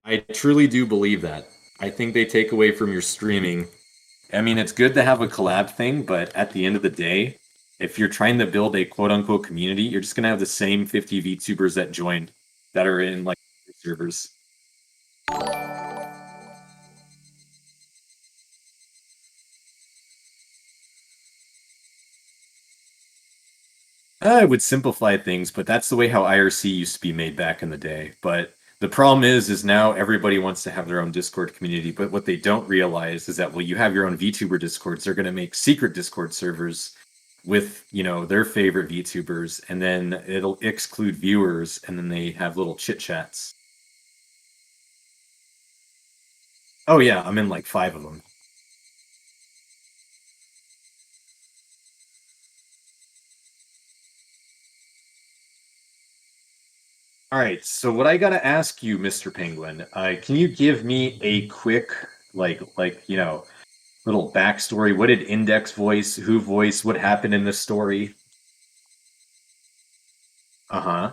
I truly do believe that. I think they take away from your streaming. I mean, it's good to have a collab thing, but at the end of the day, if you're trying to build a quote unquote community, you're just gonna have the same 50 VTubers that joined that are in like servers. I would simplify things, but that's the way how IRC used to be made back in the day. But the problem is now everybody wants to have their own Discord community. But what they don't realize is that, well, you have your own VTuber Discords. They're going to make secret Discord servers with, their favorite VTubers, and then it'll exclude viewers, and then they have little chit chats. Oh yeah, I'm in like 5 of them. All right, so what I gotta ask you, Mr. Penguin, can you give me a quick, little backstory? What did Index voice? Who voice? What happened in this story? Uh-huh.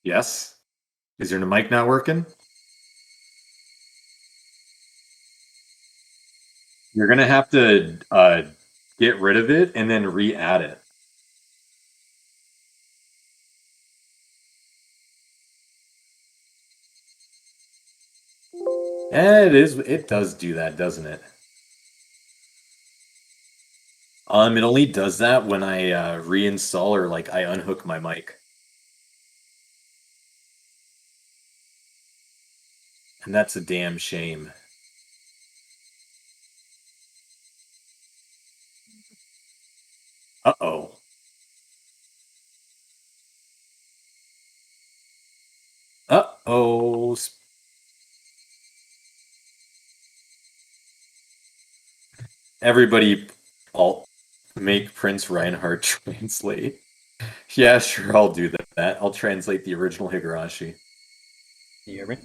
Yes. Is your mic not working? You're gonna have to get rid of it and then re-add it. It is. It does do that, doesn't it? It only does that when I reinstall or like I unhook my mic, and that's a damn shame. Uh-oh. Uh-oh. Everybody, I'll make Prince Reinhardt translate. Yeah, sure, I'll do that. I'll translate the original Higurashi. You hear me?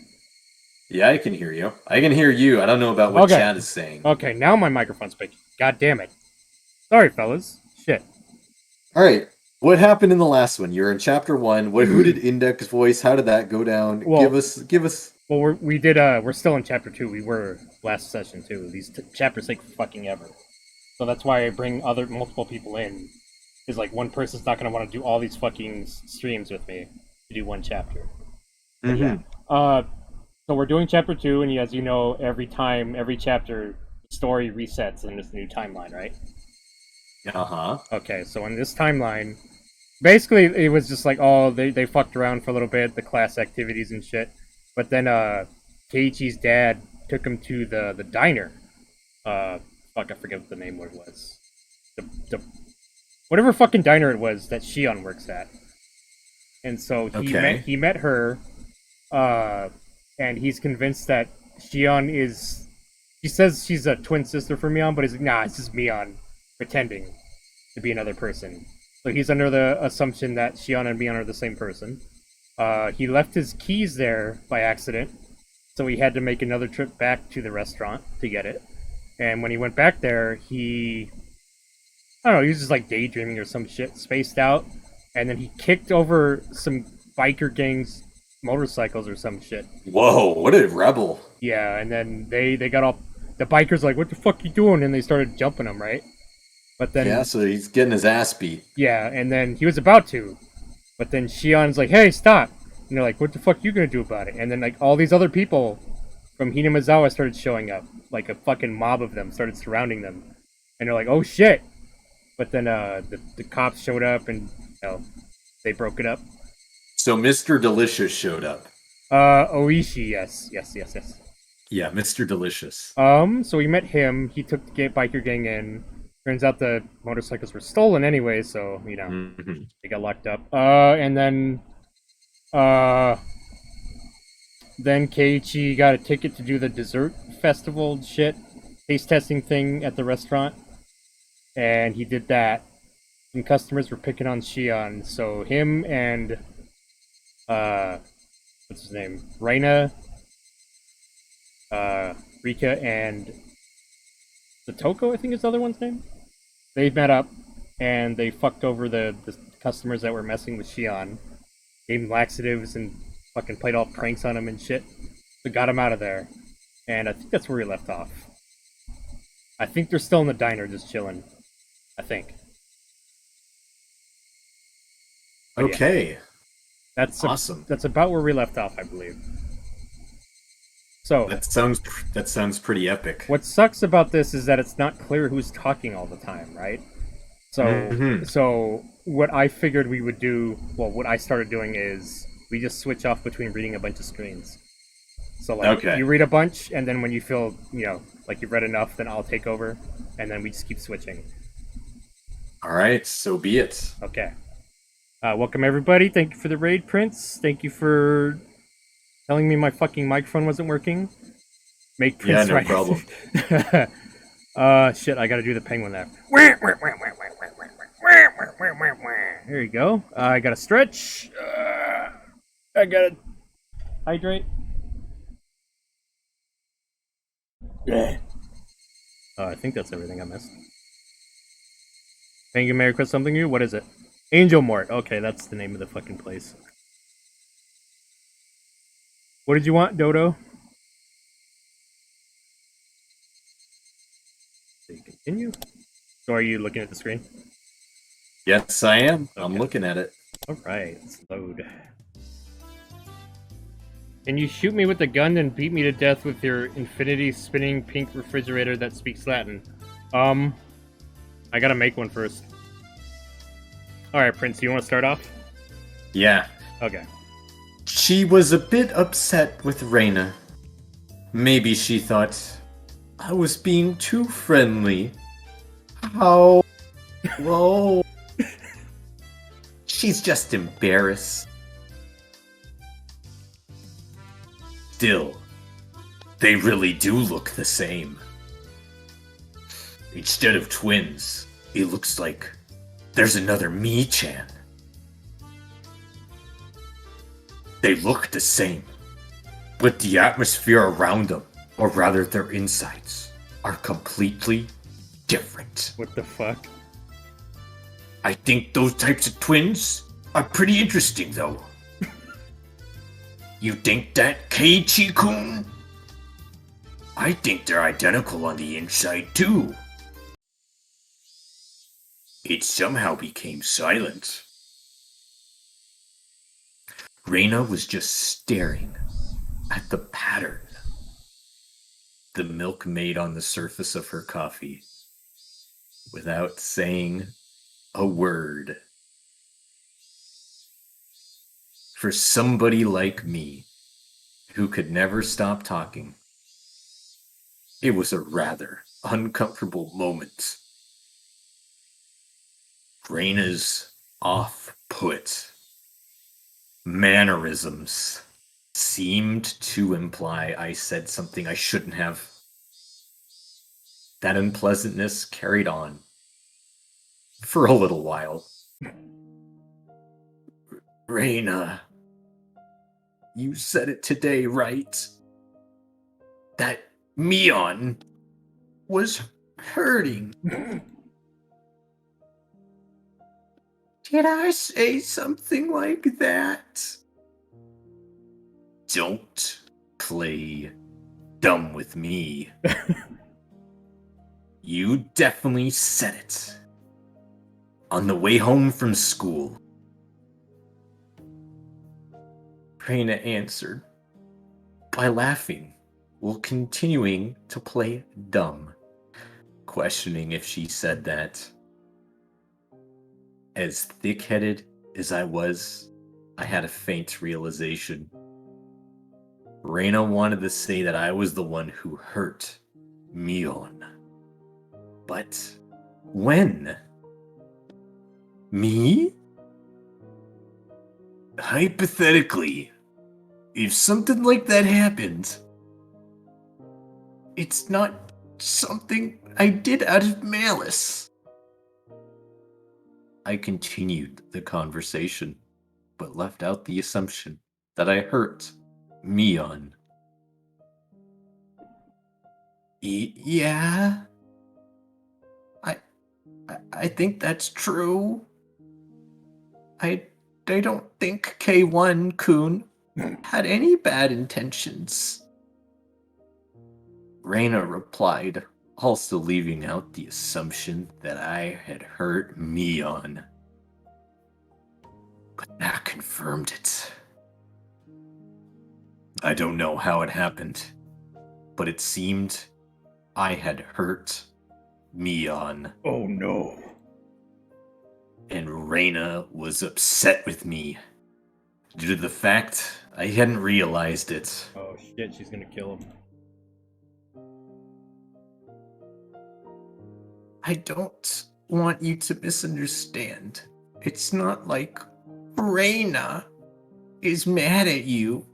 Yeah, I can hear you. I can hear you. I don't know about what Okay. chat is saying. Okay, now my microphone's picking. God damn it. Sorry, fellas. Shit. All right. What happened in the last one? You're in chapter 1. Who did Index voice? How did that go down? Well, Give us. well, we're still in chapter 2. We were last session too. These chapters take fucking ever. So that's why I bring multiple people in. Is like one person's not gonna want to do all these fucking streams with me to do one chapter. But yeah. So we're doing chapter 2, and as you know, every chapter, story resets in this new timeline, right? Uh-huh. Okay, so in this timeline, basically it was just like, oh, they fucked around for a little bit, the class activities and shit. But then Keiichi's dad took him to the diner. Fuck, I forget what the name what it was. The whatever fucking diner it was that Shion works at. And so he met her, and he's convinced that Shion is. He says she's a twin sister for Mion, but he's like, nah, it's just Mion pretending to be another person. So he's under the assumption that Shion and Mion are the same person. He left his keys there by accident, so he had to make another trip back to the restaurant to get it. And when he went back there, I don't know, he was just like daydreaming or some shit, spaced out, and then he kicked over some biker gangs motorcycles or some shit. Whoa, what a rebel. Yeah, and then they got all the bikers like, what the fuck you doing? And they started jumping him, right? But then Yeah, so he's getting his ass beat. yeah, and then he was about to, but then Shion's like, hey, stop! And they're like, what the fuck you gonna do about it? And then like all these other people from Hinamazawa started showing up, like a fucking mob of them started surrounding them, and they're like, oh shit! But then the cops showed up and they broke it up. So Mr. Delicious showed up. Oishi, yes. Yeah, Mr. Delicious. So we met him. He took the biker gang in. Turns out the motorcycles were stolen anyway, so they got locked up. And then Keiichi got a ticket to do the dessert festival shit, taste testing thing at the restaurant, and he did that. and customers were picking on Shion. So him and what's his name, Reina, Rika, and Satoko, I think is the other one's name. They met up and they fucked over the customers that were messing with Shion. Gave him laxatives and fucking played all pranks on him and shit. So got him out of there. And I think that's where we left off. I think they're still in the diner just chilling. I think. But yeah, Okay. that's Awesome. that's about where we left off, I believe. So That sounds pretty epic. what sucks about this is that it's not clear who's talking all the time, right? So Mhm. so what I figured we would do, well, what I started doing is we just switch off between reading a bunch of screens. So like Okay. you read a bunch, and then when you feel like you've read enough, then I'll take over, and then we just keep switching. All right. So be it. Okay. Welcome everybody. Thank you for the raid, Prince. Thank you for telling me my fucking microphone wasn't working. Make Yeah, Prince no right. problem. Shit, I gotta do the penguin there. There you go. I gotta stretch. I gotta hydrate. I think that's everything I missed. Thank you, Merry Christmas. Something new? What is it? Angel Mort. Okay, that's the name of the fucking place. What did you want, Dodo? So you continue. So are you looking at the screen? Yes, I am. I'm Okay. looking at it. All right, let's load. Can you shoot me with a gun and beat me to death with your infinity spinning pink refrigerator that speaks Latin? I gotta make one first. All right, Prince, you want to start off? Yeah. Okay. She was a bit upset with Reina. Maybe she thought I was being too friendly. How? Whoa. She's just embarrassed. Still, they really do look the same. Instead of twins, it looks like there's another Me-chan. They look the same, but the atmosphere around them, or rather their insides, are completely different. What the fuck? I think those types of twins are pretty interesting, though. You think that, Keiichi-kun? I think they're identical on the inside, too. It somehow became silent. Reina was just staring at the pattern the milk made on the surface of her coffee without saying a word. For somebody like me, who could never stop talking, it was a rather uncomfortable moment. Reina's off-put mannerisms seemed to imply I said something I shouldn't have. That unpleasantness carried on for a little while. Reina, you said it today, right? That Mion was hurting. Did I say something like that? Don't play dumb with me. You definitely said it. On the way home from school. Reina answered by laughing while continuing to play dumb, questioning if she said that. As thick-headed as I was, I had a faint realization. Reina wanted to say that I was the one who hurt Mion. But when? Me? Hypothetically, if something like that happened, it's not something I did out of malice. I continued the conversation, but left out the assumption that I hurt Mion. Yeah, I, I think that's true. I, I don't think K1-kun had any bad intentions. Reina replied, also leaving out the assumption that I had hurt Mion. But that confirmed it. I don't know how it happened, but it seemed I had hurt Mion. Oh no. And Reina was upset with me due to the fact I hadn't realized it. Oh shit, she's gonna kill him. I don't want you to misunderstand. It's not like Reina is mad at you.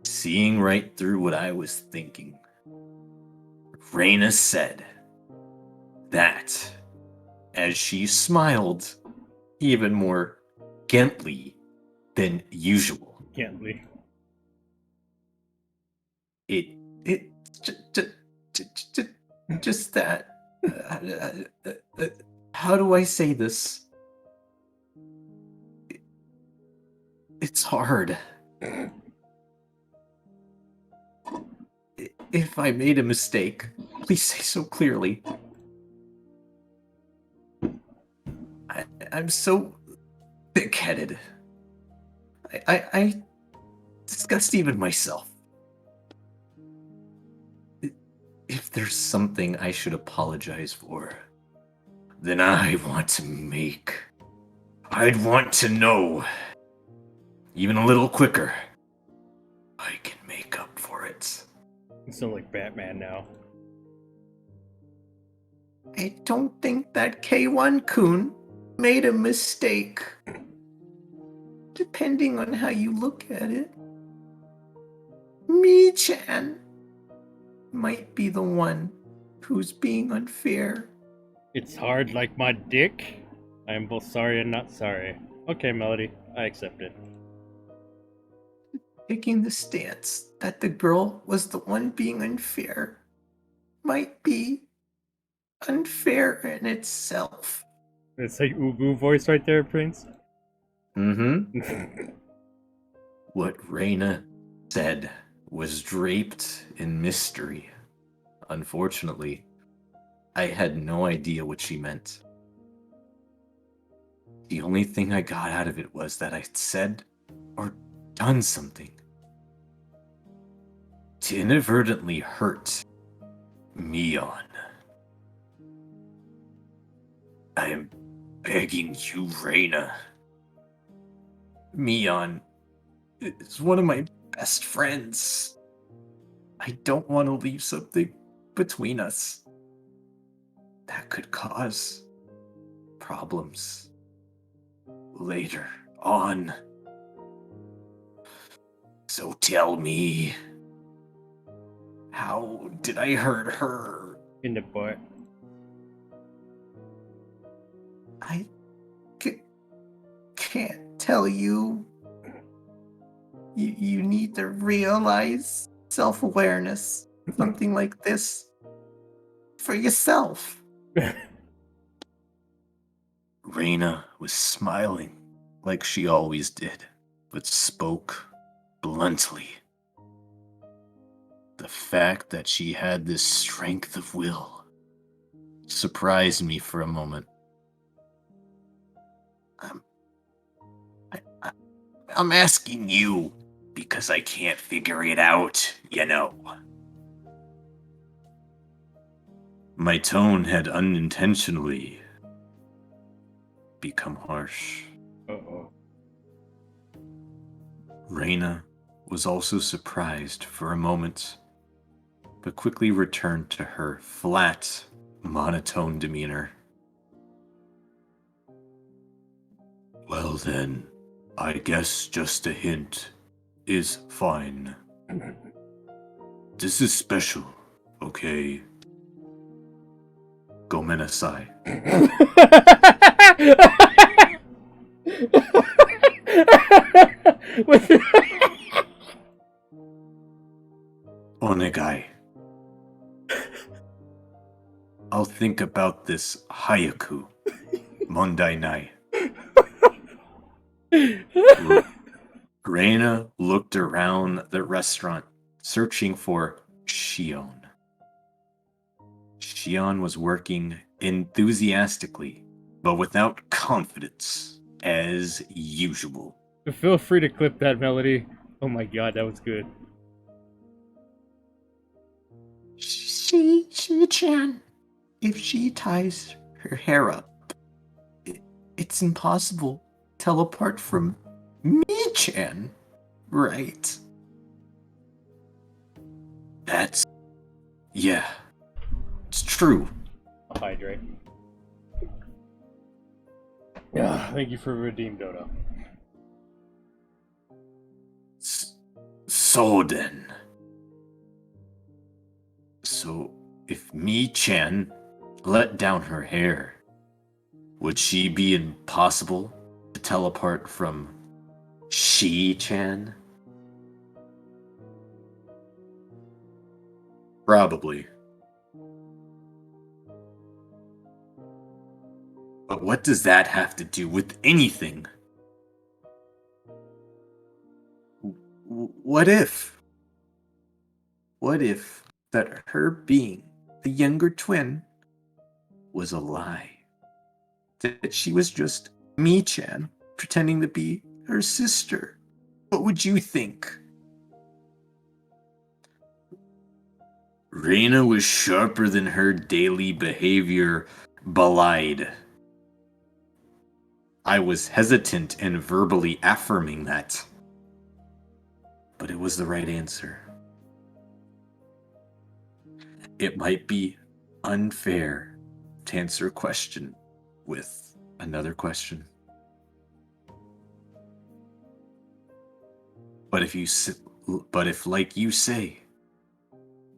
Seeing right through what I was thinking, Reina said that as she smiled even more gently than usual. Gently. It just that. How do I say this? It's hard. If I made a mistake, please say so clearly. I'm so thick-headed. I disgust even myself. If there's something I should apologize for, then I'd want to know, even a little quicker, I can make up for it. You sound like Batman now. I don't think that K1-kun made a mistake. Depending on how you look at it, Mi-chan might be the one who's being unfair. It's hard like my dick. I am both sorry and not sorry. Okay, Melody, I accept it. Taking the stance that the girl was the one being unfair might be unfair in itself. It's like Ubu voice right there, Prince. Mm-hmm. What Reina said was draped in mystery. Unfortunately, I had no idea what she meant. The only thing I got out of it was that I said or done something to inadvertently hurt Mion. I am begging you, Reina. Mion is one of my best friends. I don't want to leave something between us that could cause problems later on. So tell me, how did I hurt her? In the butt. I can't tell you. You need to realize self-awareness. Something like this for yourself. Reina was smiling like she always did, but spoke bluntly. The fact that she had this strength of will surprised me for a moment. I'm asking you because I can't figure it out, you know. My tone had unintentionally become harsh. Uh-oh. Reina was also surprised for a moment, but quickly returned to her flat, monotone demeanor. Well then, I guess just a hint is fine. This is special, okay? Gomenasai. Onegai. I'll think about this haiku. Mondai nai. Reina looked around the restaurant, searching for Shion. Shion was working enthusiastically, but without confidence, as usual. Feel free to clip that melody. Oh my god, that was good. She-chan, if she ties her hair up, it's impossible to tell apart from me-chan, right? Yeah, it's true. I'll hydrate. Yeah, thank you for redeem, Dodo. So then. So, if Mi-chan let down her hair, would she be impossible to tell apart from She-chan? Probably. But what does that have to do with anything? What if? What if that her being the younger twin was a lie? That she was just Mi-chan pretending to be her sister? What would you think? Reina was sharper than her daily behavior belied. I was hesitant in verbally affirming that, but it was the right answer. It might be unfair to answer a question with another question. But if, like you say,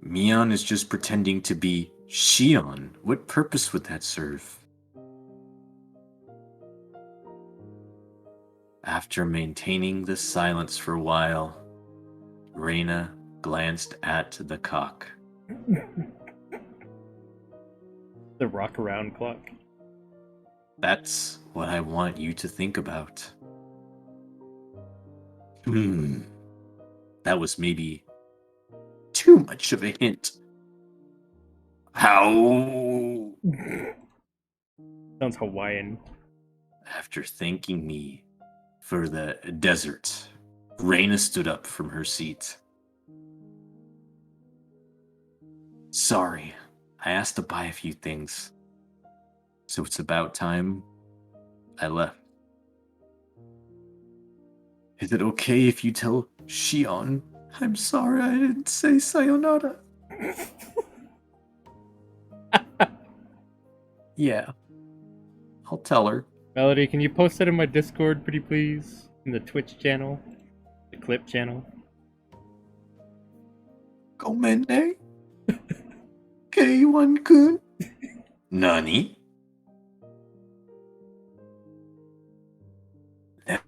Mion is just pretending to be Shion, what purpose would that serve? After maintaining the silence for a while, Reina glanced at the clock. The rock around clock. That's what I want you to think about. That was maybe too much of a hint. How? Sounds Hawaiian. After thanking me for the desert, Reina stood up from her seat. Sorry, I asked to buy a few things, so it's about time I left. Is it okay if you tell Shion I'm sorry I didn't say sayonara? Yeah, I'll tell her. Melody, can you post that in my Discord, pretty please? In the Twitch channel? The clip channel? Gomenne? K1-kun? Nani?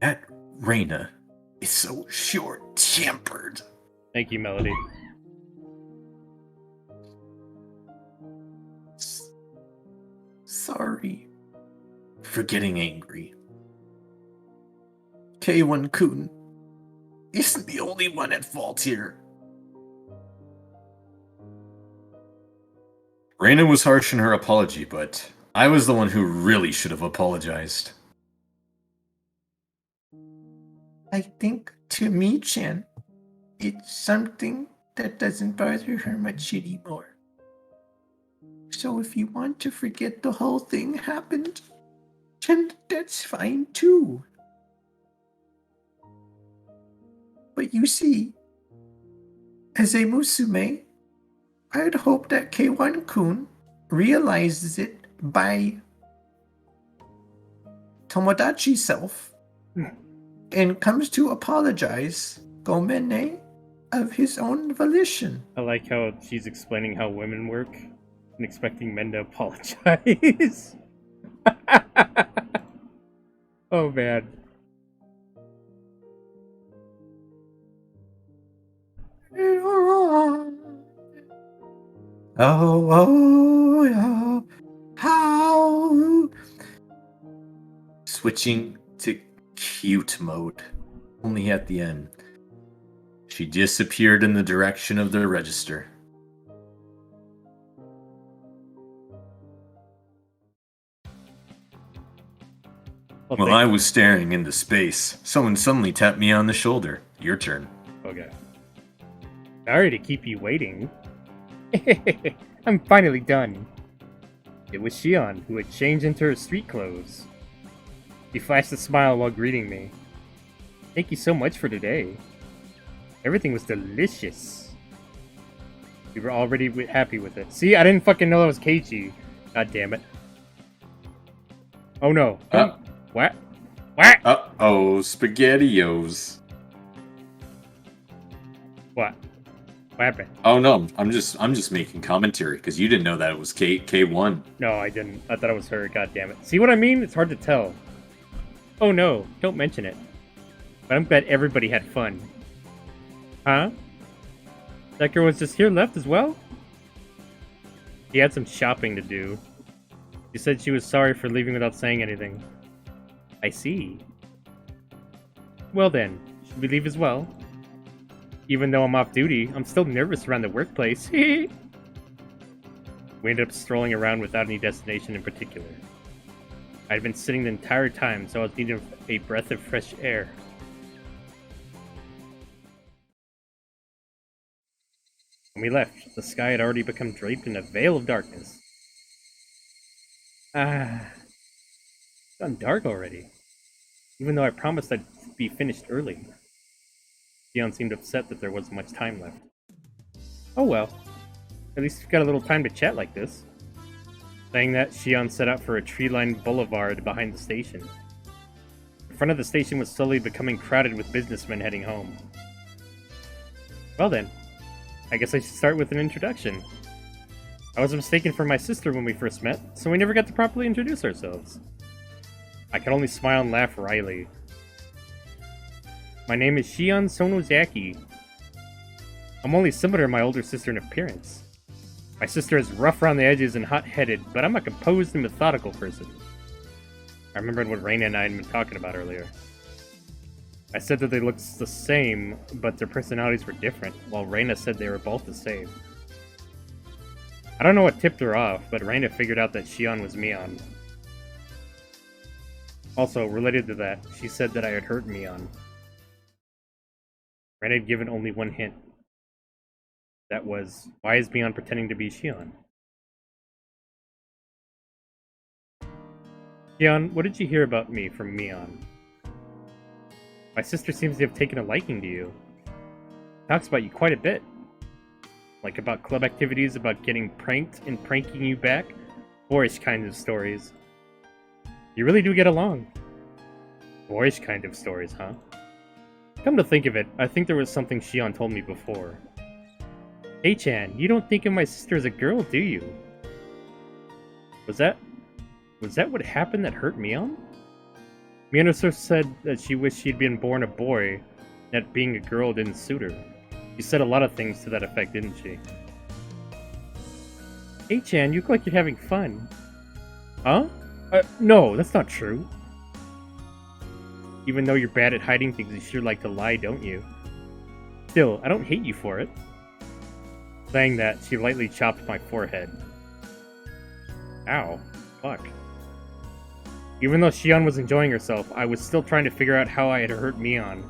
That Reina is so short-tempered. Thank you, Melody. Sorry for getting angry. K1-kun isn't the only one at fault here. Reina was harsh in her apology, but I was the one who really should have apologized. I think, to me, Chan, it's something that doesn't bother her much anymore. So if you want to forget the whole thing happened, then that's fine too. But you see, as a musume, I'd hope that K1-kun realizes it by Tomodachi self and comes to apologize, Gomenne, of his own volition. I like how she's explaining how women work. wasn't expecting men to apologize. Oh man. Oh, yeah. How? Switching to cute mode. Only at the end. She disappeared in the direction of the register. While I was staring into space, someone suddenly tapped me on the shoulder. Your turn. Okay. Sorry to keep you waiting. I'm finally done. It was Shion, who had changed into her street clothes. She flashed a smile while greeting me. Thank you so much for today. Everything was delicious. We were already happy with it. See, I didn't fucking know that was Keiichi. God damn it. Oh no. What? What? Uh-oh, SpaghettiOs. What? What happened? Oh no, I'm just making commentary because you didn't know that it was K1. No, I didn't. I thought it was her. God damn it. See what I mean? It's hard to tell. Oh no, don't mention it. But I'm glad everybody had fun. Huh? That girl was just here left as well? She had some shopping to do. She said she was sorry for leaving without saying anything. I see. Well then, should we leave as well? Even though I'm off duty, I'm still nervous around the workplace. We ended up strolling around without any destination in particular. I'd been sitting the entire time, so I was needing a breath of fresh air. When we left, the sky had already become draped in a veil of darkness. It's gone dark already. Even though I promised I'd be finished early. Shion seemed upset that there wasn't much time left. Oh well. At least we've got a little time to chat like this. Saying that, Shion set out for a tree-lined boulevard behind the station. The front of the station was slowly becoming crowded with businessmen heading home. Well then, I guess I should start with an introduction. I was mistaken for my sister when we first met, so we never got to properly introduce ourselves. I could only smile and laugh wryly. My name is Shion Sonozaki. I'm only similar to my older sister in appearance. My sister is rough around the edges and hot-headed, but I'm a composed and methodical person. I remembered what Reina and I had been talking about earlier. I said that they looked the same, but their personalities were different, while Reina said they were both the same. I don't know what tipped her off, but Reina figured out that Shion was Mion. Also, related to that, she said that I had hurt Mion. Reina had given only one hint. That was, why is Mion pretending to be Shion? Shion, what did you hear about me from Mion? My sister seems to have taken a liking to you. Talks about you quite a bit. Like about club activities, about getting pranked and pranking you back. Boyish kinds of stories. You really do get along. Boyish kind of stories, huh? Come to think of it, I think there was something Shion told me before. Hey Chan, you don't think of my sister as a girl, do you? Was that what happened that hurt Mion? Mion also said that she wished she'd been born a boy, that being a girl didn't suit her. She said a lot of things to that effect, didn't she? Hey Chan, you look like you're having fun. Huh? No, that's not true. Even though you're bad at hiding things, you sure like to lie, don't you? Still, I don't hate you for it. Saying that, she lightly chopped my forehead. Ow. Fuck. Even though Shion was enjoying herself, I was still trying to figure out how I had hurt Mion.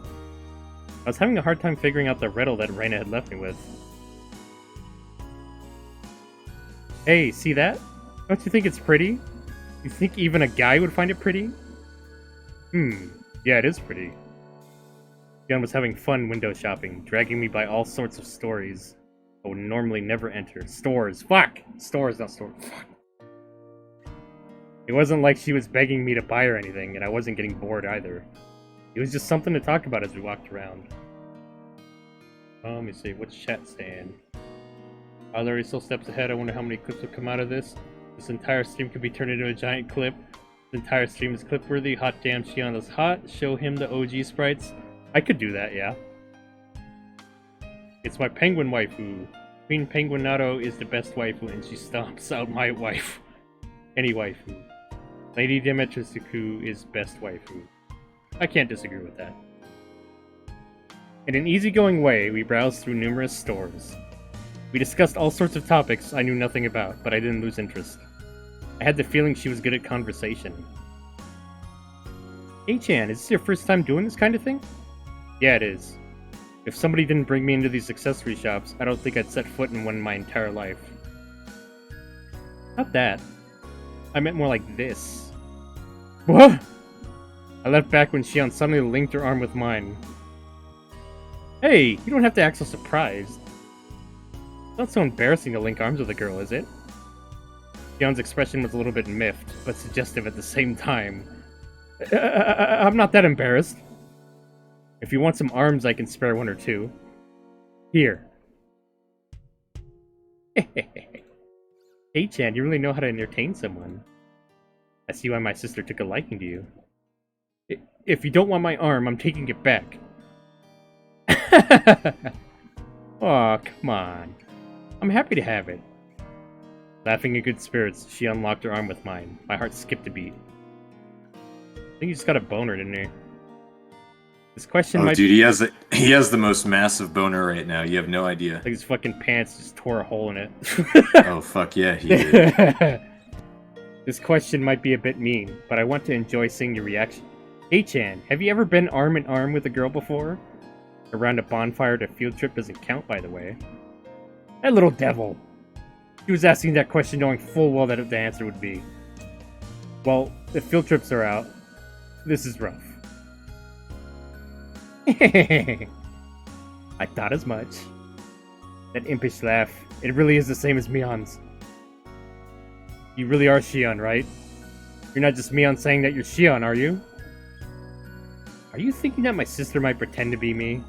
I was having a hard time figuring out the riddle that Reina had left me with. Hey, see that? Don't you think it's pretty? You think even a guy would find it pretty? Yeah, it is pretty. Shion was having fun window shopping, dragging me by all sorts of stories I would normally never enter. Stores. Fuck! Stores, not stores. Fuck. It wasn't like she was begging me to buy her anything, and I wasn't getting bored either. It was just something to talk about as we walked around. Let me see, what's chat saying? I was already still steps ahead. I wonder how many clips will come out of this. This entire stream could be turned into a giant clip. This entire stream is clip-worthy. Hot damn, Shion is hot. Show him the OG sprites. I could do that, yeah. It's my penguin waifu. Queen Penguinato is the best waifu, and she stomps out my wife. Any waifu. Lady Demetrisuku is best waifu. I can't disagree with that. In an easygoing way, we browsed through numerous stores. We discussed all sorts of topics I knew nothing about, but I didn't lose interest. I had the feeling she was good at conversation. Hey Chan, is this your first time doing this kind of thing? Yeah, it is. If somebody didn't bring me into these accessory shops, I don't think I'd set foot in one in my entire life. Not that. I meant more like this. What? I left back when Shion suddenly linked her arm with mine. Hey, you don't have to act so surprised. It's not so embarrassing to link arms with a girl, is it? Shion's expression was a little bit miffed, but suggestive at the same time. I'm not that embarrassed. If you want some arms, I can spare one or two. Here. Hey Chan, you really know how to entertain someone. I see why my sister took a liking to you. If you don't want my arm, I'm taking it back. Aw, come on. I'm happy to have it. Laughing in good spirits, she unlocked her arm with mine. My heart skipped a beat. I think he just got a boner, didn't he? This question might... dude, he has the most massive boner right now. You have no idea. Like his fucking pants just tore a hole in it. Oh, fuck yeah, he did. This question might be a bit mean, but I want to enjoy seeing your reaction. Hey Chan, have you ever been arm in arm with a girl before? Around a bonfire at a field trip doesn't count, by the way. That little devil. He was asking that question knowing full well that the answer would be, well, if field trips are out, this is rough. I thought as much. That impish laugh, it really is the same as Mion's. You really are Shion, right? You're not just Mion saying that you're Shion, are you? Are you thinking that my sister might pretend to be me?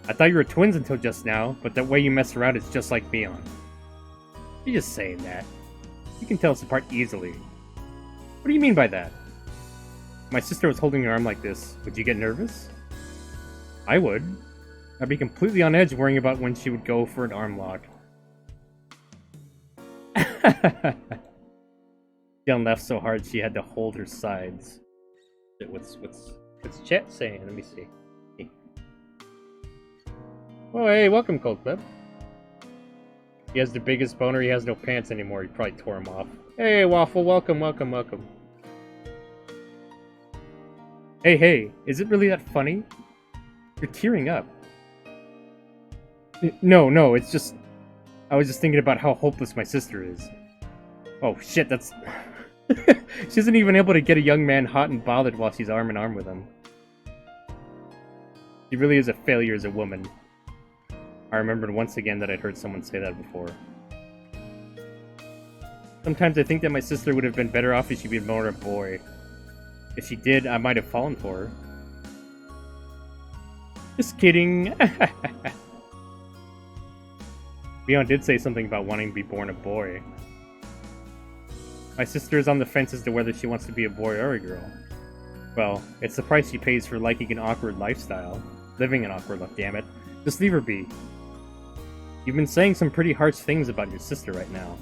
I thought you were twins until just now, but that way you mess around is just like Mion. You're just saying that. You can tell us apart easily. What do you mean by that? If my sister was holding your arm like this, would you get nervous? I would. I'd be completely on edge worrying about when she would go for an arm lock. Jen laughed so hard she had to hold her sides. What's chat saying? Let me see. Oh, hey, welcome, Cold Clip. He has the biggest boner, he has no pants anymore. He probably tore him off. Hey, Waffle, welcome. Hey, is it really that funny? You're tearing up. No, it's just... I was just thinking about how hopeless my sister is. Oh, shit, that's... She isn't even able to get a young man hot and bothered while she's arm in arm with him. She really is a failure as a woman. I remembered once again that I'd heard someone say that before. Sometimes I think that my sister would have been better off if she'd been more a boy. If she did, I might have fallen for her. Just kidding. Leon did say something about wanting to be born a boy. My sister is on the fence as to whether she wants to be a boy or a girl. Well, it's the price she pays for liking an awkward lifestyle. Living an awkward life, damn it. Just leave her be. You've been saying some pretty harsh things about your sister right now.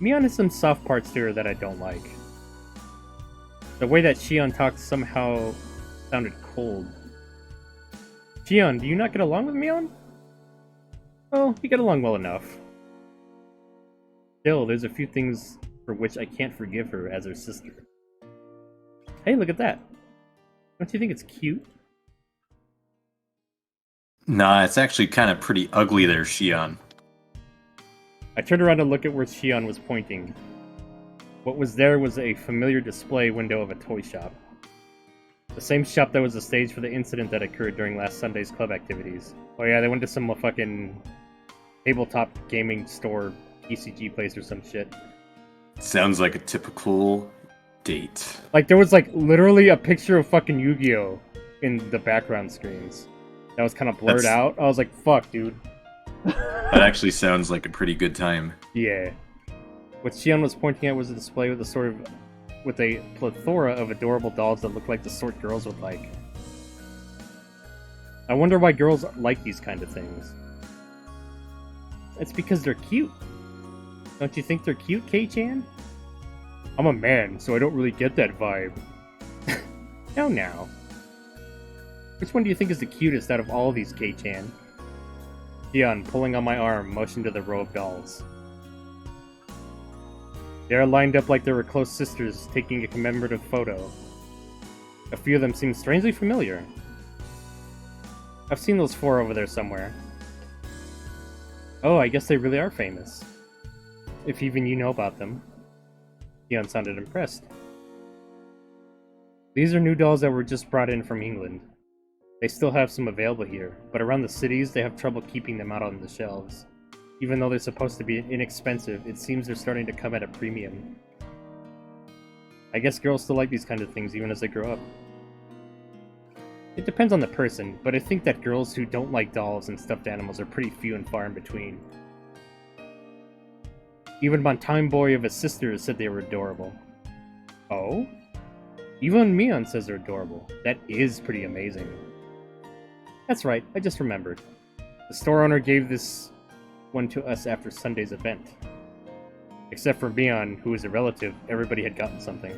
Mion has some soft parts to her that I don't like. The way that Shion talked somehow sounded cold. Shion, do you not get along with Mion? Oh, we get along well enough. Still, there's a few things for which I can't forgive her as her sister. Hey, look at that. Don't you think it's cute? Nah, it's actually kind of pretty ugly there, Shion. I turned around to look at where Shion was pointing. What was there was a familiar display window of a toy shop. The same shop that was the stage for the incident that occurred during last Sunday's club activities. Oh yeah, they went to some fucking tabletop gaming store, ECG place or some shit. Sounds like a typical date. Like, there was like literally a picture of fucking Yu-Gi-Oh! In the background screens. That was kind of blurred out. I was like, fuck, dude. That actually sounds like a pretty good time. Yeah. What Shion was pointing at was a display with a plethora of adorable dolls that looked like the sort girls would like. I wonder why girls like these kind of things. It's because they're cute. Don't you think they're cute, K-chan? I'm a man, so I don't really get that vibe. Now. Which one do you think is the cutest out of all of these, K-chan? Shion, pulling on my arm, motioned to the row of dolls. They are lined up like they were close sisters taking a commemorative photo. A few of them seem strangely familiar. I've seen those four over there somewhere. Oh, I guess they really are famous. If even you know about them. Shion sounded impressed. These are new dolls that were just brought in from England. They still have some available here, but around the cities they have trouble keeping them out on the shelves. Even though they're supposed to be inexpensive, it seems they're starting to come at a premium. I guess girls still like these kind of things even as they grow up. It depends on the person, but I think that girls who don't like dolls and stuffed animals are pretty few and far in between. Even my time boy of a sister said they were adorable. Oh? Even Mion says they're adorable. That is pretty amazing. That's right, I just remembered. The store owner gave this one to us after Sunday's event. Except for Mion, who is a relative, everybody had gotten something.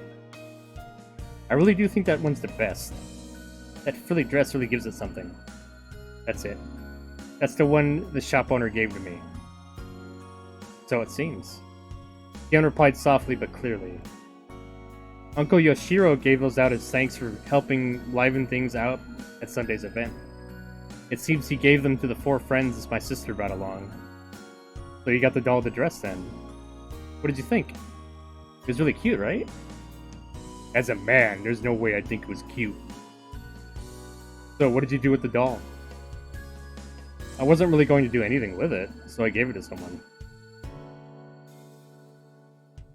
I really do think that one's the best. That frilly dress really gives it something. That's it. That's the one the shop owner gave to me. So it seems. Mion replied softly but clearly. Uncle Yoshiro gave those out as thanks for helping liven things out at Sunday's event. It seems he gave them to the four friends my sister brought along. So you got the doll to dress then. What did you think? It was really cute, right? As a man, there's no way I'd think it was cute. So what did you do with the doll? I wasn't really going to do anything with it, so I gave it to someone.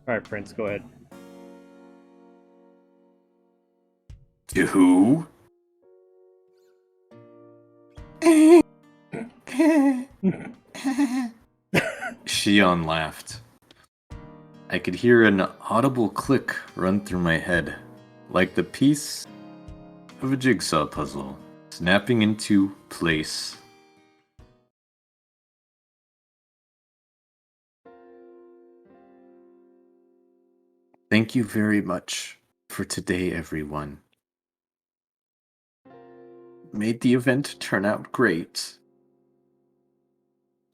Alright, Prince, go ahead. To who? Shion laughed. I could hear an audible click run through my head, like the piece of a jigsaw puzzle, snapping into place. Thank you very much for today, everyone. Made the event turn out great.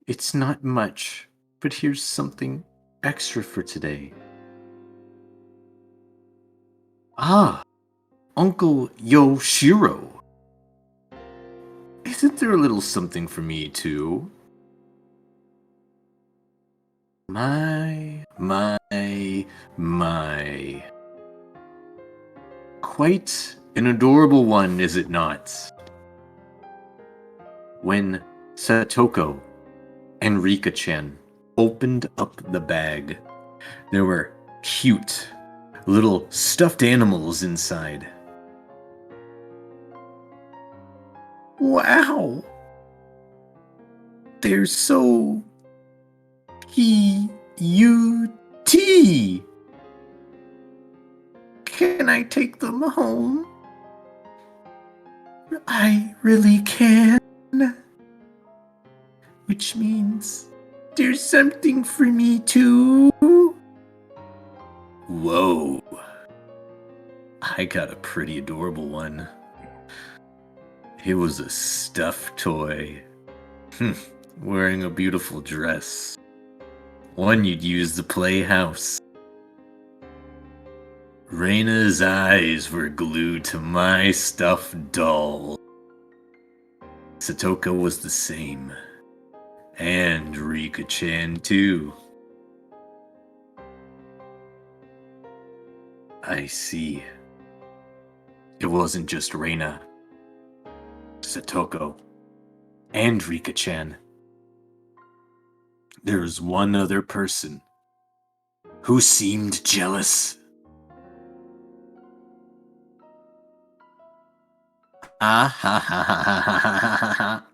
It's not much, but here's something extra for today. Ah, Uncle Yoshiro. Isn't there a little something for me, too? My. Quite an adorable one, is it not? When Satoko and Rika-chan opened up the bag, there were cute little stuffed animals inside. Wow! They're so cute. Can I take them home? I really can. Which means there's something for me too. Whoa. I got a pretty adorable one. It was a stuffed toy. Wearing a beautiful dress. One you'd use to play house. Reina's eyes were glued to my stuffed doll. Satoko was the same. And Rika-chan too. I see. It wasn't just Reina, Satoko, and Rika-chan. There's one other person who seemed jealous. Ah ha ha ha ha ha ha ha.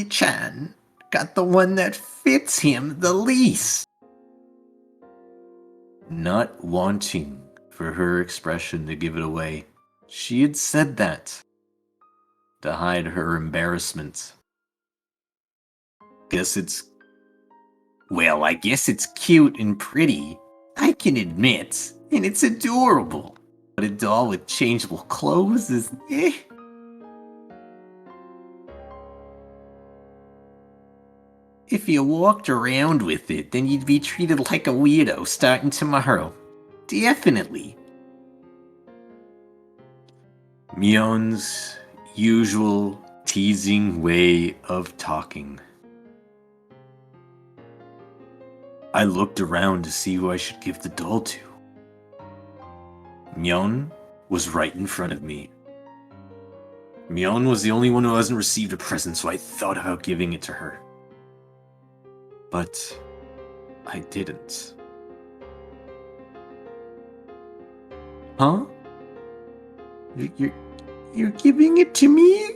Higurashi-chan got the one that fits him the least. Not wanting for her expression to give it away, she had said that to hide her embarrassment. I guess it's cute and pretty, I can admit, and it's adorable. But a doll with changeable clothes is If you walked around with it, then you'd be treated like a weirdo starting tomorrow. Definitely. Mion's usual teasing way of talking. I looked around to see who I should give the doll to. Mion was right in front of me. Mion was the only one who hasn't received a present, so I thought about giving it to her. But I didn't. Huh? You're giving it to me?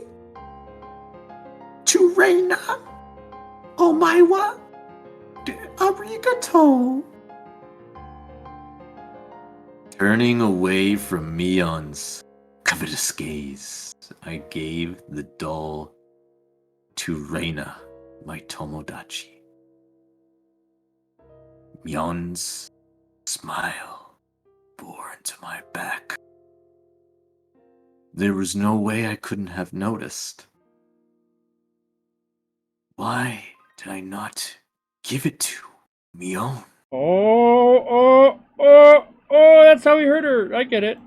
To Reina? Omaewa? Arigato. Turning away from Mion's covetous gaze, I gave the doll to Reina, my Tomodachi. Mion's smile bore into my back. There was no way I couldn't have noticed. Why did I not give it to Mion? Oh, that's how he hurt her. I get it.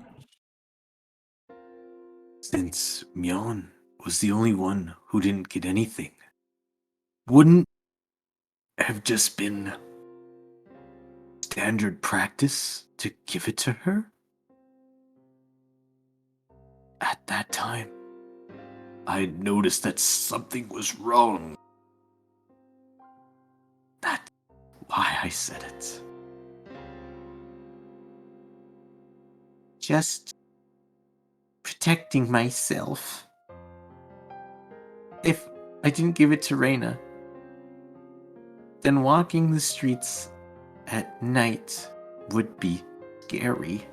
Since Mion was the only one who didn't get anything, wouldn't have just been standard practice to give it to her? At that time, I noticed that something was wrong. That's why I said it. Just protecting myself. If I didn't give it to Reina, then walking the streets at night would be scary.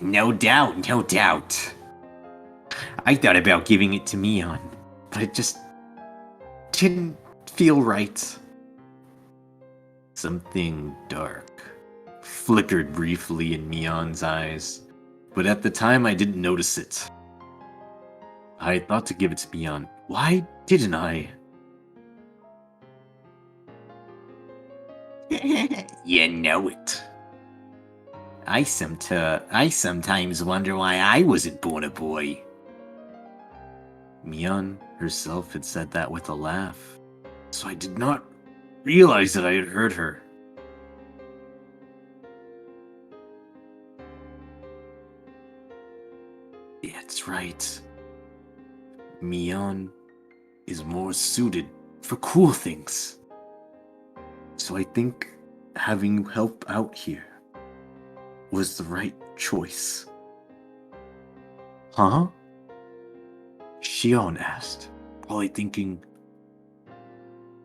No doubt. I thought about giving it to Mion, but it just didn't feel right. Something dark flickered briefly in Mion's eyes, but at the time I didn't notice it. I thought to give it to Mion. Why didn't I? You know it. I sometimes wonder why I wasn't born a boy. Mion herself had said that with a laugh, so I did not realize that I had hurt her. That's right. Mion is more suited for cool things. So I think having you help out here was the right choice. Huh? Shion asked, probably thinking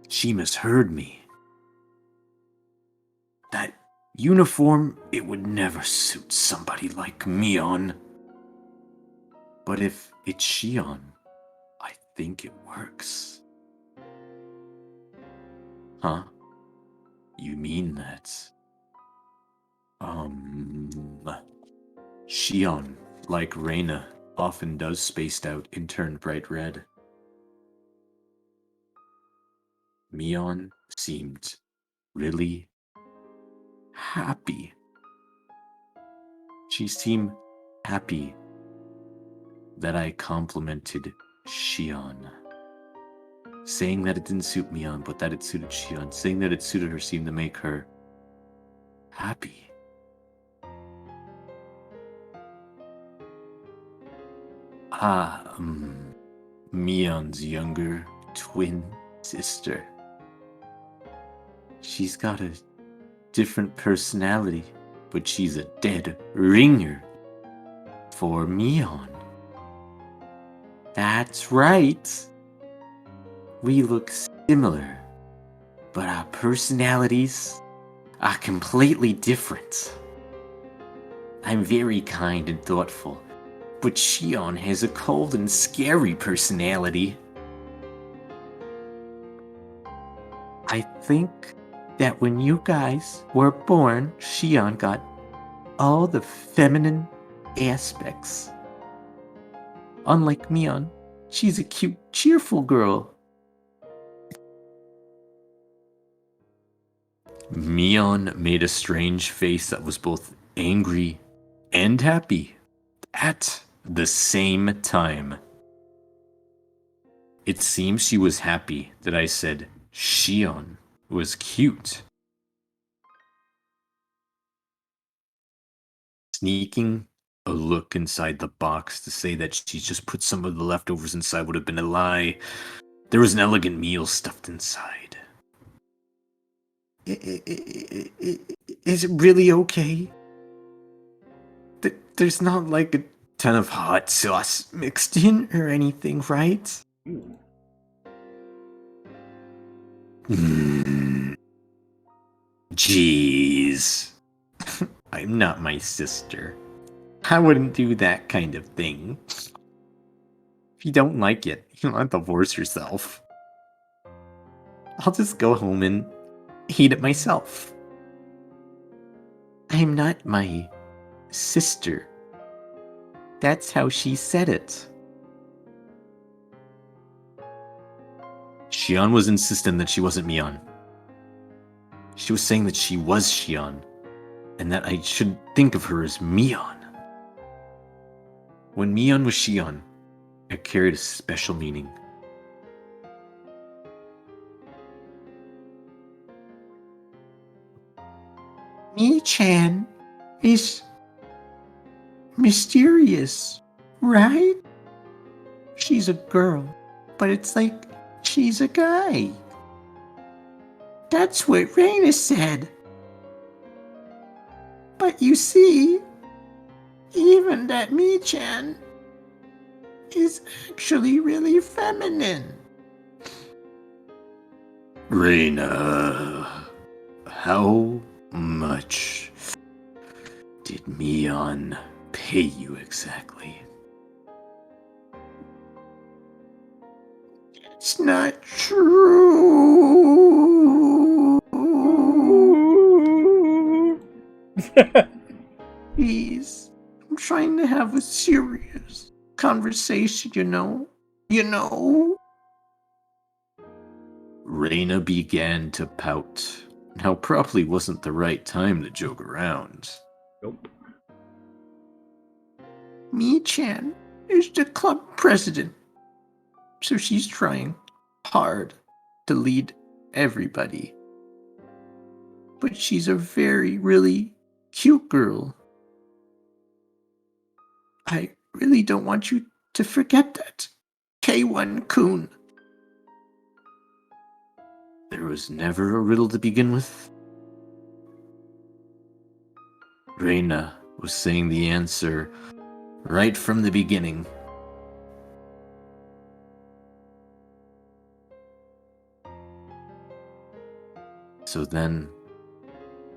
she misheard me. That uniform, it would never suit somebody like Mion. But if it's Shion, I think it works. Huh? You mean that? Shion, like Reina, often does spaced out and turn bright red. Mion seemed really happy. She seemed happy that I complimented Shion. Saying that it didn't suit Mion, but that it suited Shion. Saying that it suited her seemed to make her happy. Mion's younger twin sister. She's got a different personality, but she's a dead ringer for Mion. That's right. We look similar, but our personalities are completely different. I'm very kind and thoughtful, but Shion has a cold and scary personality. I think that when you guys were born, Shion got all the feminine aspects. Unlike Mion, she's a cute, cheerful girl. Mion made a strange face that was both angry and happy at the same time. It seems she was happy that I said Shion was cute. Sneaking a look inside the box to say that she just put some of the leftovers inside would have been a lie. There was an elegant meal stuffed inside. Is it really okay? There's not like a ton of hot sauce mixed in or anything, right? Jeez. I'm not my sister. I wouldn't do that kind of thing. If you don't like it, you don't have to divorce yourself. I'll just go home and eat it myself. I'm not my sister. That's how she said it. Shion was insistent that she wasn't Mion. She was saying that she was Shion, and that I should think of her as Mion. When Mion was Shion, it carried a special meaning. Mi-chan is mysterious, right? She's a girl, but it's like she's a guy. That's what Raina said. But you see, even that Mi-chan is actually really feminine. Raina, how much did Mion pay you exactly? It's not true. Please, I'm trying to have a serious conversation, you know? Raina began to pout. Now probably wasn't the right time to joke around. Nope. Mi-chan is the club president, so she's trying hard to lead everybody. But she's a really cute girl. I really don't want you to forget that, K1-kun. There was never a riddle to begin with. Reina was saying the answer right from the beginning. So then,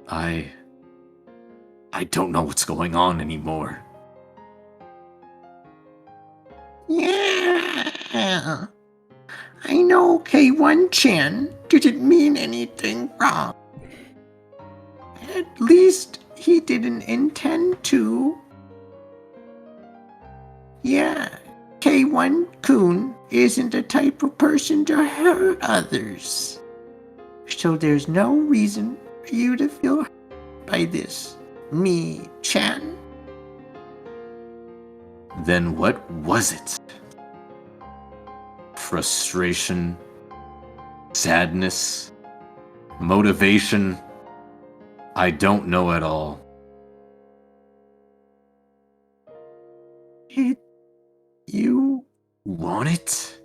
I don't know what's going on anymore. Yeah, I know K1-chan didn't mean anything wrong. At least he didn't intend to. Yeah, K1-kun isn't the type of person to hurt others. So there's no reason for you to feel hurt by this, Mi-chan. Then what was it? Frustration, sadness, motivation? I don't know at all. Did you want it?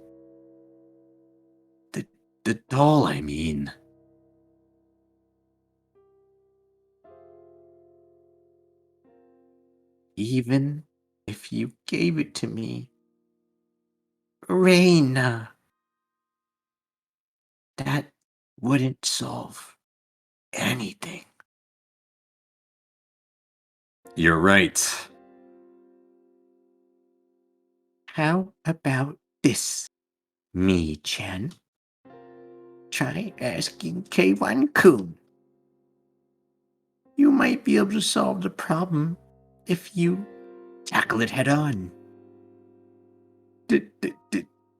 The doll, I mean. Even if you gave it to me. Reina. That wouldn't solve anything. You're right. How about this, me-chan? Try asking K1-kun. You might be able to solve the problem if you tackle it head on.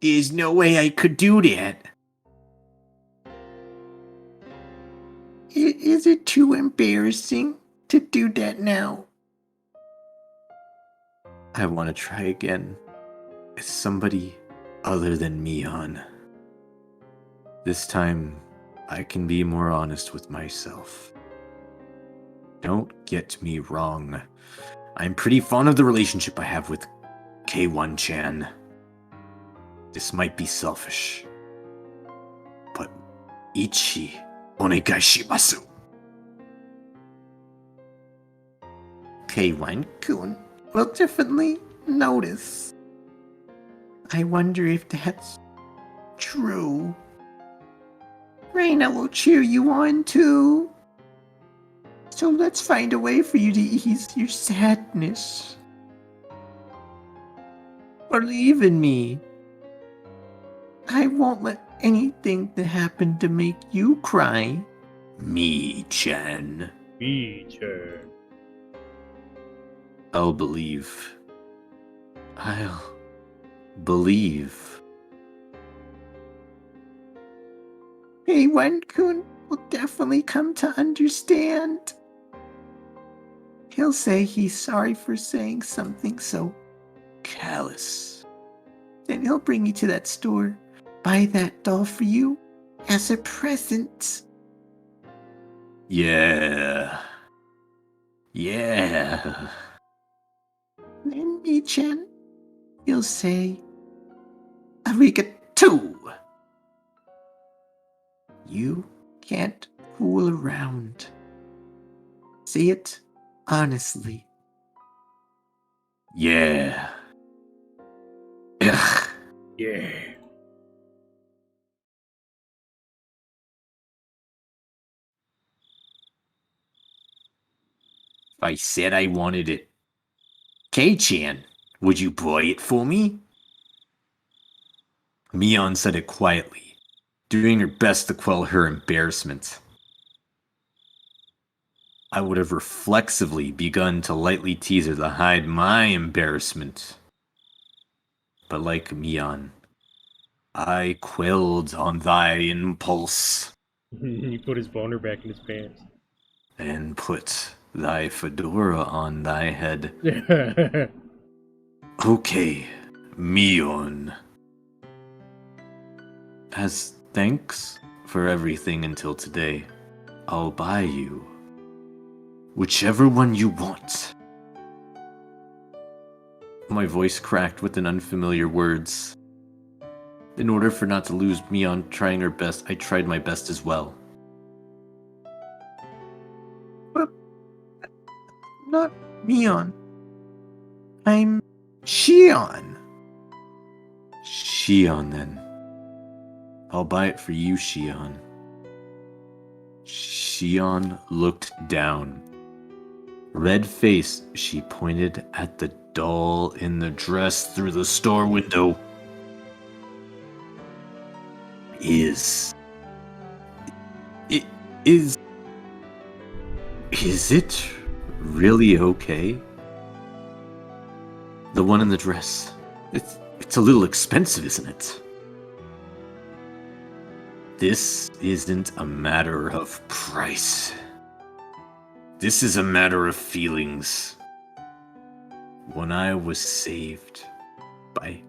There's no way I could do that. Is it too embarrassing to do that now? I want to try again with somebody other than Mion. This time, I can be more honest with myself. Don't get me wrong. I'm pretty fond of the relationship I have with K1-chan. This might be selfish, but ichi onegai shimasu. K1-kun will definitely notice. I wonder if that's true. Reina will cheer you on too. So let's find a way for you to ease your sadness. Believe in me. I won't let anything that happened to make you cry. Me-chan. Feature. I'll believe. I'll believe. K1-kun will definitely come to understand. He'll say he's sorry for saying something so callous. Then he'll bring you to that store, buy that doll for you as a present. Yeah. Yeah. Then Mi-chan, he'll say, Arigato. You can't fool around. Say it honestly. Yeah. Ugh. Yeah. I said I wanted it. K-chan, would you buy it for me? Mion said it quietly, doing her best to quell her embarrassment. I would have reflexively begun to lightly tease her to hide my embarrassment. But like Mion, I quilled on thy impulse He put his boner back in his pants. and put thy fedora on thy head. Okay, Mion. As thanks for everything until today, I'll buy you whichever one you want. My voice cracked with an unfamiliar words. In order for not to lose Mion trying her best, I tried my best as well. But not Mion. I'm Shion. Shion, then. I'll buy it for you, Shion. Shion looked down. Red-faced, she pointed at the doll in the dress through the store window. Is it really okay? The one in the dress. It's a little expensive, isn't it? This isn't a matter of price. This is a matter of feelings. When I was saved by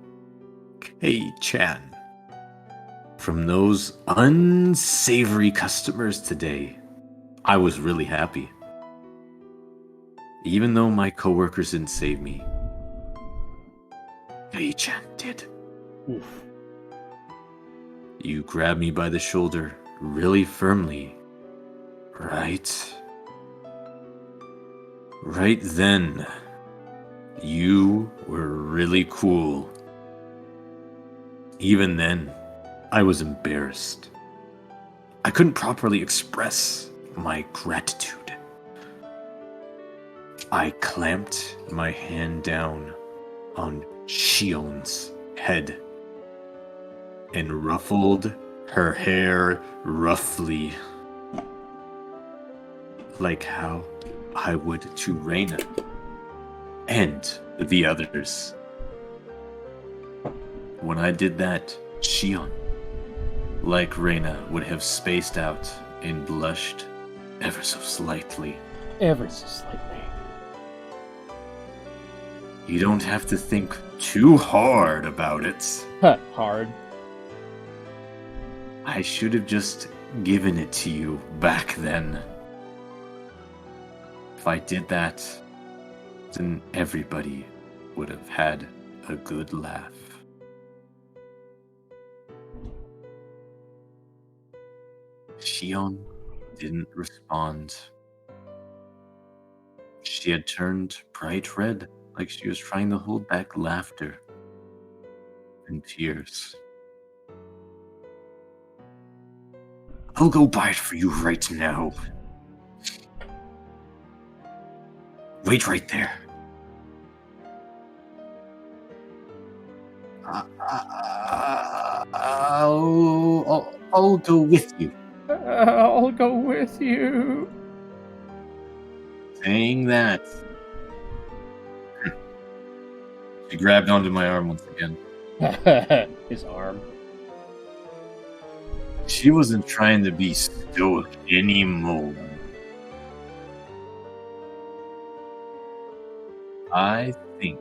K-chan from those unsavory customers today, I was really happy. Even though my coworkers didn't save me, K-chan did. Oof. You grabbed me by the shoulder really firmly, right? Right then, You were really cool. Even then, I was embarrassed. I couldn't properly express my gratitude. I clamped my hand down on Shion's head and ruffled her hair roughly, like how I would to Reina and the others. When I did that, Shion, like Reina, would have spaced out and blushed ever so slightly. Ever so slightly. You don't have to think too hard about it. Hard. I should have just given it to you back then. If I did that, then everybody would have had a good laugh. Shion didn't respond. She had turned bright red, like she was trying to hold back laughter and tears. I'll go buy it for you right now. Wait right there. I'll go with you. I'll go with you. Saying that, she grabbed onto my arm once again. His arm. She wasn't trying to be stoic anymore. I think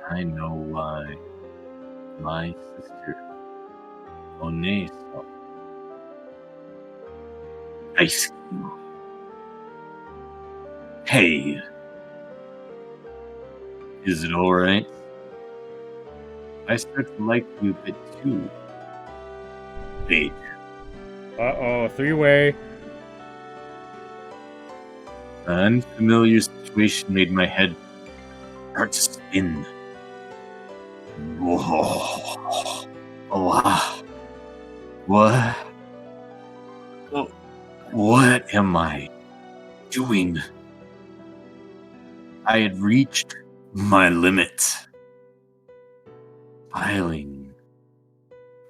I know why my sister Onesa ice cream. Hey, is it alright? I start to like you a bit too. Wait, Uh-oh, three-way. an unfamiliar situation made my head start to spin. Whoa. Wow. What? What am I doing? I had reached my limit. Smiling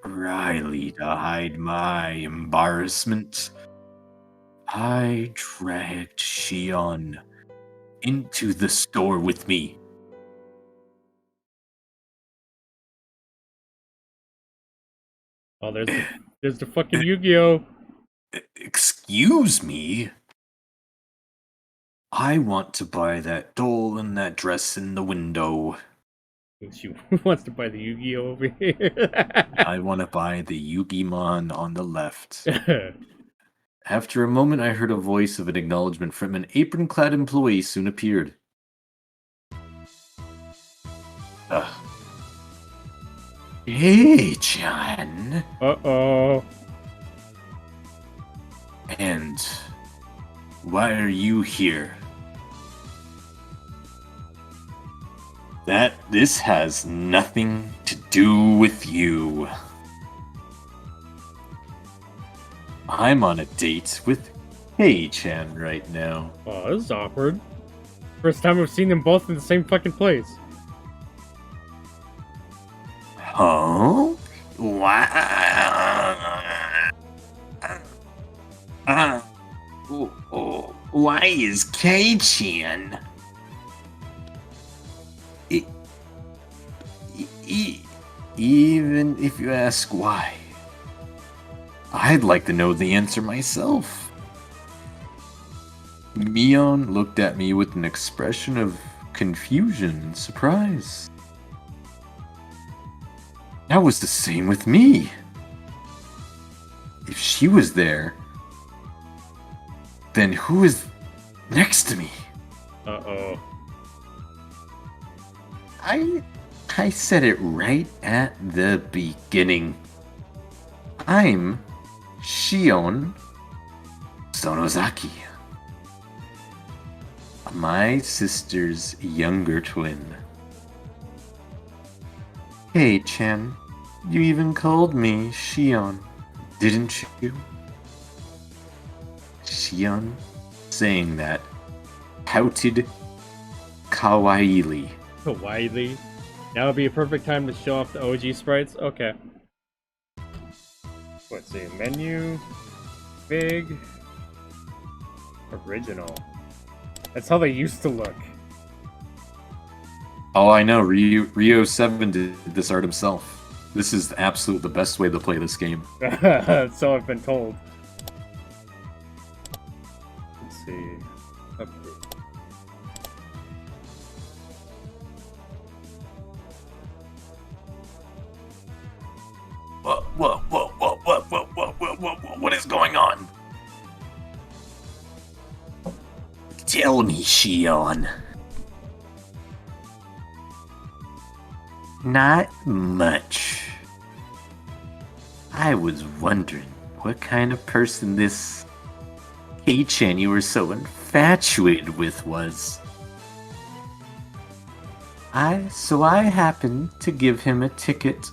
wryly to hide my embarrassment, I dragged Shion into the store with me. Oh, there's the fucking Yu-Gi-Oh! Excuse me? I want to buy that doll and that dress in the window. She wants to buy the Yu-Gi-Oh over here. I want to buy the Yu-Gi-Mon on the left. After a moment, I heard a voice of an acknowledgement from an apron-clad employee soon appeared. Hey, John. Uh-oh. And why are you here? This has nothing to do with you. I'm on a date with Hey-chan right now. Oh, this is awkward. First time we've seen them both in the same fucking place. Huh? Why is Kei-chan? Even if you ask why, I'd like to know the answer myself. Mion looked at me with an expression of confusion and surprise. That was the same with me. If she was there, then who is next to me? Uh-oh. I said it right at the beginning. I'm Shion Sonozaki. My sister's younger twin. Hey, Chen. You even called me Shion, didn't you? Shion, saying that, pouted kawaii-ly. Widely. Now would be a perfect time to show off the OG sprites. Okay. Let's see. Menu. Big. Original. That's how they used to look. Oh, I know. Rio7 did this art himself. This is absolute the best way to play this game. So I've been told. Let's see. Update. What is going on? Tell me, Shion. Not much. I was wondering what kind of person this K-chan you were so infatuated with was. So I happened to give him a ticket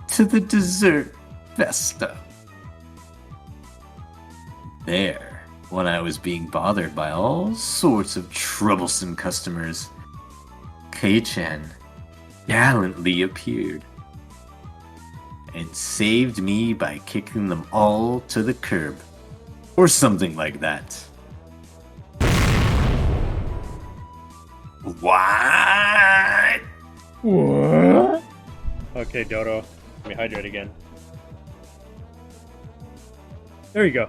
to the dessert festa. There, when I was being bothered by all sorts of troublesome customers, K-chan gallantly appeared and saved me by kicking them all to the curb, or something like that. What? What? Okay, Dodo. Let me hydrate again. There you go.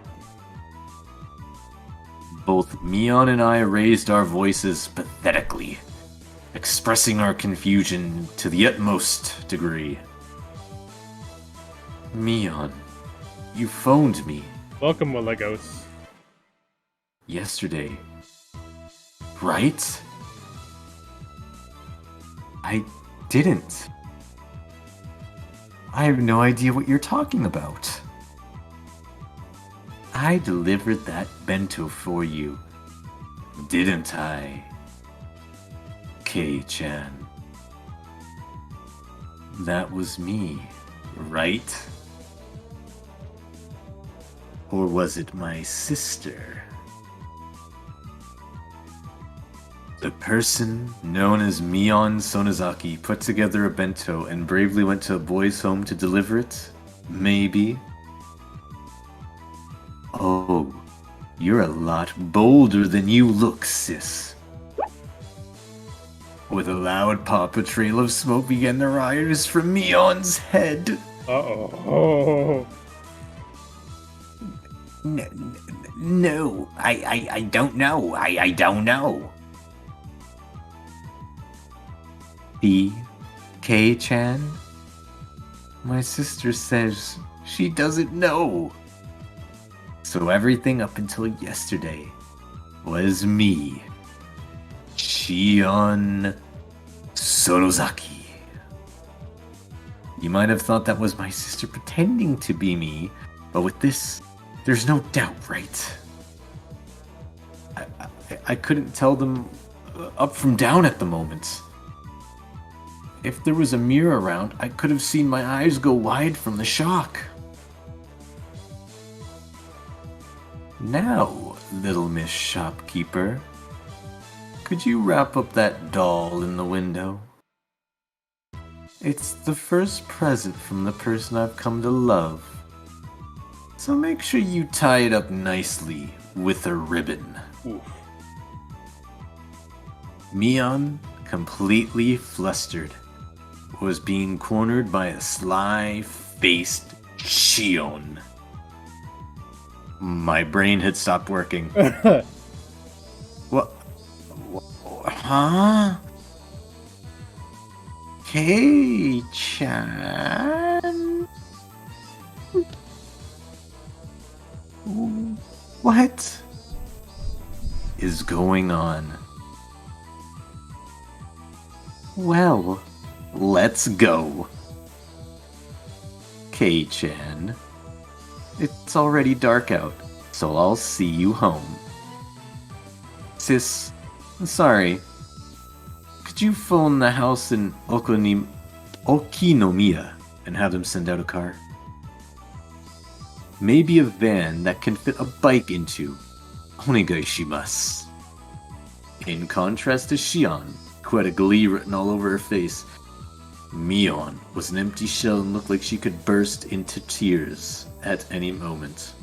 Both Mion and I raised our voices pathetically, expressing our confusion to the utmost degree. Mion, you phoned me Welcome, Legos. yesterday, right? I didn't. I have no idea what you're talking about. I delivered that bento for you, didn't I? K-chan. That was me, right? Or was it my sister? The person known as Mion Sonozaki put together a bento and bravely went to a boy's home to deliver it? Maybe. Oh, you're a lot bolder than you look, sis. With a loud pop, a trail of smoke began to rise from Mion's head. Uh-oh. No, I don't know. I don't know. K-chan? My sister says she doesn't know. So everything up until yesterday was me, Shion Sonozaki. You might have thought that was my sister pretending to be me, but with this, there's no doubt, right? I couldn't tell them up from down at the moment. If there was a mirror around, I could have seen my eyes go wide from the shock. Now, little Miss Shopkeeper, could you wrap up that doll in the window? It's the first present from the person I've come to love. So make sure you tie it up nicely with a ribbon. Oof. Mion, completely flustered, was being cornered by a sly-faced Shion. My brain had stopped working. What? Huh? K-chan? What is going on? Well, let's go. K-chan. It's already dark out, so I'll see you home. Sis, Sorry. Could you phone the house in Okinomiya and have them send out a car? Maybe a van that can fit a bike into. Onegaishimasu. In contrast to Shion, who had a glee written all over her face, Mion was an empty shell and looked like she could burst into tears at any moment.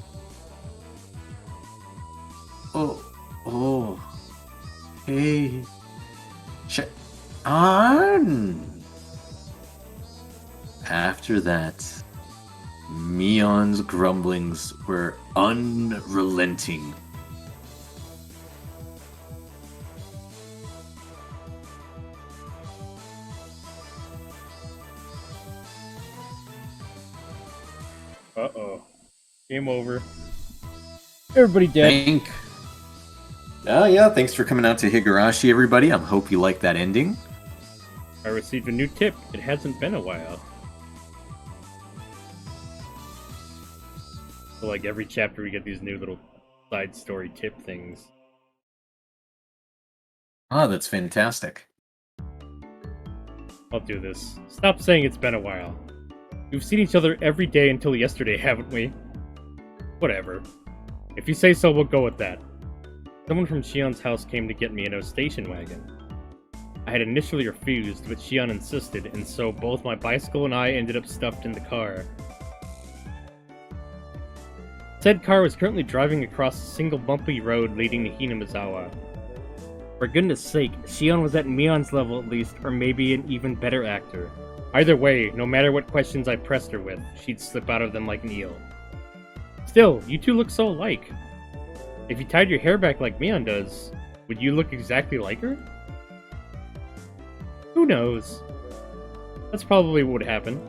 Oh, hey, on. After that, Mion's grumblings were unrelenting. Uh-oh. Game over. Everybody dead. Thanks for coming out to Higurashi, everybody. I hope you like that ending. I received a new tip. It hasn't been a while. So, like, every chapter we get these new little side story tip things. Ah, that's fantastic. I'll do this. Stop saying it's been a while. We've seen each other every day until yesterday, haven't we? Whatever. If you say so, we'll go with that. Someone from Shion's house came to get me in a station wagon. I had initially refused, but Shion insisted, and so both my bicycle and I ended up stuffed in the car. Said car was currently driving across a single bumpy road leading to Hinamizawa. For goodness sake, Shion was at Mion's level at least, or maybe an even better actor. Either way, no matter what questions I pressed her with, she'd slip out of them like an eel. Still, you two look so alike. If you tied your hair back like Mion does, would you look exactly like her? Who knows? That's probably what would happen.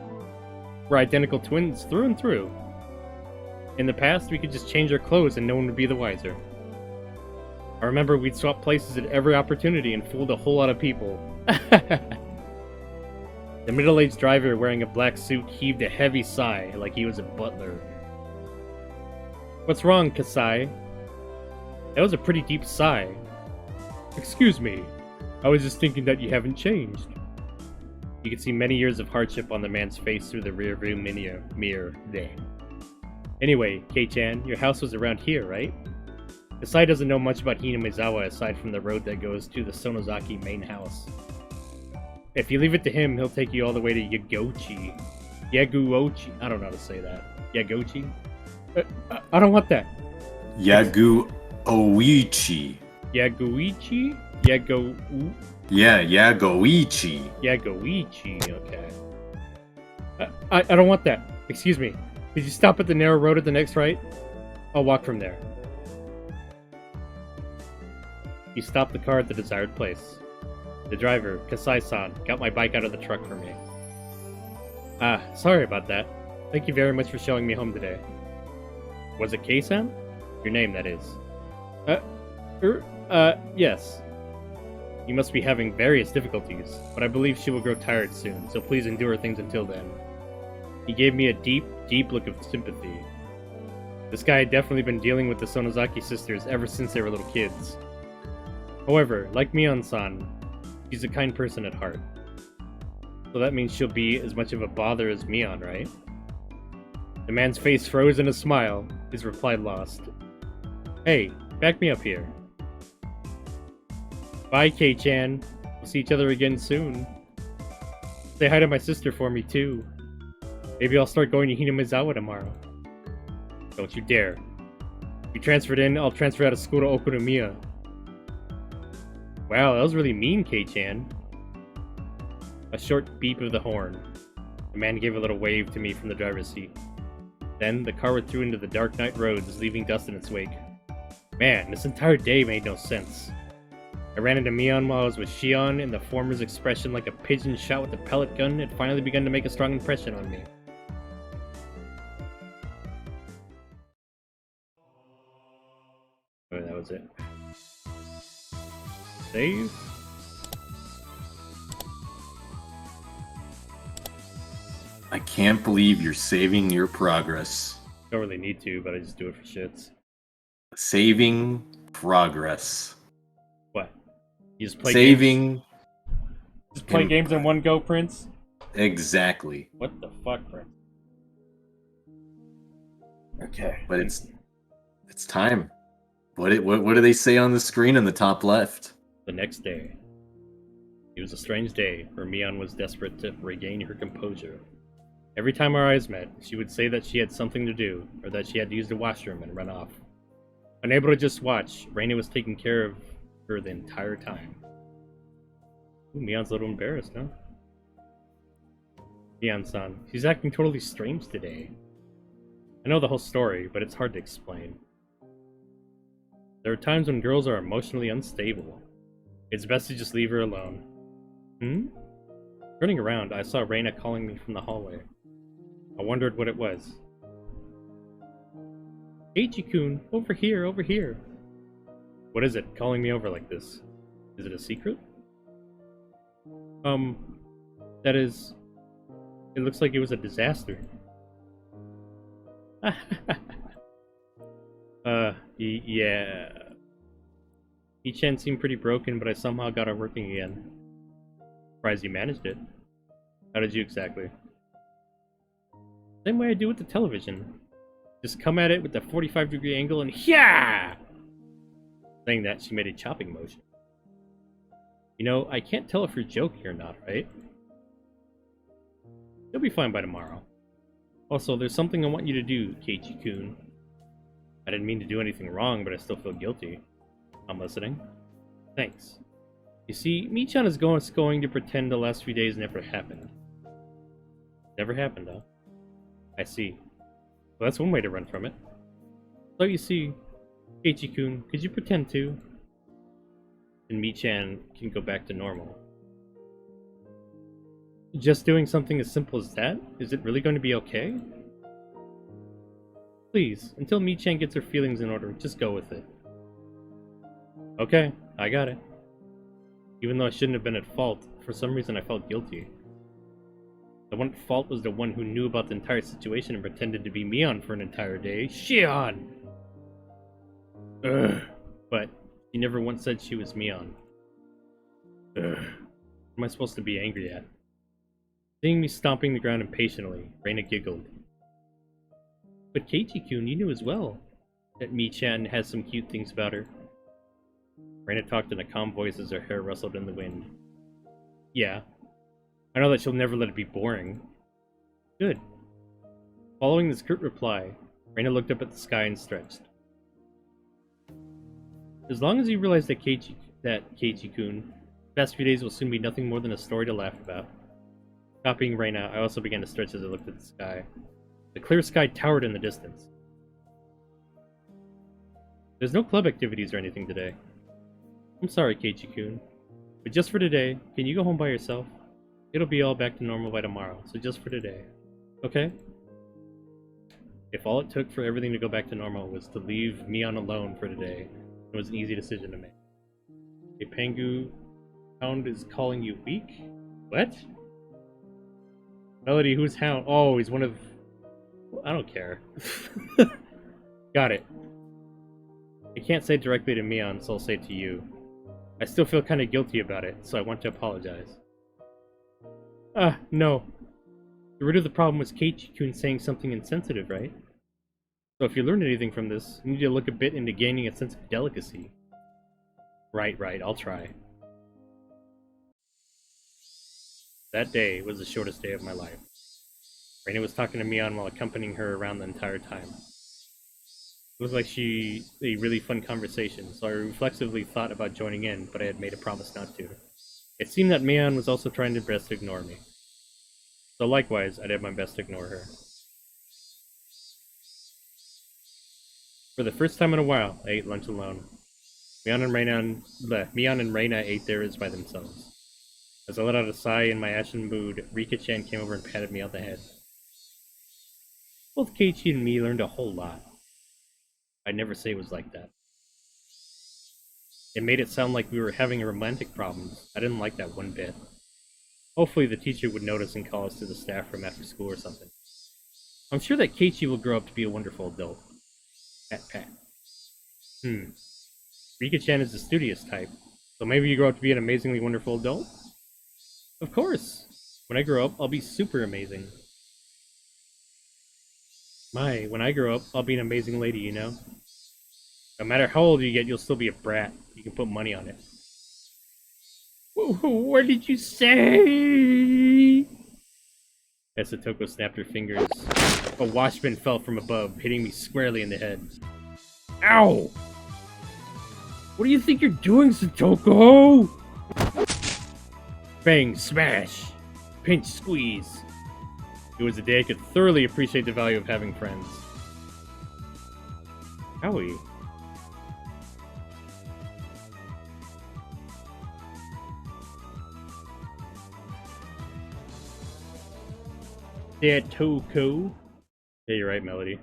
We're identical twins through and through. In the past, we could just change our clothes and no one would be the wiser. I remember we'd swap places at every opportunity and fooled a whole lot of people. The middle-aged driver wearing a black suit heaved a heavy sigh like he was a butler. What's wrong, Kasai? That was a pretty deep sigh. Excuse me. I was just thinking that you haven't changed. You could see many years of hardship on the man's face through the rearview mirror. Anyway, Kei-chan, your house was around here, right? Kasai doesn't know much about Hinamizawa aside from the road that goes to the Sonozaki main house. If you leave it to him, he'll take you all the way to Yaguochi. I don't know how to say that. Yaguochi? I don't want that. Yaguoichi. Yaguichi? Yaguoichi. Yaguichi, okay. I don't want that. Excuse me. Did you stop at the narrow road at the next right? I'll walk from there. You stopped the car at the desired place. The driver, Kasai-san, got my bike out of the truck for me. Sorry about that. Thank you very much for showing me home today. Was it Kei-san? Your name, that is. Yes. You must be having various difficulties, but I believe she will grow tired soon, so please endure things until then. He gave me a deep, deep look of sympathy. This guy had definitely been dealing with the Sonozaki sisters ever since they were little kids. However, like Mion-san, she's a kind person at heart. So that means she'll be as much of a bother as Mion, right? The man's face froze in a smile, his reply lost. Hey, back me up here. Bye, Kei-chan. We'll see each other again soon. Say hi to my sister for me, too. Maybe I'll start going to Hinamizawa tomorrow. Don't you dare. If you transferred in, I'll transfer out of school to Okunomiya. Wow, that was really mean, Kei-chan. A short beep of the horn. The man gave a little wave to me from the driver's seat. Then, the car withdrew into the dark night roads, leaving dust in its wake. Man, this entire day made no sense. I ran into Mion while I was with Shion, and the former's expression like a pigeon shot with a pellet gun had finally begun to make a strong impression on me. Oh, that was it. Save? I can't believe you're saving your progress. Don't really need to, but I just do it for shits. Saving progress. What? You just play saving. Games, just play and- games in one go, Prince? Exactly. What the fuck, Prince? Okay. But it's time. What do they say on the screen in the top left? The next day. It was a strange day, for Mion was desperate to regain her composure. Every time our eyes met, she would say that she had something to do, or that she had to use the washroom and run off. Unable to just watch, Reina was taking care of her the entire time. Ooh, Mion's a little embarrassed, huh? Mion-san, she's acting totally strange today. I know the whole story, but it's hard to explain. There are times when girls are emotionally unstable. It's best to just leave her alone. Turning around, I saw Reina calling me from the hallway. I wondered what it was. Eiichi-kun, over here, over here. What is it, calling me over like this? Is it a secret? That is... It looks like it was a disaster. Yeah. Ichan seemed pretty broken, but I somehow got her working again. Surprised you managed it. How did you exactly? Same way I do with the television. Just come at it with the 45-degree angle and yeah! Saying that, she made a chopping motion. You know, I can't tell if you're joking or not, right? You'll be fine by tomorrow. Also, there's something I want you to do, Keiichi-kun. I didn't mean to do anything wrong, but I still feel guilty. I'm listening. Thanks. You see, Michan is going to pretend the last few days never happened. Never happened, huh? I see. Well, that's one way to run from it. So you see, Keiichi-kun, could you pretend too? And Michan can go back to normal. Just doing something as simple as that? Is it really going to be okay? Please, until Michan gets her feelings in order, just go with it. Okay, I got it. Even though I shouldn't have been at fault, for some reason I felt guilty. The one at fault was the one who knew about the entire situation and pretended to be Mion for an entire day. Shion! Ugh. But she never once said she was Mion. Ugh. What am I supposed to be angry at? Seeing me stomping the ground impatiently, Reina giggled. But Keiichi-kun, you knew as well that Michan has some cute things about her. Reina talked in a calm voice as her hair rustled in the wind. Yeah. I know that she'll never let it be boring. Good. Following this curt reply, Reina looked up at the sky and stretched. As long as you realize that Keiichi-kun, the past few days will soon be nothing more than a story to laugh about. Copying Reina, I also began to stretch as I looked at the sky. The clear sky towered in the distance. There's no club activities or anything today. I'm sorry, Keiichi-kun, but just for today, can you go home by yourself? It'll be all back to normal by tomorrow, so just for today. Okay? If all it took for everything to go back to normal was to leave Mion alone for today, it was an easy decision to make. A Pangu Hound is calling you weak? What? Melody, who's Hound? Oh, he's one of... I don't care. Got it. I can't say it directly to Mion, so I'll say it to you. I still feel kind of guilty about it, so I want to apologize. No. The root of the problem was Keiichi-kun saying something insensitive, right? So if you learned anything from this, you need to look a bit into gaining a sense of delicacy. Right, I'll try. That day was the shortest day of my life. Reina was talking to Mion while accompanying her around the entire time. It was like a really fun conversation, so I reflexively thought about joining in, but I had made a promise not to. It seemed that Mion was also trying her best to ignore me. So likewise, I did my best to ignore her. For the first time in a while, I ate lunch alone. Mion and Reina ate theirs by themselves. As I let out a sigh in my ashen mood, Rika-chan came over and patted me on the head. Both Keiichi and me learned a whole lot. I'd never say it was like that. It made it sound like we were having romantic problems. I didn't like that one bit. Hopefully the teacher would notice and call us to the staff room after school or something. I'm sure that Keiichi will grow up to be a wonderful adult. Pat. Rika-chan is the studious type, So maybe you grow up to be an amazingly wonderful adult? Of course! When I grow up, I'll be super amazing. When I grow up, I'll be an amazing lady, you know? No matter how old you get, you'll still be a brat. You can put money on it. What did you say? As Satoko snapped her fingers, a washbin fell from above, hitting me squarely in the head. Ow! What do you think you're doing, Satoko? Bang, smash, pinch, squeeze. It was a day I could thoroughly appreciate the value of having friends. Howie. Satoko. Yeah, you're right, Melody.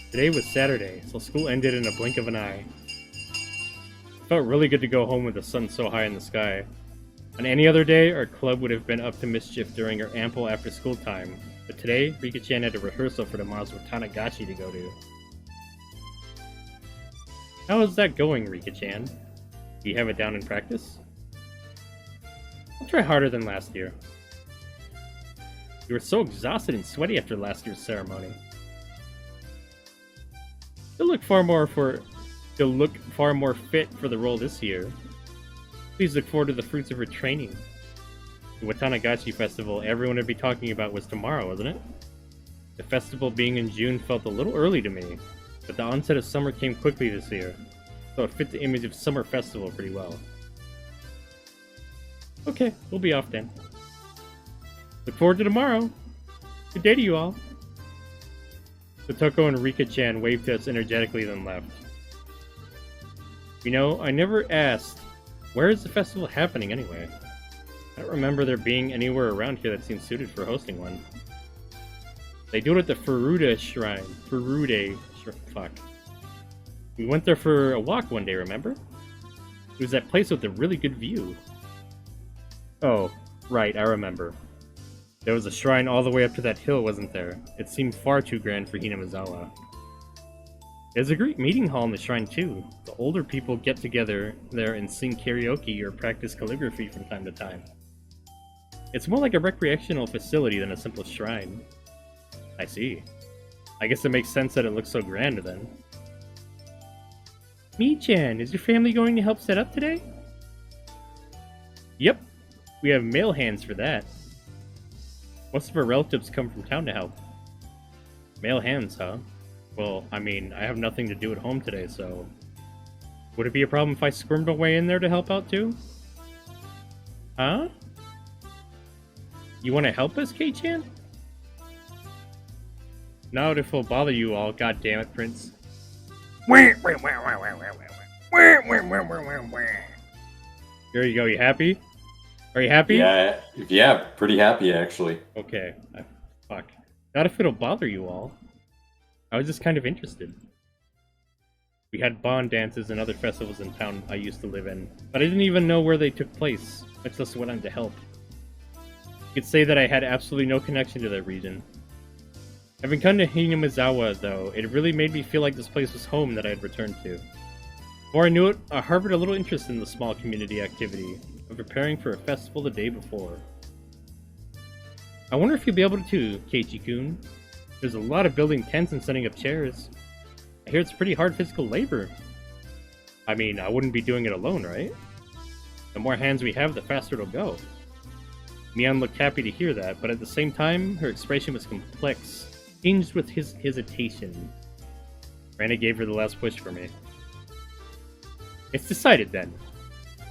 Today was Saturday, so school ended in a blink of an eye. It felt really good to go home with the sun so high in the sky. On any other day, our club would have been up to mischief during our ample after-school time, but today, Rika-chan had a rehearsal for tomorrow's Watanagashi to go to. How is that going, Rika-chan? Do you have it down in practice? I'll try harder than last year. You were so exhausted and sweaty after last year's ceremony. You'll look far more fit for the role this year. Please look forward to the fruits of her training. The Watanagashi Festival everyone would be talking about was tomorrow, wasn't it? The festival being in June felt a little early to me, but the onset of summer came quickly this year, so it fit the image of summer festival pretty well. Okay, we'll be off then. Look forward to tomorrow. Good day to you all. Satoko and Rika-chan waved to us energetically, then left. You know, I never asked, where is the festival happening anyway? I don't remember there being anywhere around here that seems suited for hosting one. They do it at the Furude Shrine. Fuck. We went there for a walk one day, remember? It was that place with a really good view. Oh, right, I remember. There was a shrine all the way up to that hill, wasn't there? It seemed far too grand for Hinamizawa. There's a great meeting hall in the shrine too. The older people get together there and sing karaoke or practice calligraphy from time to time. It's more like a recreational facility than a simple shrine. I see. I guess it makes sense that it looks so grand then. Mi-chan, is your family going to help set up today? Yep. We have male hands for that. Most of our relatives come from town to help. Male hands, huh? Well, I mean, I have nothing to do at home today, so... Would it be a problem if I squirmed my way in there to help out too? Huh? You want to help us, K-chan? Not if it'll bother you all, goddammit, Prince. There you go, you happy? Are you happy? Yeah, pretty happy actually. Okay, fuck. Not if it'll bother you all. I was just kind of interested. We had bond dances and other festivals in town I used to live in, but I didn't even know where they took place, much less went on to help. You could say that I had absolutely no connection to that region. Having come to Hinamizawa, though, it really made me feel like this place was home that I had returned to. Before I knew it, I harbored a little interest in the small community activity of preparing for a festival the day before. I wonder if you'll be able to, Keiichi-kun. There's a lot of building tents and setting up chairs. I hear it's pretty hard physical labor. I mean, I wouldn't be doing it alone, right? The more hands we have, the faster it'll go. Mion looked happy to hear that, but at the same time, her expression was complex, tinged with his hesitation. Rana gave her the last push for me. It's decided then.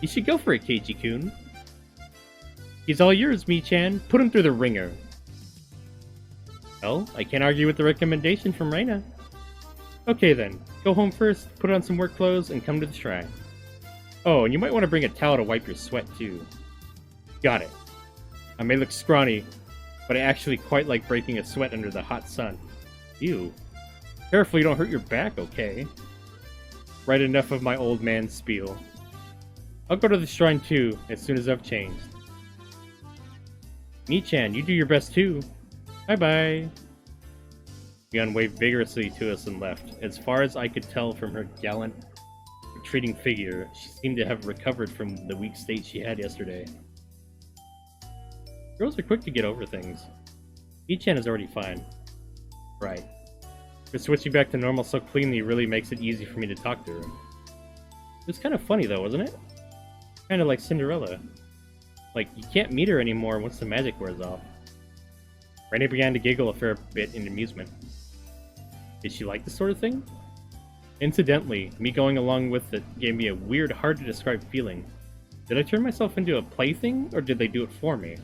You should go for it, Keiichi-kun. He's all yours, Mi-chan. Put him through the ringer. Well, I can't argue with the recommendation from Reina. Okay then, go home first, put on some work clothes, and come to the shrine. Oh, and you might want to bring a towel to wipe your sweat too. Got it. I may look scrawny, but I actually quite like breaking a sweat under the hot sun. Ew. Careful you don't hurt your back, okay? Right, enough of my old man spiel. I'll go to the shrine too, as soon as I've changed. Mii-chan, you do your best too. Bye-bye. Mion waved vigorously to us and left. As far as I could tell from her gallant, retreating figure, she seemed to have recovered from the weak state she had yesterday. Girls are quick to get over things. Mii-chan is already fine. Right. But switching back to normal so cleanly really makes it easy for me to talk to her. It was kind of funny though, wasn't it? Kind of like Cinderella. Like, you can't meet her anymore once the magic wears off. Raina began to giggle a fair bit in amusement. Did she like this sort of thing? Incidentally, me going along with it gave me a weird, hard-to-describe feeling. Did I turn myself into a plaything, or did they do it for me?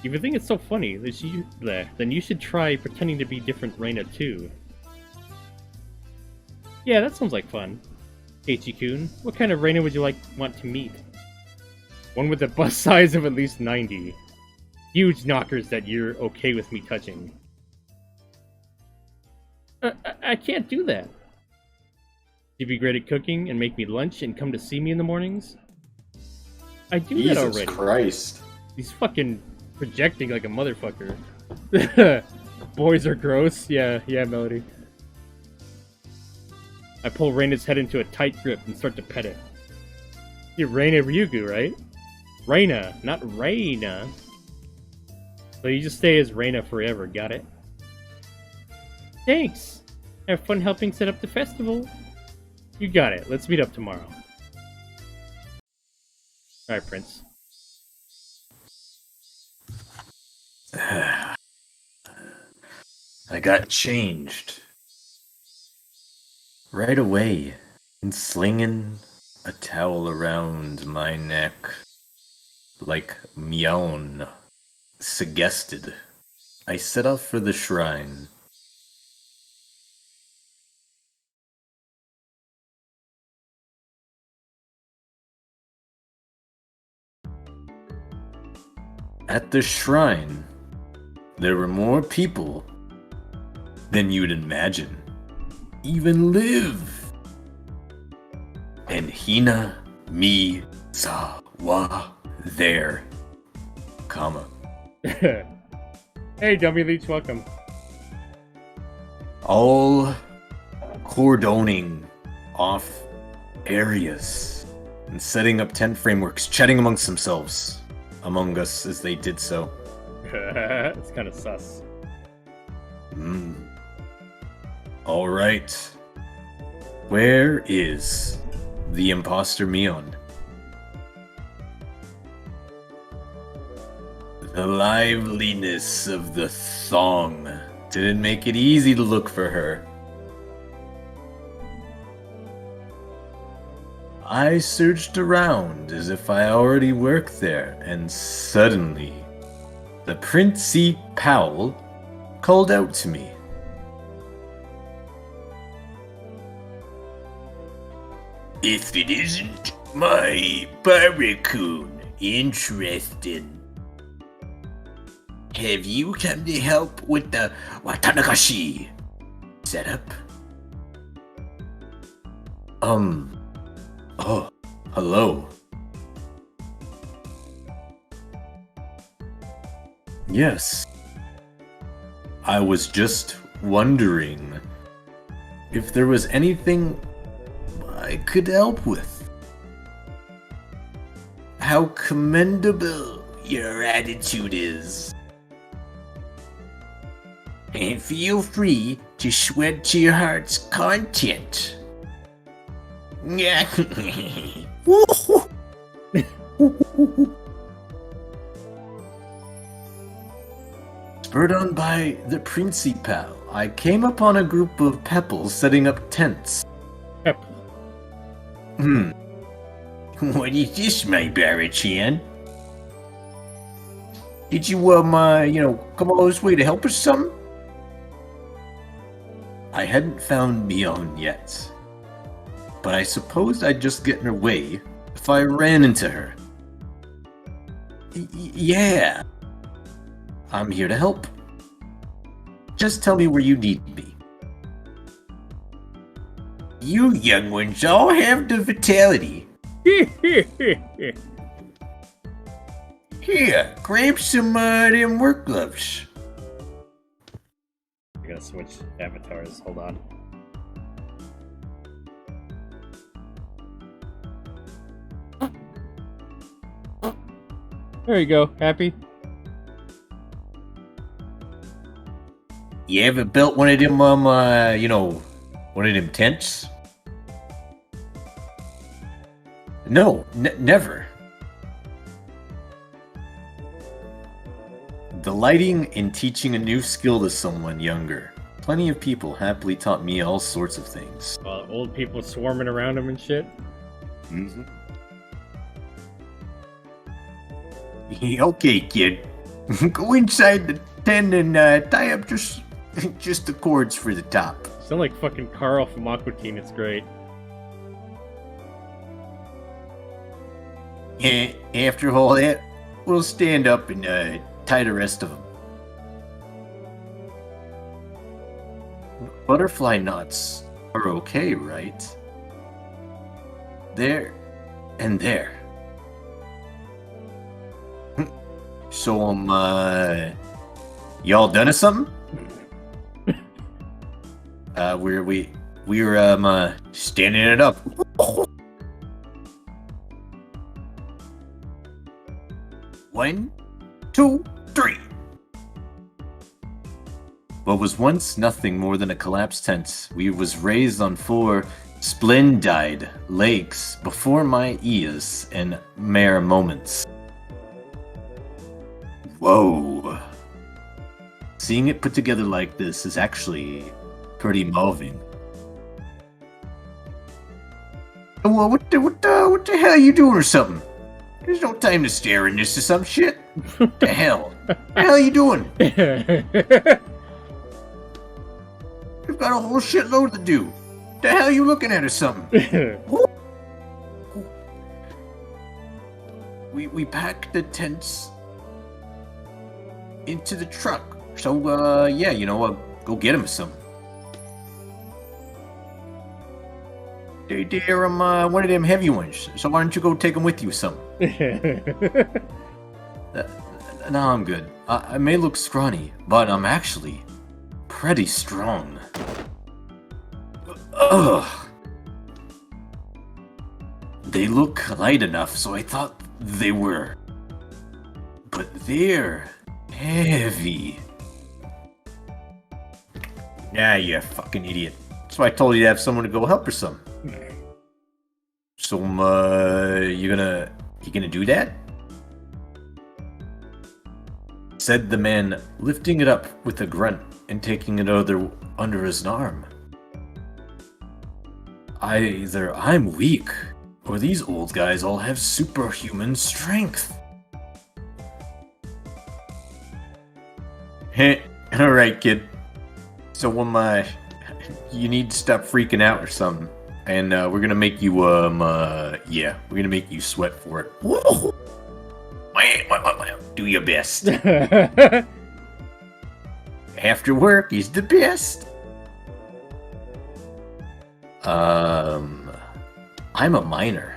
If you think it's so funny, then you should try pretending to be different Raina too. Yeah, that sounds like fun. Keiichi-kun, what kind of Raina would you want to meet? One with a bust size of at least 90. Huge knockers that you're okay with me touching. I can't do that. You'd be great at cooking and make me lunch and come to see me in the mornings? I do that already. Jesus Christ. He's fucking projecting like a motherfucker. Boys are gross. Yeah, Melody. I pull Raina's head into a tight grip and start to pet it. You're Raina Ryugu, right? Raina, not Raina. So you just stay as Raina forever, got it? Thanks! Have fun helping set up the festival. You got it. Let's meet up tomorrow. Alright, Prince. I got changed. Right away, and slinging a towel around my neck, like Mion suggested, I set off for the shrine. At the shrine, there were more people than you'd imagine, even live. And Hina, Mi, Sa, Wa, there, comma. Hey, Dummy Leech, welcome. All cordoning off areas and setting up tent frameworks, chatting amongst themselves, among us as they did so. It's kind of sus. All right. Where is the imposter Mion? The liveliness of the thong didn't make it easy to look for her. I searched around as if I already worked there, and suddenly, the Princey Powell called out to me. If it isn't my Barracoon interested, have you come to help with the Watanagashi setup? Oh, hello. Yes. I was just wondering if there was anything I could help with. How commendable your attitude is. And feel free to sweat to your heart's content. Spurred on by the Principal, I came upon a group of Pepples setting up tents. Pepple. What is this, my Barra-chan? Did you, come all this way to help us some? I hadn't found Mion yet, but I supposed I'd just get in her way if I ran into her. Yeah. I'm here to help. Just tell me where you need me. You young ones all have the vitality. Here, grab some them work gloves. I gotta switch avatars. Hold on. There you go. Happy? You ever built one of them, one of them tents? No, never. Delighting in teaching a new skill to someone younger. Plenty of people happily taught me all sorts of things. Old people swarming around him and shit. Mm-hmm. Okay, kid. Go inside the tent and tie up just the cords for the top. Sound like fucking Carl from Aqua Teen. It's great. After all that, we'll stand up and tie the rest of them. Butterfly knots are okay, right? There and there. So, y'all done or something? We're standing it up. One, two, three. What was once nothing more than a collapsed tent, we was raised on 4 splendid lakes before my ears in mere moments. Whoa. Seeing it put together like this is actually pretty moving. Well, what the hell are you doing or something? There's no time to stare in this or some shit. The hell? What the hell are you doing? You've got a whole shitload to do. The hell are you looking at or something? We packed the tents into the truck. So, yeah, go get him some. They're one of them heavy ones. So why don't you go take them with you some? No, I'm good. I may look scrawny, but I'm actually pretty strong. Ugh. They look light enough, so I thought they were. But they're heavy. Yeah, you fucking idiot. That's why I told you to have someone to go help or something. So, you gonna do that? Said the man, lifting it up with a grunt and taking it under his arm. Either I'm weak, or these old guys all have superhuman strength. Heh, alright, kid. So, you need to stop freaking out or something. And, we're gonna make you, we're gonna make you sweat for it. Whoa! Do your best. After work is the best. I'm a miner.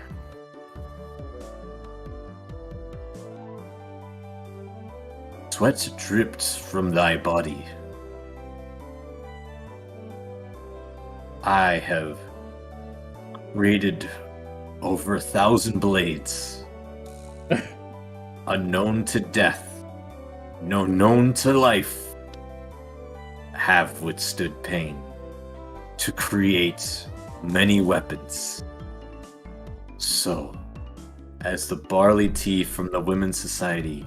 Sweat dripped from thy body. I have created over 1,000 blades. Unknown to death, no known to life, have withstood pain to create many weapons. So, as the barley tea from the Women's Society,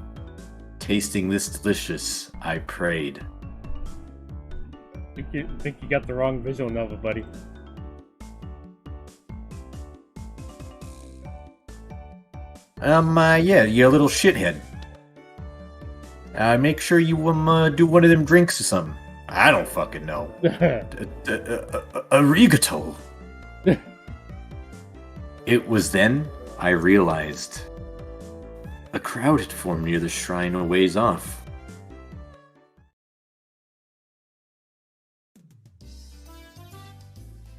tasting this delicious, I prayed. Think you got the wrong visual novel, buddy. Yeah, you little shithead. Make sure you, do one of them drinks or something. I don't fucking know. Arigato. It was then I realized a crowd had formed near the shrine a ways off.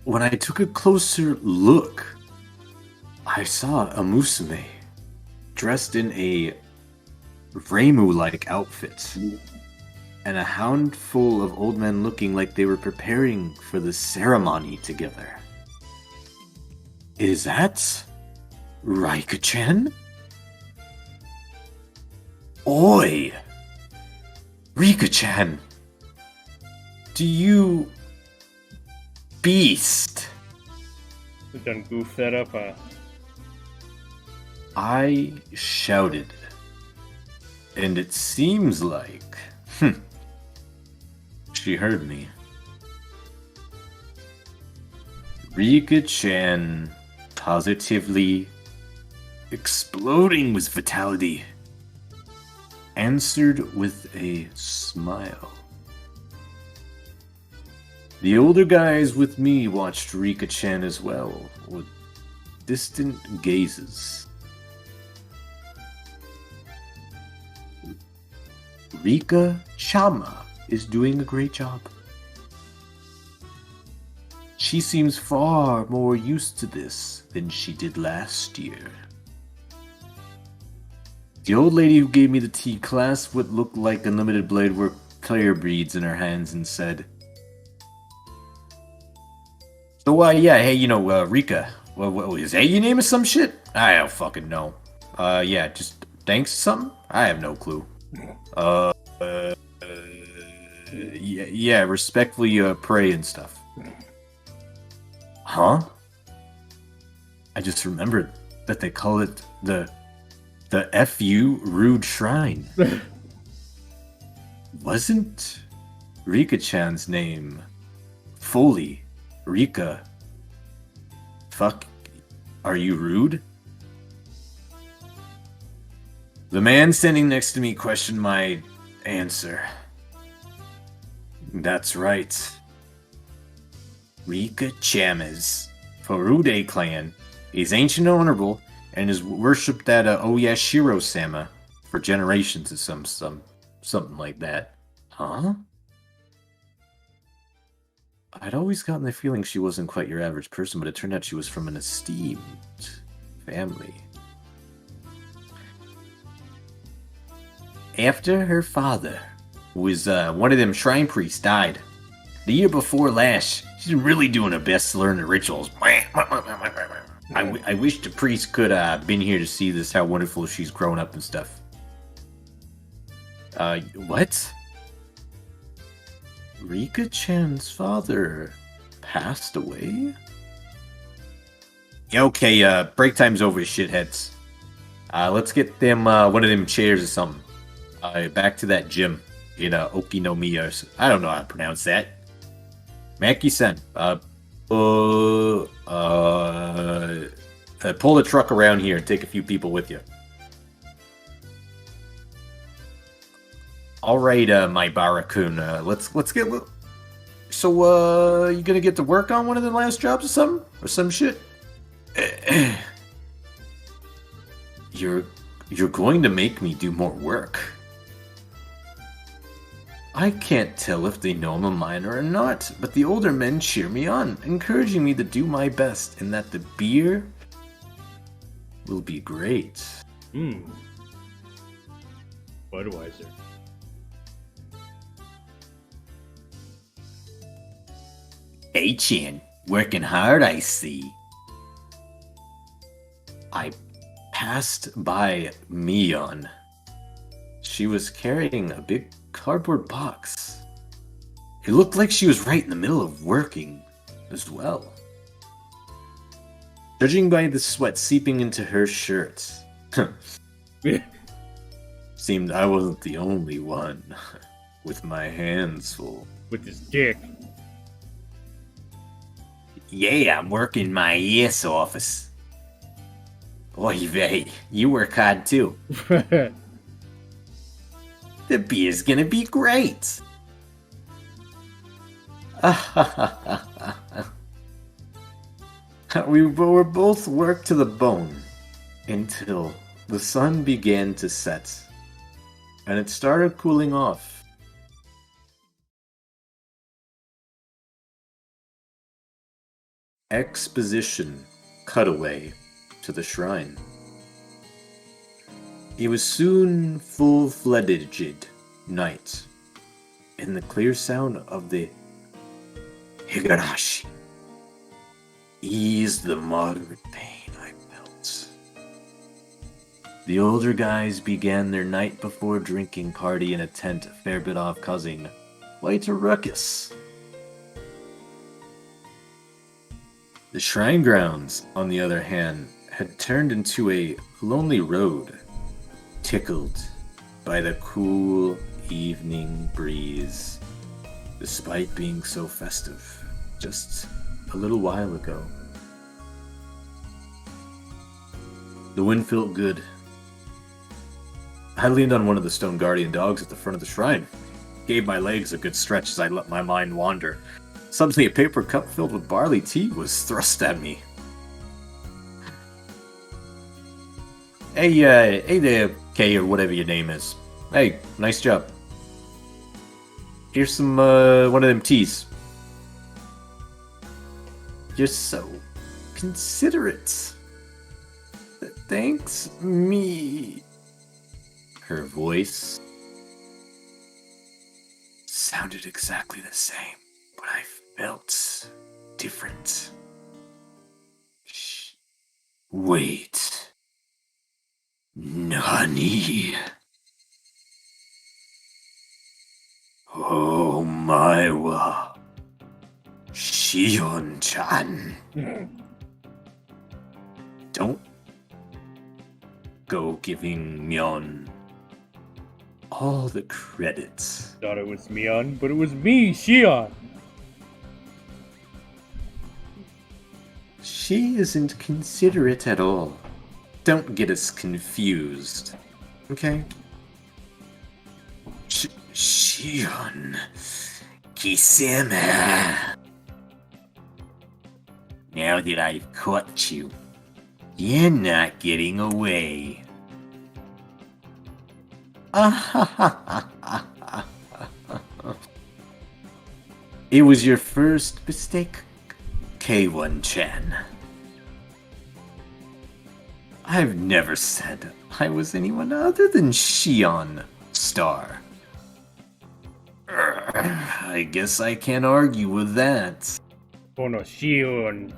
when I took a closer look, I saw a musume dressed in a Reimu-like outfit, and a handful of old men looking like they were preparing for the ceremony together. Is that Rika-chan? Oi! Rika-chan! Do you... beast! We done goof that up, I shouted. And it seems like... she heard me. Rika-chan, positively exploding with vitality, answered with a smile. The older guys with me watched Rika-chan as well, with distant gazes. Rika-chama is doing a great job. She seems far more used to this than she did last year. The old lady who gave me the tea class what looked like unlimited blade work player beads in her hands and said, "So, yeah, hey, Rika, what is that your name or some shit? I don't fucking know. Yeah, just thanks or something? I have no clue. Yeah, respectfully, pray and stuff." Huh? I just remembered that they call it the FU Rude Shrine. Wasn't Rika-chan's name fully Rika? Fuck, are you rude? The man standing next to me questioned my answer. That's right. Rika-chama's Furude clan is ancient and honorable and is worshipped at Oyashiro-sama for generations or something like that. Huh? I'd always gotten the feeling she wasn't quite your average person, but it turned out she was from an esteemed family. After her father, who was one of them shrine priests, died the year before last, she's really doing her best to learn the rituals. I wish the priest could been here to see this, how wonderful she's grown up and stuff. What? Rika-chan's father passed away? Yeah, okay, break time's over, shitheads. Let's get them, one of them chairs or something. Back to that gym in Okinomiya. I don't know how to pronounce that. Maki-san, pull the truck around here and take a few people with you. All right, my Barakun, let's get. So, you gonna get to work on one of the last jobs or something, or some shit? You're going to make me do more work. I can't tell if they know I'm a miner or not, but the older men cheer me on, encouraging me to do my best, and that the beer will be great. Budweiser. Hey, Chan, working hard, I see. I passed by Mion. She was carrying a big cardboard box. It looked like she was right in the middle of working as well. Judging by the sweat seeping into her shirt, seemed I wasn't the only one with my hands full. With his dick. Yeah, I'm working my ass office. Oy vey, you work hard too. The beer's gonna be great. We were both worked to the bone until the sun began to set and it started cooling off. Exposition cutaway to the shrine. It was soon full-fledged night, and the clear sound of the Higurashi eased the moderate pain I felt. The older guys began their night before drinking party in a tent a fair bit off, causing quite a ruckus. The shrine grounds, on the other hand, had turned into a lonely road, tickled by the cool evening breeze, despite being so festive just a little while ago. The wind felt good. I leaned on one of the stone guardian dogs at the front of the shrine, gave my legs a good stretch as I let my mind wander. Suddenly a paper cup filled with barley tea was thrust at me. Hey there, Kay, or whatever your name is. Hey, nice job. Here's some, one of them teas. You're so considerate. Thanks, me. Her voice sounded exactly the same, but I felt different. Shh. Wait. Nani? Oh my wa. Shion-chan. Don't go giving Myeon all the credits. Thought it was Mion, but it was me, Shion. She isn't considerate at all. Don't get us confused. Okay? Shion. Kisema. Now that I've caught you, you're not getting away. It was your first mistake, K1-chan. I've never said I was anyone other than Shion Star. I guess I can't argue with that. Oh no, Shion.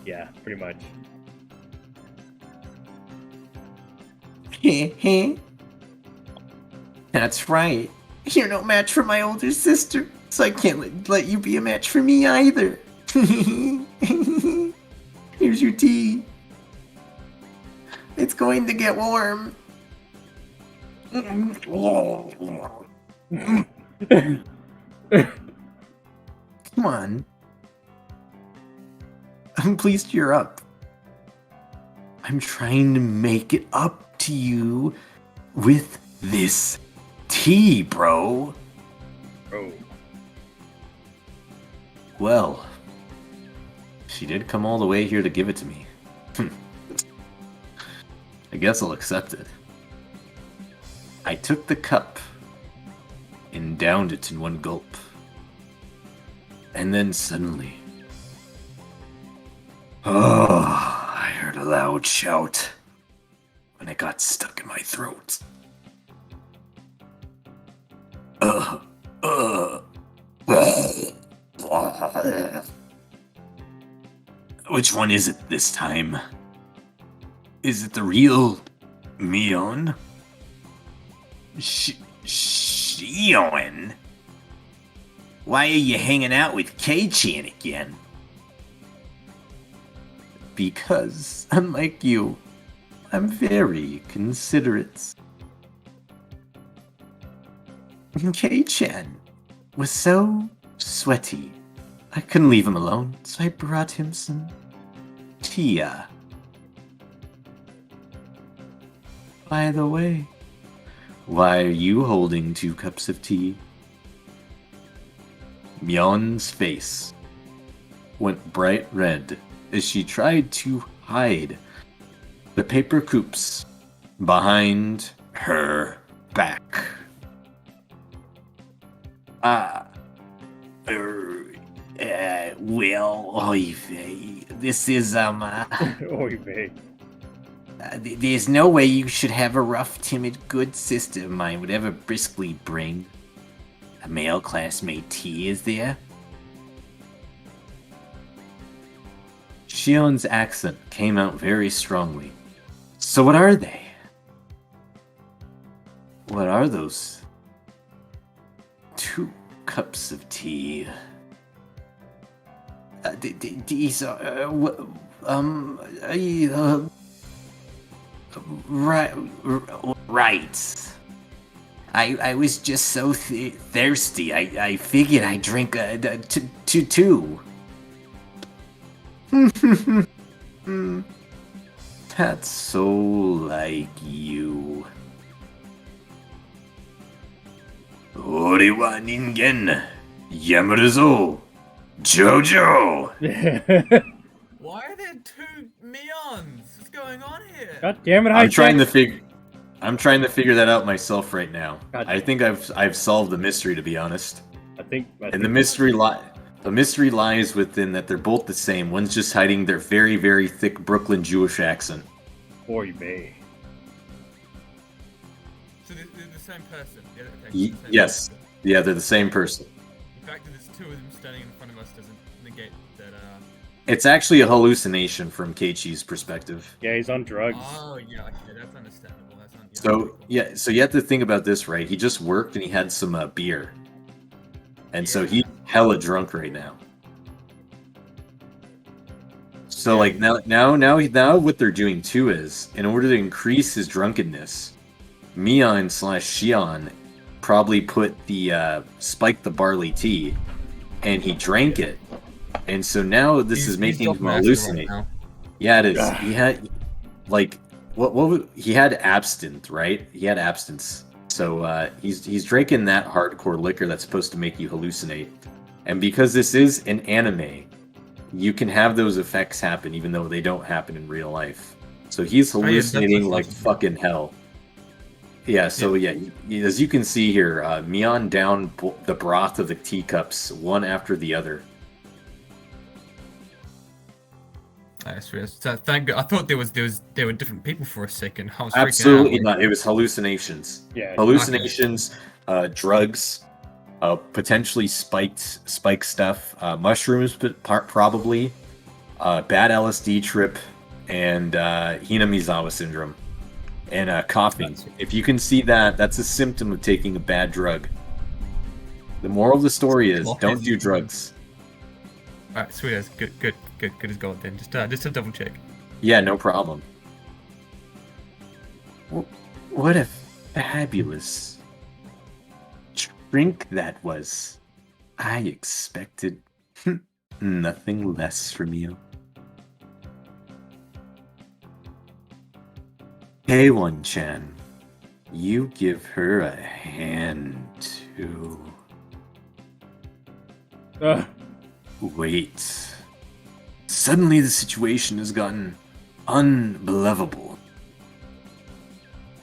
Yeah, pretty much. That's right. You're no match for my older sister, so I can't let you be a match for me either. Here's your tea. It's going to get warm. Come on. I'm pleased you're up. I'm trying to make it up to you with this tea, bro. Oh. Well, she did come all the way here to give it to me. I guess I'll accept it. I took the cup and downed it in one gulp. And then suddenly... Oh, I heard a loud shout when it got stuck in my throat. Which one is it this time? Is it the real Mion? Shion? Why are you hanging out with Kei-chan again? Because, unlike you, I'm very considerate. Kei-chan was so sweaty, I couldn't leave him alone, so I brought him some tea. By the way, why are you holding 2 cups of tea? Myeon's face went bright red as she tried to hide the paper coops behind her back. Well, oy vey. This is, Oy vey. there's no way you should have a rough, timid, good sister of mine would ever briskly bring a male classmate tea, is there? Shion's accent came out very strongly. So what are they? What are those 2 cups of tea? These are, right. I was just so thirsty. I figured I'd drink two. That's so like you. Oriwa ningen yamaru zo. Jojo. Why are there 2 Mions? What's going on here? God damn it! I'm trying to figure that out myself right now. God I think I've solved the mystery, to be honest. I think And the mystery lies within that they're both the same. One's just hiding their very, very thick Brooklyn Jewish accent. Oy vey. So they're the same person. Yeah, okay, Y- the same yes. person. Yeah, they're the same person. The fact that there's 2 of them standing in front of us doesn't negate that. It's actually a hallucination from Keiichi's perspective. Yeah, he's on drugs. Oh yeah, okay, that's understandable. So you have to think about this, right? He just worked and he had some beer, and so he's hella drunk right now. So like now what they're doing too is, in order to increase his drunkenness, Mion/Shion probably put the spiked the barley tea, and he drank it, and so now this is making him hallucinate. Yeah, it is. He had like he had absinthe, right? He had absinthe. So he's drinking that hardcore liquor that's supposed to make you hallucinate. And because this is an anime, you can have those effects happen even though they don't happen in real life. So he's hallucinating like fucking hell. Yeah, so yeah, as you can see here, Mion down the broth of the teacups one after the other. That's weird. So thank God. I thought there were different people for a second. I was Absolutely freaking out. not. It was hallucinations. Yeah. Hallucinations, drugs, potentially spike stuff, mushrooms, but probably, bad LSD trip, and Hinamizawa syndrome, and coughing. If you can see that, that's a symptom of taking a bad drug. The moral of the story is don't do drugs. Alright, sweet as good as gold then. Just to double check. Yeah, no problem. What a fabulous drink that was. I expected nothing less from you. K1-chan, you give her a hand too. Wait. Suddenly the situation has gotten unbelievable.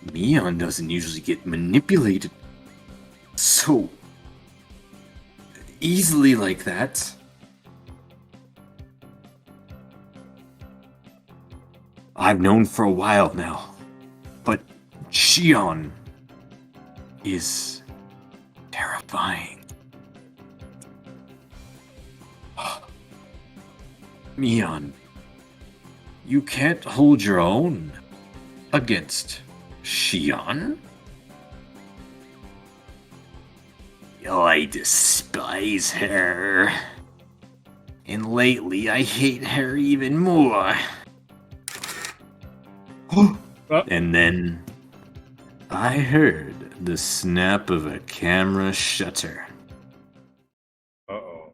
Mion doesn't usually get manipulated so easily like that. I've known for a while now, but Shion is terrifying. Mion, you can't hold your own against Shion? I despise her. And lately I hate her even more. And then I heard the snap of a camera shutter. Uh-oh.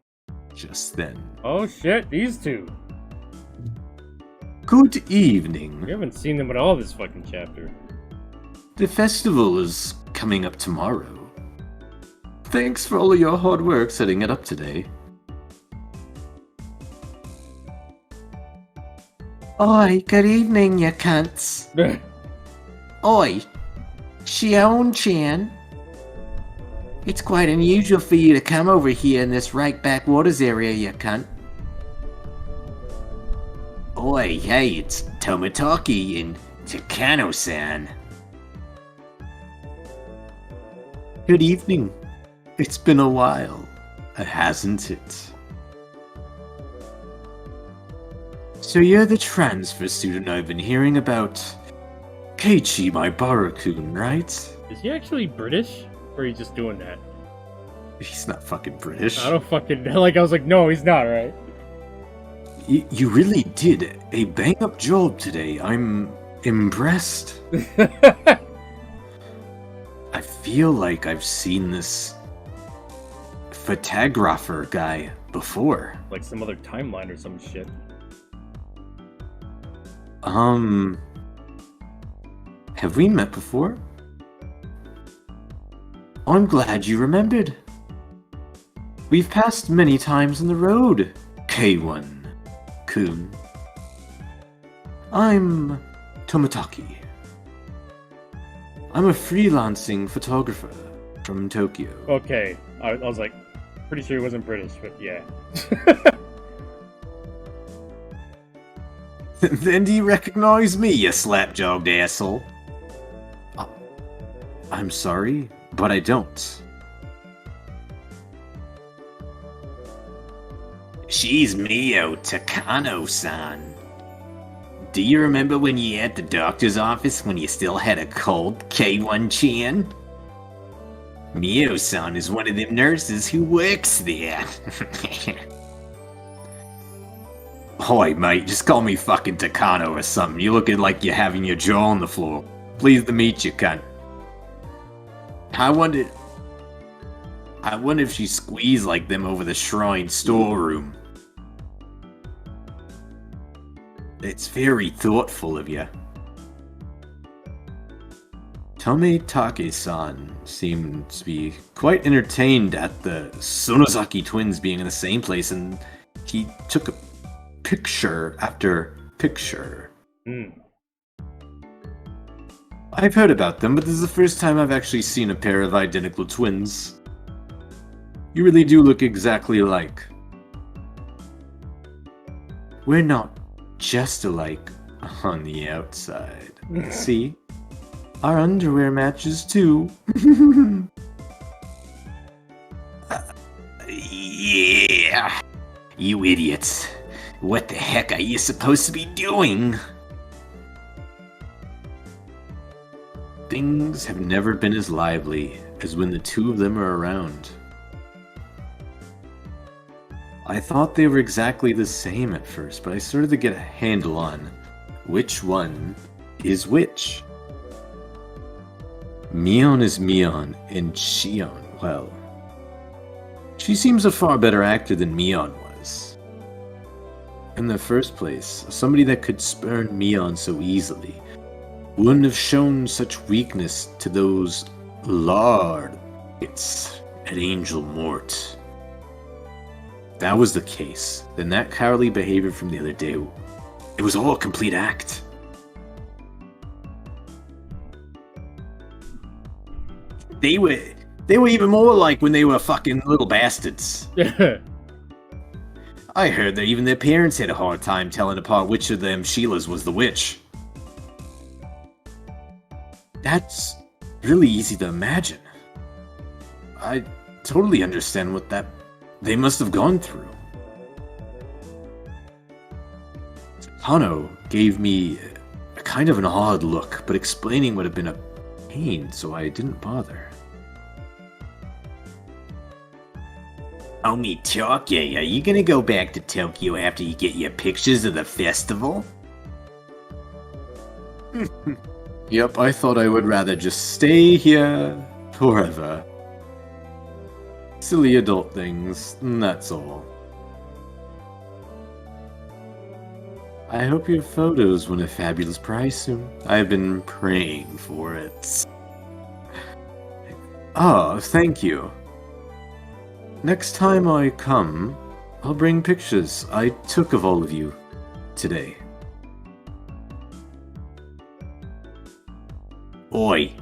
Just then. Oh shit, these two. Good evening. We haven't seen them at all this fucking chapter. The festival is coming up tomorrow. Thanks for all of your hard work setting it up today. Oi, good evening, you cunts. Oi, Shion-chan. It's quite unusual for you to come over here in this right backwaters area, you cunt. Oi, hey, it's Tomotoki and Takano-san. Good evening. It's been a while, hasn't it? So you're the transfer student I've been hearing about. Keiichi, my Barakun, right? Is he actually British? Or are you just doing that? He's not fucking British. I don't fucking... Like, I was like, no, he's not, right? You really did a bang-up job today. I'm impressed. I feel like I've seen this photographer guy before. Like some other timeline or some shit. Have we met before? I'm glad you remembered. We've passed many times on the road, K1-kun. I'm Tomotoki. I'm a freelancing photographer from Tokyo. Okay, I was like, pretty sure he wasn't British, but yeah. Then do you recognize me, you slap-jogged asshole? I'm sorry, but I don't. She's Mio Takano-san. Do you remember when you were at the doctor's office when you still had a cold, K1-chan? Mio-san is one of them nurses who works there. Hoy, mate, just call me fucking Takano or something. You looking like you're having your jaw on the floor. Pleased to meet you, cunt. I wonder if she squeezed like them over the shrine storeroom. It's very thoughtful of you. Tomotoki-san seemed to be quite entertained at the Sonozaki twins being in the same place, and he took a picture after picture. I've heard about them, but this is the first time I've actually seen a pair of identical twins. You really do look exactly alike. We're not just alike on the outside. See? Our underwear matches too. Yeah! You idiots. What the heck are you supposed to be doing? Things have never been as lively as when the two of them are around. I thought they were exactly the same at first, but I started to get a handle on which one is which. Mion is Mion, and Shion, well, she seems a far better actor than Mion was. In the first place, somebody that could spurn Mion so easily wouldn't have shown such weakness to those lard hits at Angel Mort. If that was the case, then that cowardly behavior from the other day, it was all a complete act. They were even more like when they were fucking little bastards. I heard that even their parents had a hard time telling apart which of them Sheilas was the witch. That's really easy to imagine. I totally understand what they must have gone through. Hano gave me a kind of an odd look, but explaining would have been a pain, so I didn't bother. Tomotoki, are you gonna go back to Tokyo after you get your pictures of the festival? Yep, I thought I would rather just stay here forever. Silly adult things, that's all. I hope your photos win a fabulous prize soon. I've been praying for it. Oh, thank you. Next time I come, I'll bring pictures I took of all of you today. Oi,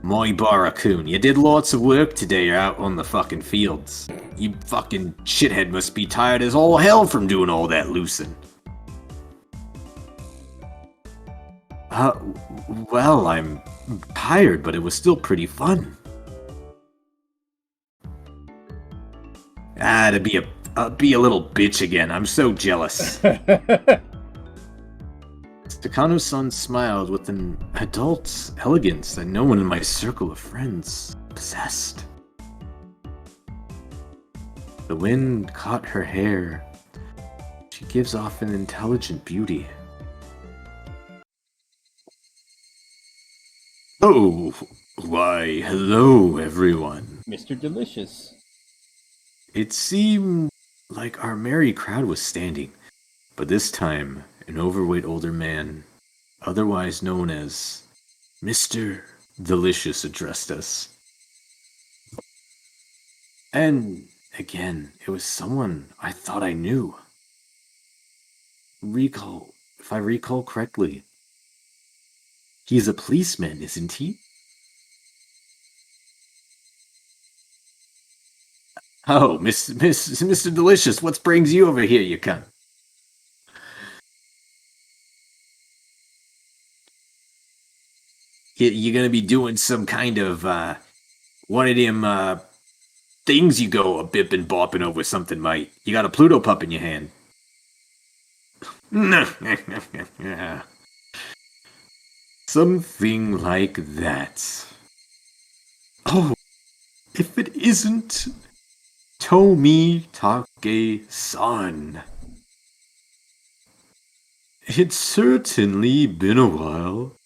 my Barakun, you did lots of work today out on the fucking fields. You fucking shithead must be tired as all hell from doing all that loosing. Uh, well, I'm tired, but it was still pretty fun. To be a little bitch again. I'm so jealous. Takano-san smiled with an adult elegance that no one in my circle of friends possessed. The wind caught her hair. She gives off an intelligent beauty. Oh, why, hello, everyone. Mr. Delicious. It seemed like our merry crowd was standing, but this time, an overweight older man, otherwise known as Mr. Delicious, addressed us. And again, it was someone I thought I knew. If I recall correctly, he's a policeman, isn't he? Oh, Mr. Delicious, what brings you over here, you cunt? You gonna be doing some kind of, one of them, things you go a bipping bopping over something, mate. You got a Pluto pup in your hand. Something like that. Oh, if it isn't Tomi Take-san. It's certainly been a while.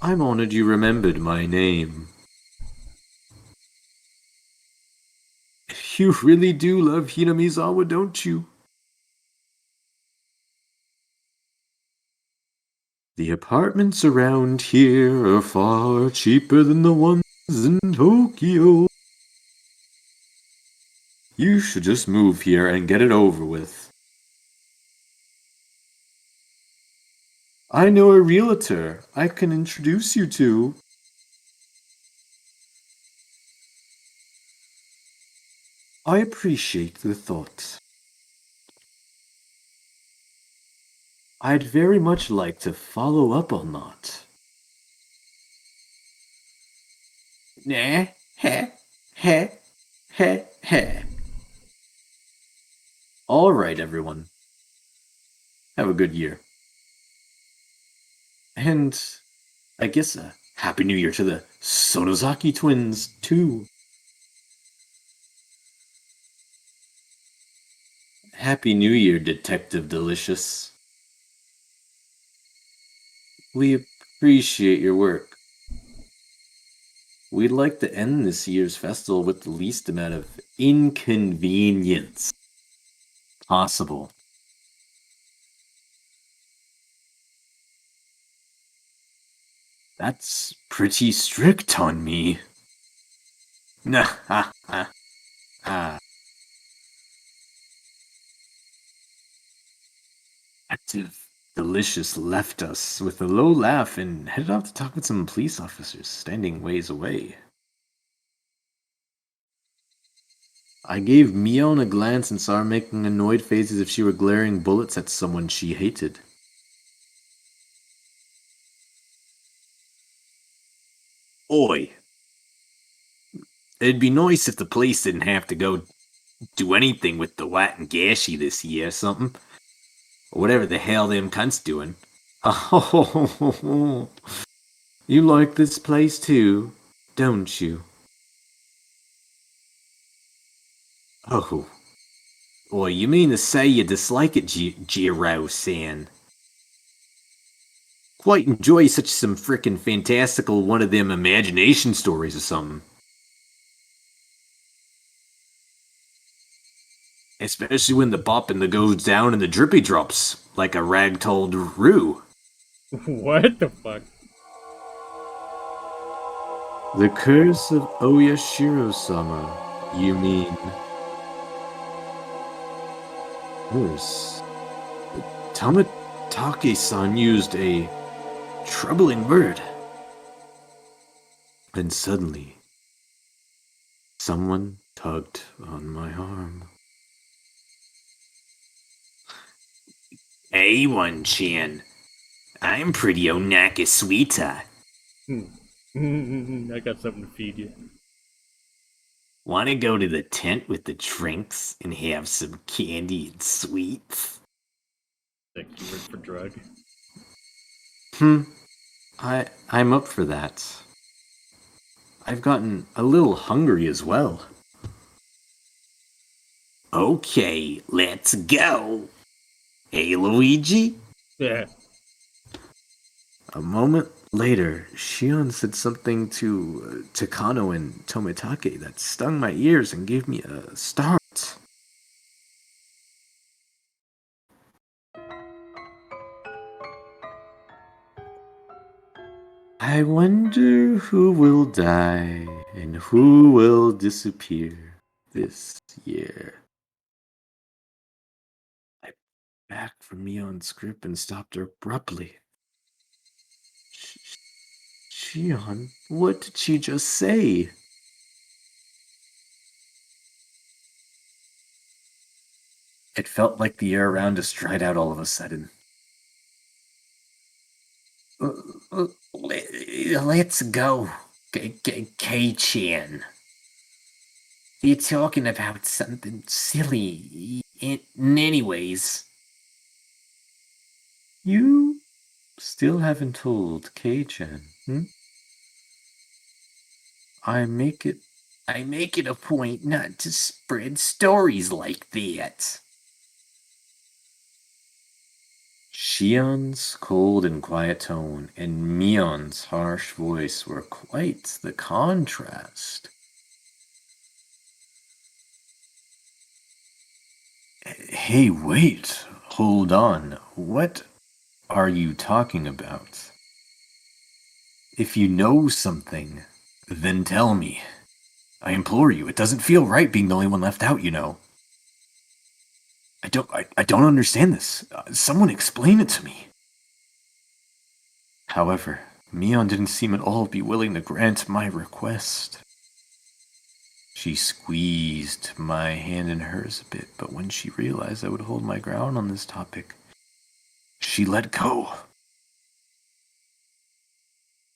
I'm honored you remembered my name. You really do love Hinamizawa, don't you? The apartments around here are far cheaper than the ones in Tokyo. You should just move here and get it over with. I know a realtor I can introduce you to. I appreciate the thought. I'd very much like to follow up on that. Nah, heh, heh, heh, heh. Alright, everyone. Have a good year. And I guess a Happy New Year to the Sonozaki twins, too. Happy New Year, Detective Delicious. We appreciate your work. We'd like to end this year's festival with the least amount of inconvenience possible. That's pretty strict on me. Nah, ha, ha, ha. Active Delicious left us with a low laugh and headed off to talk with some police officers standing ways away. I gave Mion a glance and saw her making annoyed faces as if she were glaring bullets at someone she hated. Oi. It'd be nice if the police didn't have to go do anything with the Wat and Gashi this year or something. Or whatever the hell them cunts doing. Oh, you like this place too, don't you? Oh. Oi, you mean to say you dislike it, Jiro-san? Quite enjoy some frickin' fantastical one of them imagination stories or something. Especially when the bopping goes down and the drippy drops, like a ragdoll Roo. What the fuck? The curse of Oyashiro-sama, you mean? Curse? Tamatake-san used a troubling word. And suddenly, someone tugged on my arm. A1 Chan. I'm pretty onakasuita. I got something to feed you. Wanna go to the tent with the drinks and have some candy and sweets? That keyword for drug. I'm up for that. I've gotten a little hungry as well. Okay, let's go. Hey, Luigi? Yeah. A moment later, Shion said something to Takano and Tomitake that stung my ears and gave me a start. I wonder who will die and who will disappear this year. I backed from Mion's grip and stopped her abruptly. Shion, what did she just say? It felt like the air around us dried out all of a sudden. Let's go, K-Chan. You're talking about something silly. Anyways. You still haven't told Kei-chan, I make it a point not to spread stories like that. Shion's cold and quiet tone and Mion's harsh voice were quite the contrast. Hey, wait, hold on. What are you talking about? If you know something, then tell me. I implore you, it doesn't feel right being the only one left out, you know. I don't understand this. Someone explain it to me. However, Mion didn't seem at all be willing to grant my request. She squeezed my hand in hers a bit, but when she realized I would hold my ground on this topic, she let go.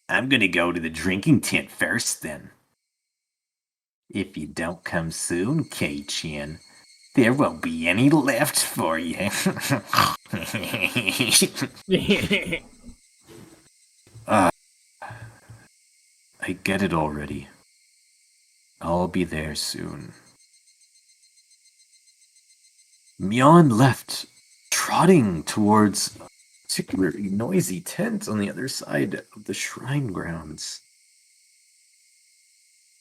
I'm gonna go to the drinking tent first then. If you don't come soon, Kei-chan, there won't be any left for you. I get it already. I'll be there soon. Mion left, trotting towards a particularly noisy tent on the other side of the shrine grounds.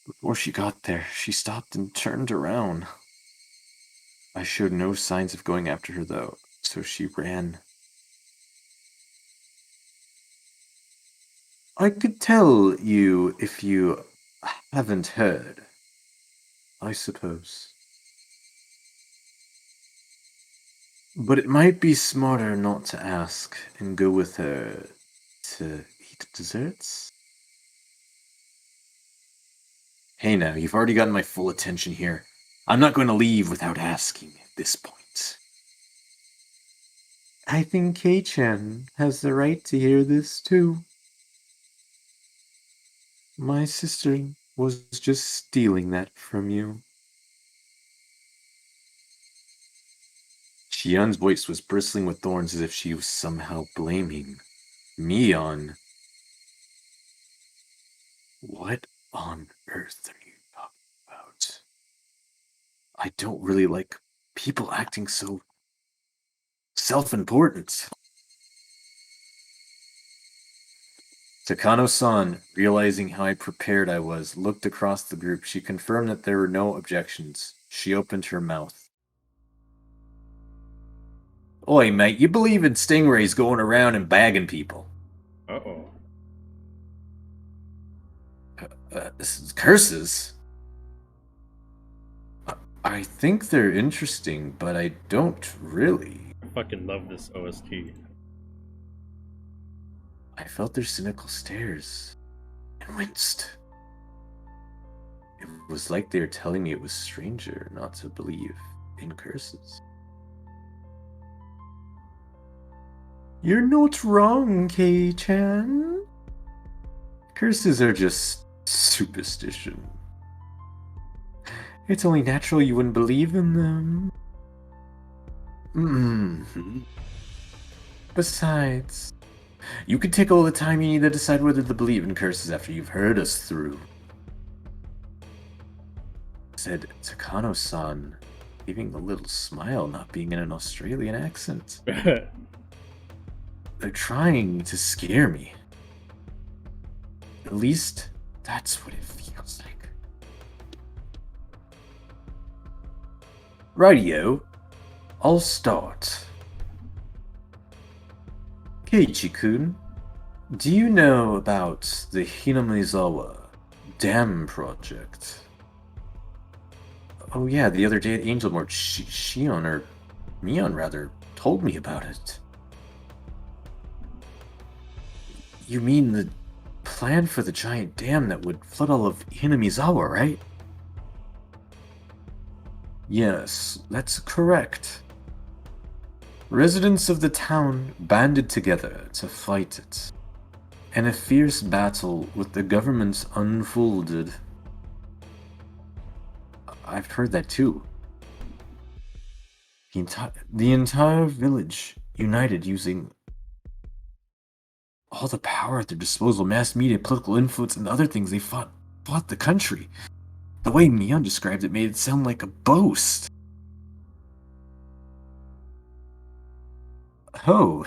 Before she got there, she stopped and turned around. I showed no signs of going after her, though, so she ran. I could tell you if you haven't heard, I suppose. But it might be smarter not to ask and go with her to eat desserts. Hey now, you've already gotten my full attention here. I'm not going to leave without asking at this point. I think Kei-chan has the right to hear this too. My sister was just stealing that from you. Shion's voice was bristling with thorns as if she was somehow blaming Mion. What on earth are you talking about? I don't really like people acting so self-important. Takano-san, realizing how prepared I was, looked across the group. She confirmed that there were no objections. She opened her mouth. Oi, mate, you believe in stingrays going around and bagging people? Uh-oh. Curses? I think they're interesting, but I don't really. I fucking love this OST. I felt their cynical stares and winced. It was like they were telling me it was stranger not to believe in curses. You're not wrong, Kei-chan. Curses are just superstition. It's only natural you wouldn't believe in them. Besides, you could take all the time you need to decide whether to believe in curses after you've heard us through. Said Takano-san, giving a little smile, not being in an Australian accent. They're trying to scare me. At least, that's what it feels like. Rightio, I'll start. Keiichi-kun, do you know about the Hinamizawa Dam project? Oh yeah, the other day at Angel Mort, Shion, or Mion rather, told me about it. You mean the plan for the giant dam that would flood all of Hinamizawa, right? Yes, that's correct. Residents of the town banded together to fight it, and a fierce battle with the government unfolded. I've heard that too. The entire village united using all the power at their disposal, mass media, political influence, and other things. They fought the country. The way Mion described it made it sound like a boast. Oh,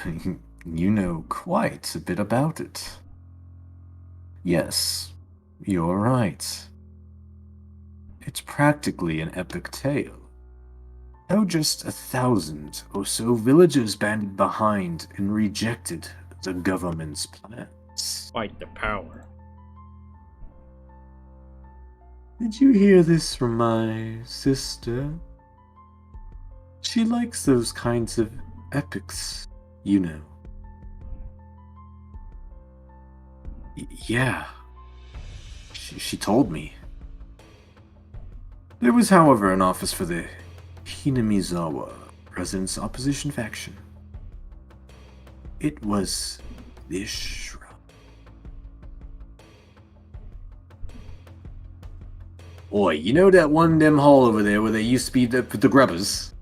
you know quite a bit about it. Yes, you're right. It's practically an epic tale. How just 1,000 or so villagers banded behind and rejected the government's plans. Fight the power. Did you hear this from my sister? She likes those kinds of epics, you know. Yeah. She told me. There was, however, an office for the Hinamizawa residents' opposition faction. It was this shrine. Oi, you know that one dem hall over there where they used to be the grubbers?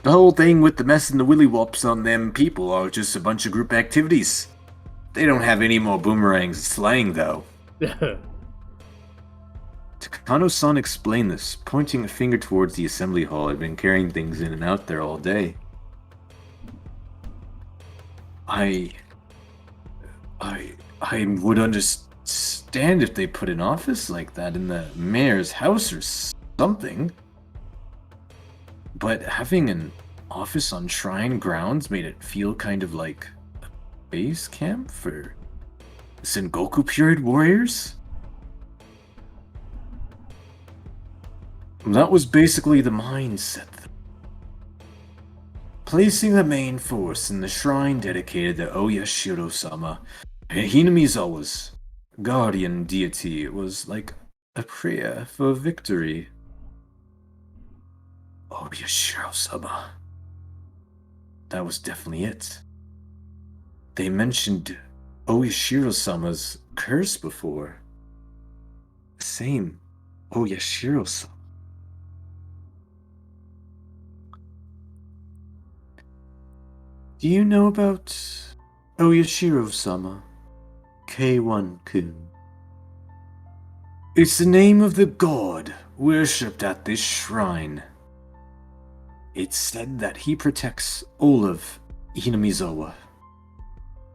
The whole thing with the mess and the willy wops on them people are just a bunch of group activities. They don't have any more boomerangs and slang, though. Takano-san explained this, pointing a finger towards the assembly hall. I'd been carrying things in and out there all day. I would understand if they put an office like that in the mayor's house or something. But having an office on Shrine grounds made it feel kind of like a base camp for Sengoku period warriors? That was basically the mindset. Placing the main force in the shrine dedicated to Oyashiro-sama, Hinamizawa's guardian deity, was like a prayer for victory. Oyashiro-sama. That was definitely it. They mentioned Oyashiro-sama's curse before. Same Oyashiro-sama. Do you know about Oyashiro-sama? K1-kun. It's the name of the god worshipped at this shrine. It's said that he protects all of Hinamizawa.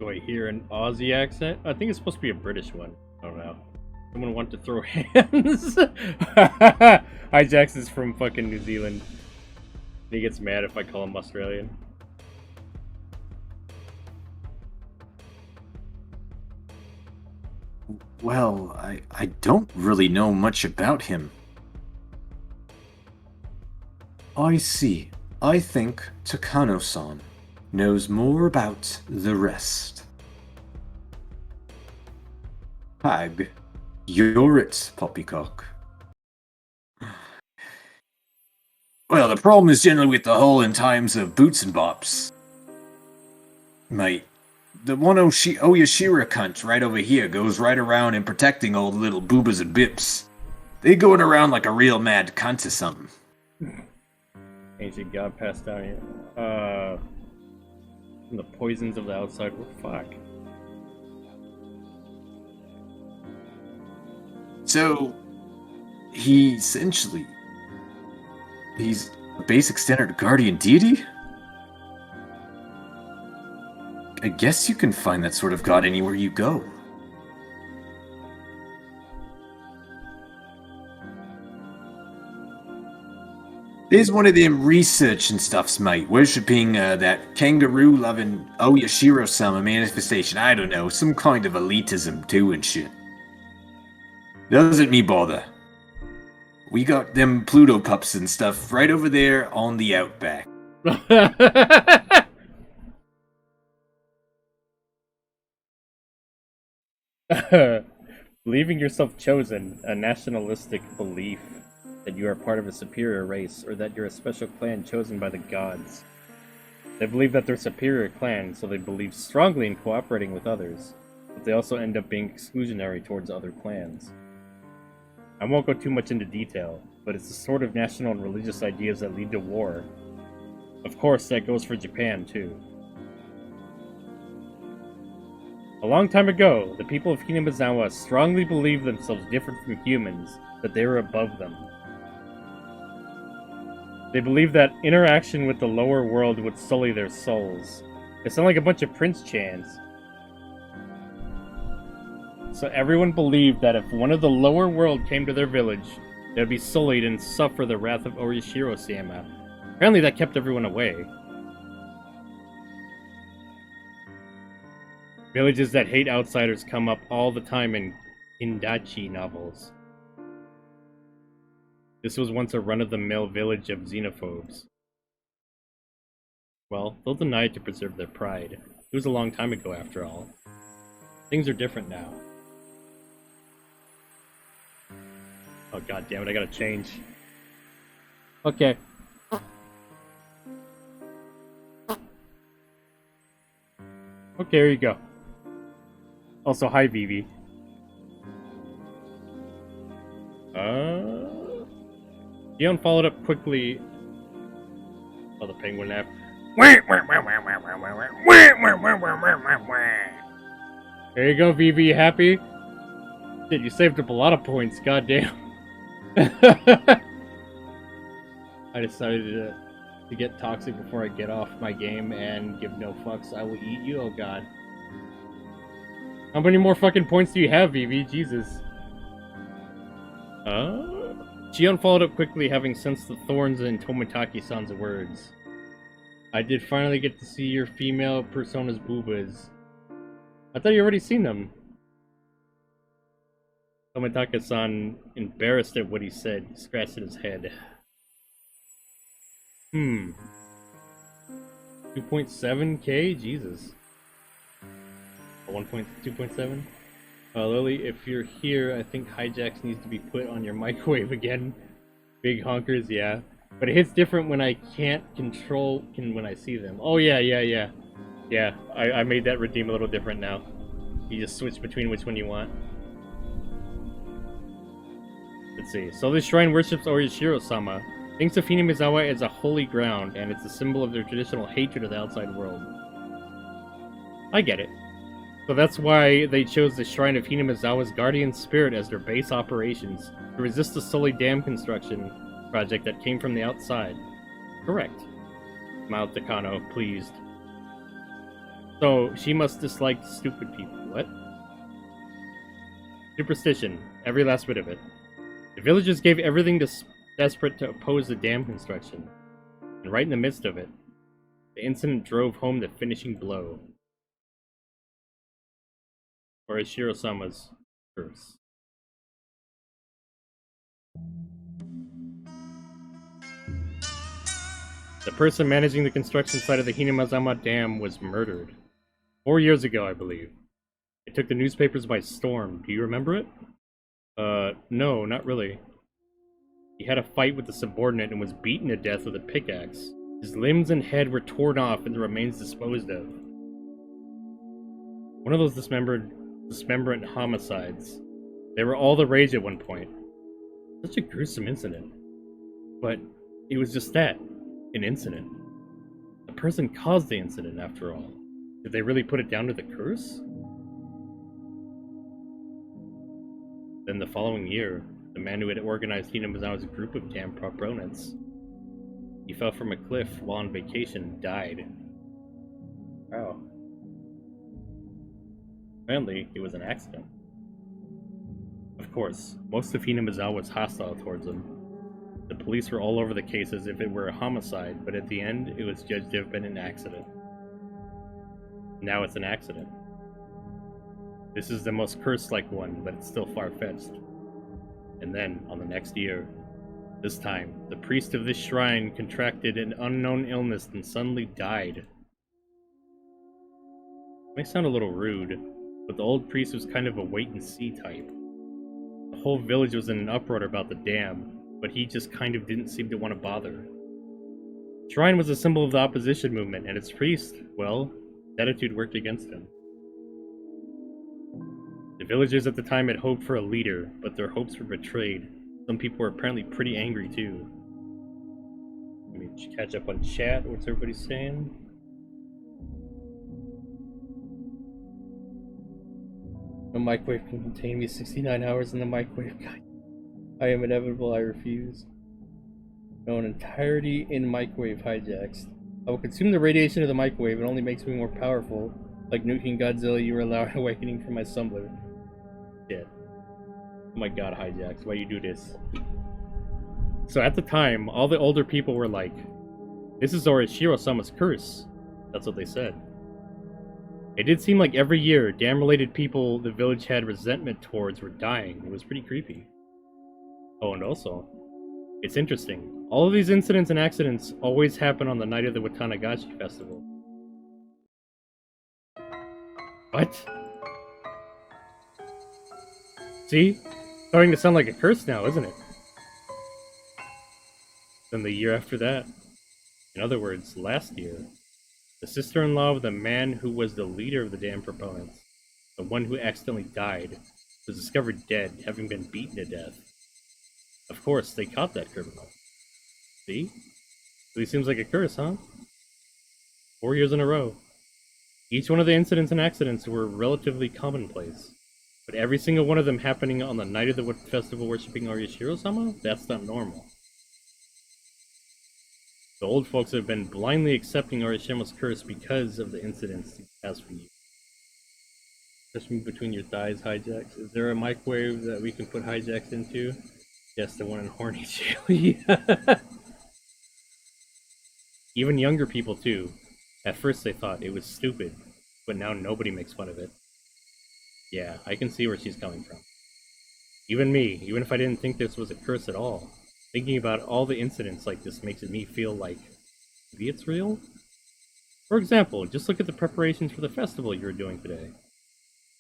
Do I hear an Aussie accent? I think it's supposed to be a British one. I don't know. Someone want to throw hands? Hijax is from fucking New Zealand. He gets mad if I call him Australian. Well, I don't really know much about him. I see. I think Takano-san knows more about the rest. Hag, you're it, Poppycock. Well, the problem is generally with the whole in times of boots and bops. Mate, the one Oyashira cunt right over here goes right around and protecting all the little boobas and bips. They going around like a real mad cunt or something. Ancient god passed down here. From the poisons of the outside world. Fuck. So, he's a basic standard guardian deity? I guess you can find that sort of god anywhere you go. There's one of them research and stuffs, mate, worshipping that kangaroo-loving Oyashiro-sama manifestation. I don't know, some kind of elitism too and shit. Doesn't me bother. We got them Pluto pups and stuff right over there on the outback. Believing yourself chosen, a nationalistic belief that you are part of a superior race, or that you're a special clan chosen by the gods. They believe that they're a superior clan, so they believe strongly in cooperating with others, but they also end up being exclusionary towards other clans. I won't go too much into detail, but it's the sort of national and religious ideas that lead to war. Of course, that goes for Japan, too. A long time ago, the people of Hinamizawa strongly believed themselves different from humans, that they were above them. They believed that interaction with the lower world would sully their souls. They sound like a bunch of Prince chants. So everyone believed that if one of the lower world came to their village, they would be sullied and suffer the wrath of Orishiro-sama. Apparently that kept everyone away. Villages that hate outsiders come up all the time in Indachi novels. This was once a run-of-the-mill village of xenophobes. Well, they'll deny it to preserve their pride. It was a long time ago, after all. Things are different now. Oh god damn it, I gotta change. Okay. Okay, here you go. Also, hi Vivi. Dion followed up quickly. Oh, the penguin laugh. There you go, Vivi. You happy? Shit, you saved up a lot of points. Goddamn. I decided to get toxic before I get off my game and give no fucks. I will eat you. Oh god. How many more fucking points do you have, Vivi? Jesus. Gion followed up quickly, having sensed the thorns in Tomitaki-san's words. I did finally get to see your female persona's boobas. I thought you already seen them. Tomitaki-san, embarrassed at what he said, scratched at his head. 2.7k? Jesus. 2.7? Lily, if you're here, I think hijacks needs to be put on your microwave again. Big honkers, yeah. But it hits different when I can't control when I see them. Oh yeah. Yeah, I made that redeem a little different now. You just switch between which one you want. Let's see. So this shrine worships Orishiro-sama. Thinks of Hinamizawa as a holy ground, and it's a symbol of their traditional hatred of the outside world. I get it. So that's why they chose the Shrine of Hinamizawa's guardian spirit as their base operations, to resist the Sully Dam construction project that came from the outside. Correct. Smiled Takano, pleased. So, she must dislike stupid people. What? Superstition. Every last bit of it. The villagers gave everything desperate to oppose the dam construction. And right in the midst of it, the incident drove home the finishing blow. Orishiro-sama's curse. The person managing the construction site of the Hinamizawa Dam was murdered. 4 years ago, I believe. It took the newspapers by storm. Do you remember it? No, not really. He had a fight with the subordinate and was beaten to death with a pickaxe. His limbs and head were torn off and the remains disposed of. One of those dismemberant homicides. They were all the rage at one point. Such a gruesome incident. But it was just that, an incident. The person caused the incident, after all. Did they really put it down to the curse? Then the following year, the man who had organized Hinamizawa's group of damn proponents, he fell from a cliff while on vacation and died. Wow. Apparently, it was an accident. Of course, most of Hinamizawa was hostile towards him. The police were all over the case as if it were a homicide, but at the end, it was judged to have been an accident. Now it's an accident. This is the most cursed-like one, but it's still far-fetched. And then, on the next year, this time, the priest of this shrine contracted an unknown illness and suddenly died. It may sound a little rude, but the old priest was kind of a wait-and-see type. The whole village was in an uproar about the dam, but he just kind of didn't seem to want to bother. The shrine was a symbol of the opposition movement, and its priest, well, his attitude worked against him. The villagers at the time had hoped for a leader, but their hopes were betrayed. Some people were apparently pretty angry too. Let me catch up on chat. What's everybody saying? A microwave can contain me 69 hours in the microwave. God, I am inevitable, I refuse. No, an entirety in microwave hijacks. I will consume the radiation of the microwave. It only makes me more powerful. Like nuking Godzilla, you are allowed awakening from my summoner. Shit. Oh my god, hijacks, why you do this? So at the time, all the older people were like, this is Orishiro-sama's curse. That's what they said. It did seem like every year, dam-related people the village had resentment towards were dying. It was pretty creepy. Oh, and also, it's interesting. All of these incidents and accidents always happen on the night of the Watanagashi Festival. What? See? Starting to sound like a curse now, isn't it? Then the year after that, in other words, last year, the sister-in-law of the man who was the leader of the dam proponents, the one who accidentally died, was discovered dead, having been beaten to death. Of course, they caught that criminal. See? Really seems like a curse, huh? 4 years in a row. Each one of the incidents and accidents were relatively commonplace, but every single one of them happening on the night of the festival worshipping Orishiro-sama? That's not normal. The old folks have been blindly accepting Orishima's curse because of the incidents these past few years. Push me between your thighs, hijacks. Is there a microwave that we can put hijacks into? Yes, the one in Horny Chili. Even younger people, too. At first they thought it was stupid, but now nobody makes fun of it. Yeah, I can see where she's coming from. Even me, even if I didn't think this was a curse at all, thinking about all the incidents like this makes me feel like maybe it's real? For example, just look at the preparations for the festival you were doing today.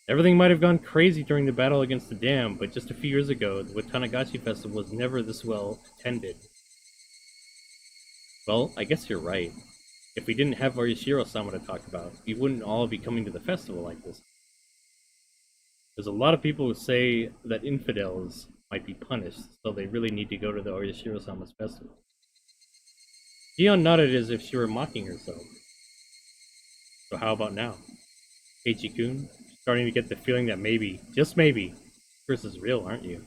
Everything might have gone crazy during the battle against the dam, but just a few years ago, the Watanagashi Festival was never this well attended. Well, I guess you're right. If we didn't have Orishiro-sama to talk about, we wouldn't all be coming to the festival like this. There's a lot of people who say that infidels might be punished, so they really need to go to the Orishiro-sama's festival. Gion nodded as if she were mocking herself. So how about now? Keiichi-kun, starting to get the feeling that maybe, just maybe, curse is real, aren't you?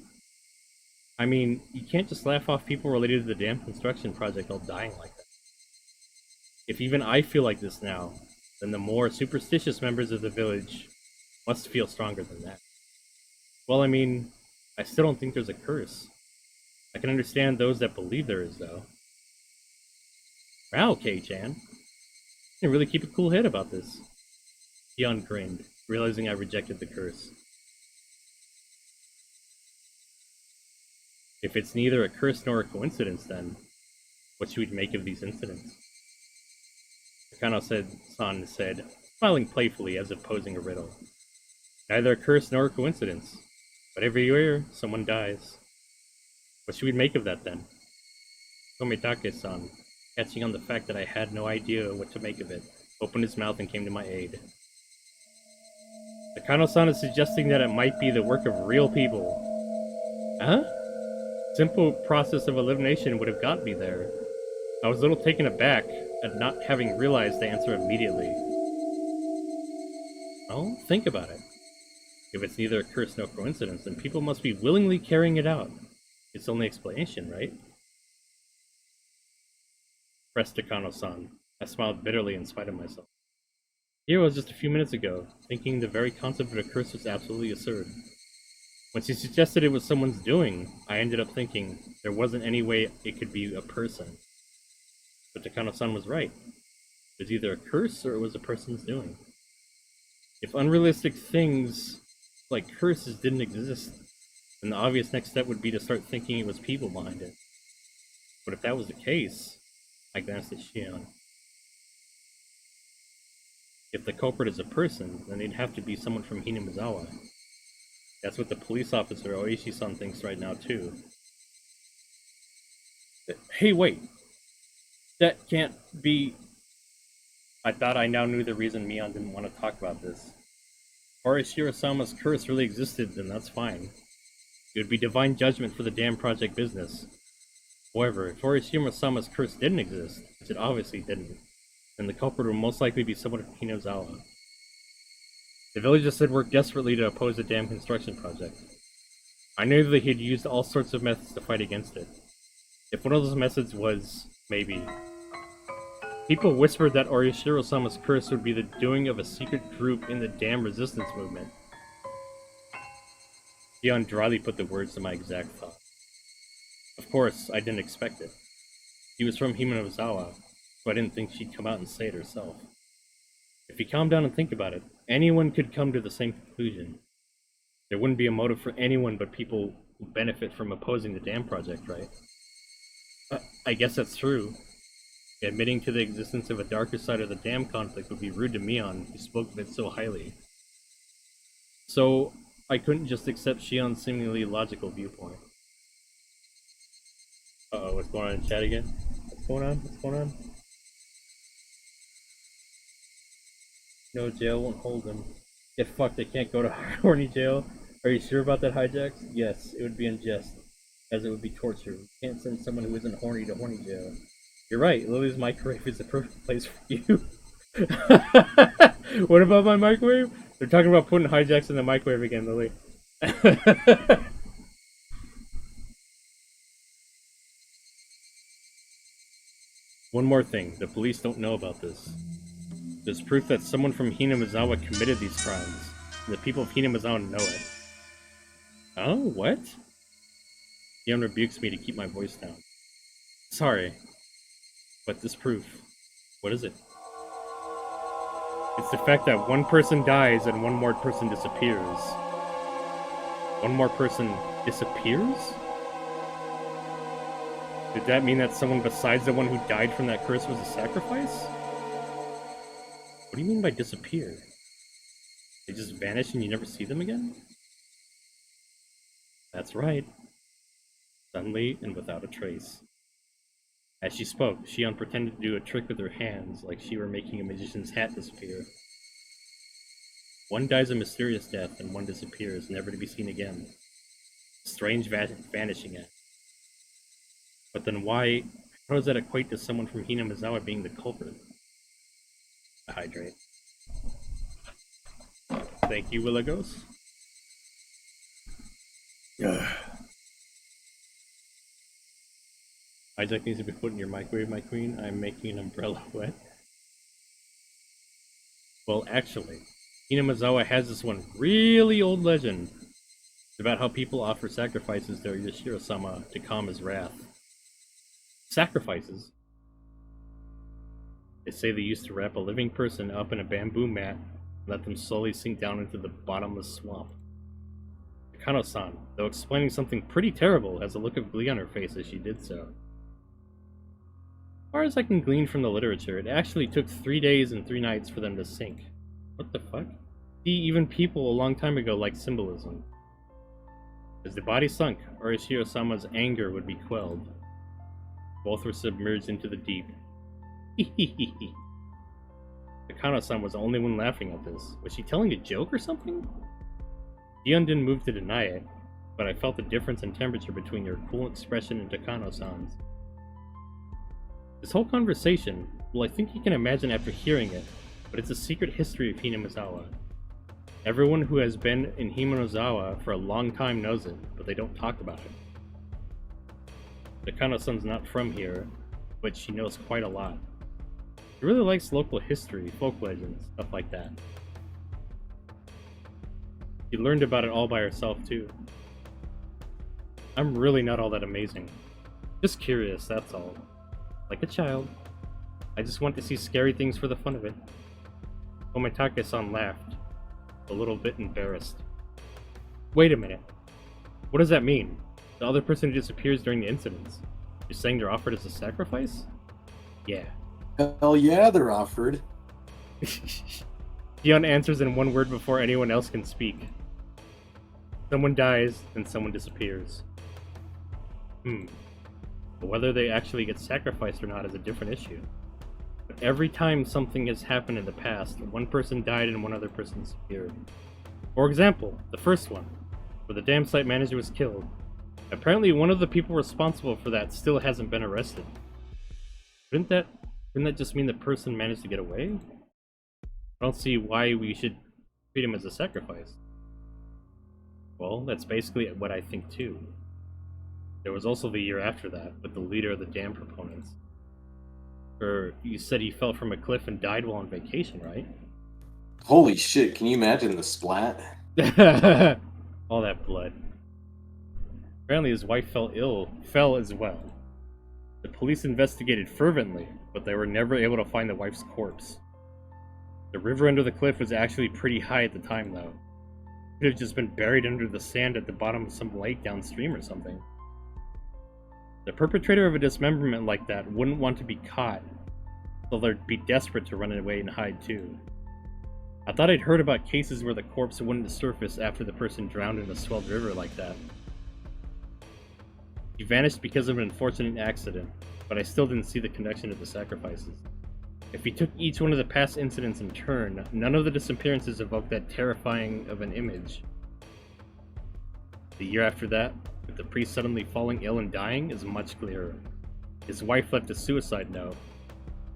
I mean, you can't just laugh off people related to the dam construction project all dying like that. If even I feel like this now, then the more superstitious members of the village must feel stronger than that. Well, I mean, I still don't think there's a curse. I can understand those that believe there is, though. Wow, Kei-chan. You can really keep a cool head about this. Gion grinned, realizing I rejected the curse. If it's neither a curse nor a coincidence, then what should we make of these incidents? Akano-san said, smiling playfully as if posing a riddle. Neither a curse nor a coincidence, but every year someone dies. What should we make of that then? Tomitake-san, catching on the fact that I had no idea what to make of it, opened his mouth and came to my aid. Nakano-san is suggesting that it might be the work of real people. Huh? Simple process of elimination would have got me there. I was a little taken aback at not having realized the answer immediately. Well, think about it. If it's neither a curse nor coincidence, then people must be willingly carrying it out. It's the only explanation, right? Pressed Nakano-san. I smiled bitterly in spite of myself. Here was just a few minutes ago, thinking the very concept of a curse was absolutely absurd. When she suggested it was someone's doing, I ended up thinking there wasn't any way it could be a person. But Takano-san was right. It was either a curse or it was a person's doing. If unrealistic things like curses didn't exist, then the obvious next step would be to start thinking it was people behind it. But if that was the case, I glanced at Shion. If the culprit is a person, then they'd have to be someone from Hinamizawa. That's what the police officer Oishi-san thinks right now, too. Hey, wait! That can't be... I thought I now knew the reason Mion didn't want to talk about this. If Orishiro-sama's curse really existed, then that's fine. It would be divine judgment for the damn project business. However, if Orishiro-sama's curse didn't exist, which it obviously didn't, then the culprit would most likely be someone from Hinazawa. The villagers had worked desperately to oppose the damn construction project. I knew that he had used all sorts of methods to fight against it. If one of those methods was, maybe... People whispered that Orishiro-sama's curse would be the doing of a secret group in the damn resistance movement. Shion dryly put the words to my exact thought. Of course, I didn't expect it. She was from Himanozawa, so I didn't think she'd come out and say it herself. If you calm down and think about it, anyone could come to the same conclusion. There wouldn't be a motive for anyone but people who benefit from opposing the dam project, right? I guess that's true. Admitting to the existence of a darker side of the dam conflict would be rude to Mion, who spoke of it so highly. So, I couldn't just accept Shion's seemingly logical viewpoint. Uh-oh, what's going on in chat again? What's going on? What's going on? No, jail won't hold him. Get fucked, they can't go to horny jail. Are you sure about that, Hijacks? Yes, it would be unjust, as it would be torture. We can't send someone who isn't horny to horny jail. You're right, Lily's microwave is the perfect place for you. What about my microwave? They're talking about putting Hijacks in the microwave again, Lily. One more thing, the police don't know about this. There's proof that someone from Hinamizawa committed these crimes, and the people of Hinamizawa know it. Oh, what? Shion rebukes me to keep my voice down. Sorry, but this proof, what is it? It's the fact that one person dies and one more person disappears. One more person disappears? Did that mean that someone besides the one who died from that curse was a sacrifice? What do you mean by disappear? They just vanish and you never see them again? That's right. Suddenly and without a trace. As she spoke, Shion pretended to do a trick with her hands, like she were making a magician's hat disappear. One dies a mysterious death, and one disappears, never to be seen again. Strange vanishing act. But then how does that equate to someone from Hinamizawa being the culprit? I hydrate. Thank you, Willagos. Hijack needs to be put in your microwave, my queen. I'm making an umbrella wet. Well, actually, Hinamizawa has this one really old legend about how people offer sacrifices to Yoshiro-sama to calm his wrath. Sacrifices? They say they used to wrap a living person up in a bamboo mat and let them slowly sink down into the bottomless swamp. Nakano-san, though explaining something pretty terrible, has a look of glee on her face as she did so. As far as I can glean from the literature, it actually took 3 days and 3 nights for them to sink. What the fuck? See, even people a long time ago liked symbolism. As the body sunk, Orishiro-sama's anger would be quelled. Both were submerged into the deep. Takano-san was the only one laughing at this. Was she telling a joke or something? Gion didn't move to deny it, but I felt the difference in temperature between your cool expression and Takano-san's. This whole conversation, well, I think you can imagine after hearing it, but it's a secret history of Hinamizawa. Everyone who has been in Hinamizawa for a long time knows it, but they don't talk about it. Takano-san's not from here, but she knows quite a lot. She really likes local history, folk legends, stuff like that. She learned about it all by herself, too. I'm really not all that amazing. Just curious, that's all. Like a child. I just want to see scary things for the fun of it. Omitake-san laughed, a little bit embarrassed. Wait a minute. What does that mean? The other person who disappears during the incidents? You're saying they're offered as a sacrifice? Yeah. Hell yeah, they're offered. Gion answers in one word before anyone else can speak. Someone dies, and someone disappears. But whether they actually get sacrificed or not is a different issue. But every time something has happened in the past, one person died and one other person disappeared. For example, the first one, where the damn site manager was killed. Apparently one of the people responsible for that still hasn't been arrested. Couldn't that just mean the person managed to get away? I don't see why we should treat him as a sacrifice. Well, that's basically what I think too. There was also the year after that, with the leader of the dam proponents. You said he fell from a cliff and died while on vacation, right? Holy shit, can you imagine the splat? All that blood. Apparently his wife fell as well. The police investigated fervently, but they were never able to find the wife's corpse. The river under the cliff was actually pretty high at the time, though. It could have just been buried under the sand at the bottom of some lake downstream or something. The perpetrator of a dismemberment like that wouldn't want to be caught, so they'd be desperate to run away and hide too. I thought I'd heard about cases where the corpse wouldn't surface after the person drowned in a swelled river like that. He vanished because of an unfortunate accident, but I still didn't see the connection to the sacrifices. If we took each one of the past incidents in turn, none of the disappearances evoked that terrifying of an image. The year after that, with the priest suddenly falling ill and dying, is much clearer. His wife left a suicide note.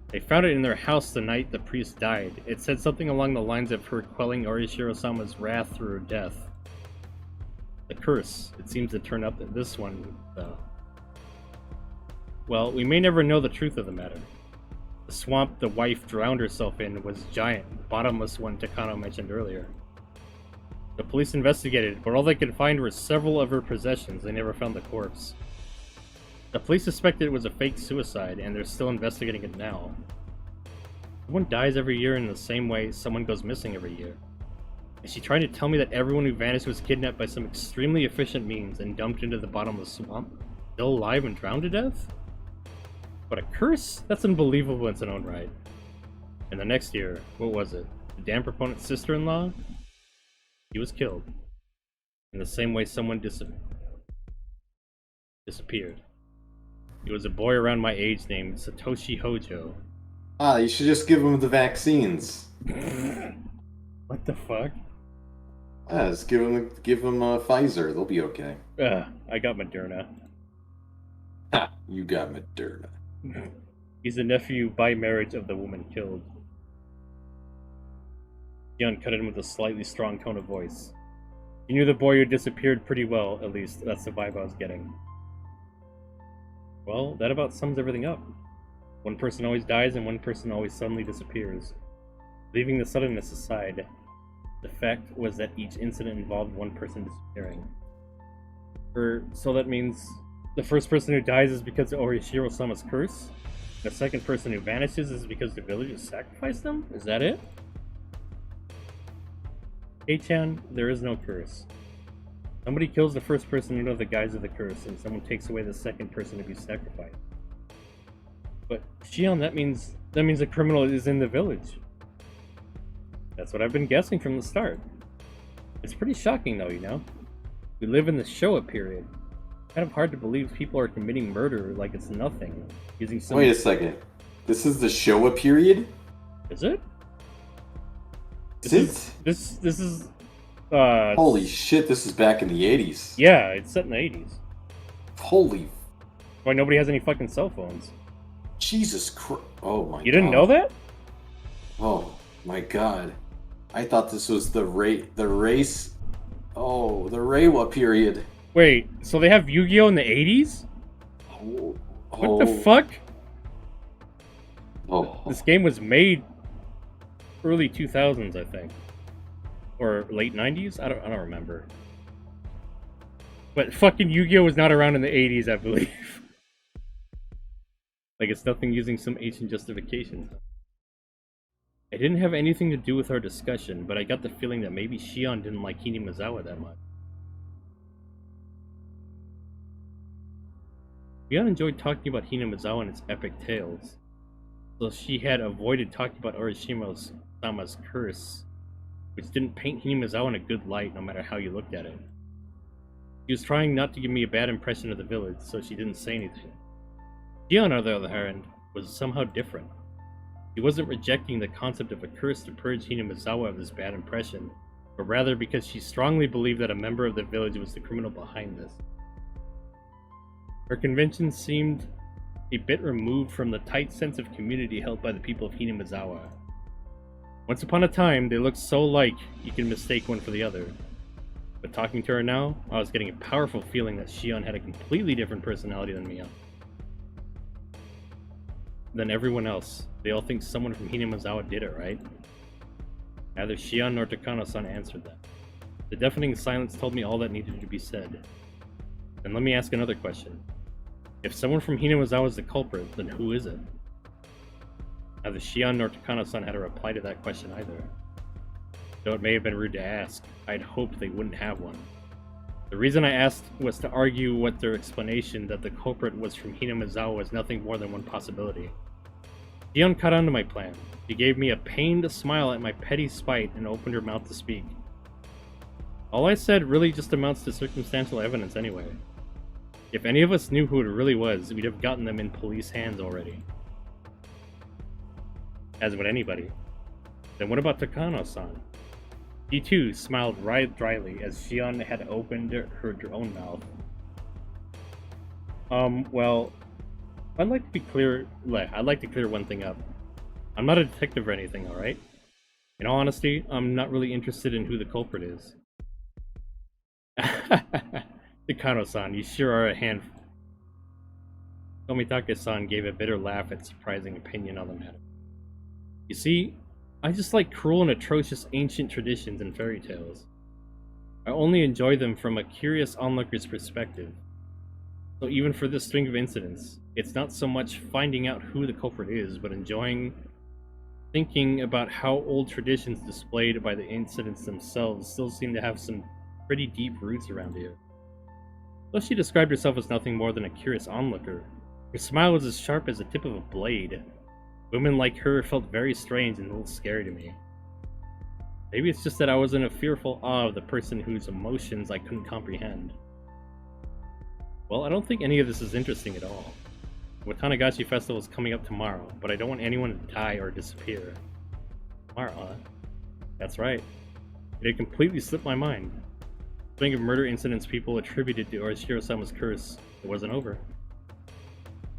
They found it in their house the night the priest died. It said something along the lines of her quelling Orishiro-sama's wrath through her death. The curse. It seems to turn up in this one, though. Well, we may never know the truth of the matter. The swamp the wife drowned herself in was giant, the bottomless one Takano mentioned earlier. The police investigated, but all they could find were several of her possessions. They never found the corpse. The police suspected it was a fake suicide, and they're still investigating it now. Someone dies every year in the same way someone goes missing every year. Is she trying to tell me that everyone who vanished was kidnapped by some extremely efficient means and dumped into the bottom of the swamp, still alive and drowned to death? But a curse? That's unbelievable in its own right. And the next year, what was it? The dam proponent's sister-in-law? He was killed. In the same way someone disappeared. He was a boy around my age named Satoshi Hojo. Ah, you should just give them the vaccines. What the fuck? Yeah, just give them Pfizer. They'll be okay. I got Moderna. Ha! You got Moderna. He's the nephew by marriage of the woman killed. Gion cut in with a slightly strong tone of voice. You knew the boy who disappeared pretty well, at least. That's the vibe I was getting. Well, that about sums everything up. One person always dies and one person always suddenly disappears. Leaving the suddenness aside, the fact was that each incident involved one person disappearing. So that means the first person who dies is because of Orishiro-sama's curse? The second person who vanishes is because the villagers sacrificed them? Is that it? Hey-chan, there is no curse. Somebody kills the first person under the guise of the curse, and someone takes away the second person to be sacrificed. But, Shion, that means the criminal is in the village. That's what I've been guessing from the start. It's pretty shocking though, you know? We live in the Showa period. Kind of hard to believe people are committing murder like it's nothing. Using some... Wait a second. This is the Showa period? Is it? This is Holy shit, this is back in the 80s. yeah, it's set in the 80s. Holy Why nobody has any fucking cell phones? Jesus Christ. Oh my god. You didn't know that? Oh my god. I thought this was the race. Oh, the Reiwa period. Wait, so they have Yu-Gi-Oh in the 80s? Oh, What the fuck? Oh. This game was made early 2000s, I think. Or late 90s? I don't remember. But fucking Yu-Gi-Oh was not around in the 80s, I believe. Like, it's nothing using some ancient justification. It didn't have anything to do with our discussion, but I got the feeling that maybe Shion didn't like Hinamizawa that much. Shion enjoyed talking about Hinamizawa and its epic tales, so she had avoided talking about Orishima-sama's curse, which didn't paint Hinamizawa in a good light no matter how you looked at it. She was trying not to give me a bad impression of the village, so she didn't say anything. Shion, on the other hand, was somehow different. He wasn't rejecting the concept of a curse to purge Hinamizawa of this bad impression, but rather because she strongly believed that a member of the village was the criminal behind this. Her convention seemed a bit removed from the tight sense of community held by the people of Hinamizawa. Once upon a time, they looked so alike you could mistake one for the other. But talking to her now, I was getting a powerful feeling that Shion had a completely different personality than Mia. Than everyone else. They all think someone from Hinamizawa did it, right? Neither Shion nor Takano-san answered that. The deafening silence told me all that needed to be said. And let me ask another question. If someone from Hinamizawa is the culprit, then who is it? Neither Shion nor Takano-san had a reply to that question either. Though it may have been rude to ask, I'd hoped they wouldn't have one. The reason I asked was to argue what their explanation that the culprit was from Hinamizawa was nothing more than one possibility. Shion caught on to my plan. She gave me a pained smile at my petty spite and opened her mouth to speak. All I said really just amounts to circumstantial evidence anyway. If any of us knew who it really was, we'd have gotten them in police hands already. As would anybody. Then what about Takano-san? He too smiled right dryly as Shion had opened her own mouth. Well, I'd like to clear one thing up. I'm not a detective or anything, alright? In all honesty, I'm not really interested in who the culprit is. Takano-san, you sure are a handful. Tomitake-san gave a bitter laugh at surprising opinion on the matter. You see, I just like cruel and atrocious ancient traditions and fairy tales. I only enjoy them from a curious onlooker's perspective. So even for this string of incidents, it's not so much finding out who the culprit is, but thinking about how old traditions displayed by the incidents themselves still seem to have some pretty deep roots around here. Though she described herself as nothing more than a curious onlooker, her smile was as sharp as the tip of a blade. Women like her felt very strange and a little scary to me. Maybe it's just that I was in a fearful awe of the person whose emotions I couldn't comprehend. Well, I don't think any of this is interesting at all. The Watanagashi Festival is coming up tomorrow, but I don't want anyone to die or disappear. Tomorrow, huh? That's right. It had completely slipped my mind. The string of murder incidents people attributed to Orishiro-sama's curse, it wasn't over.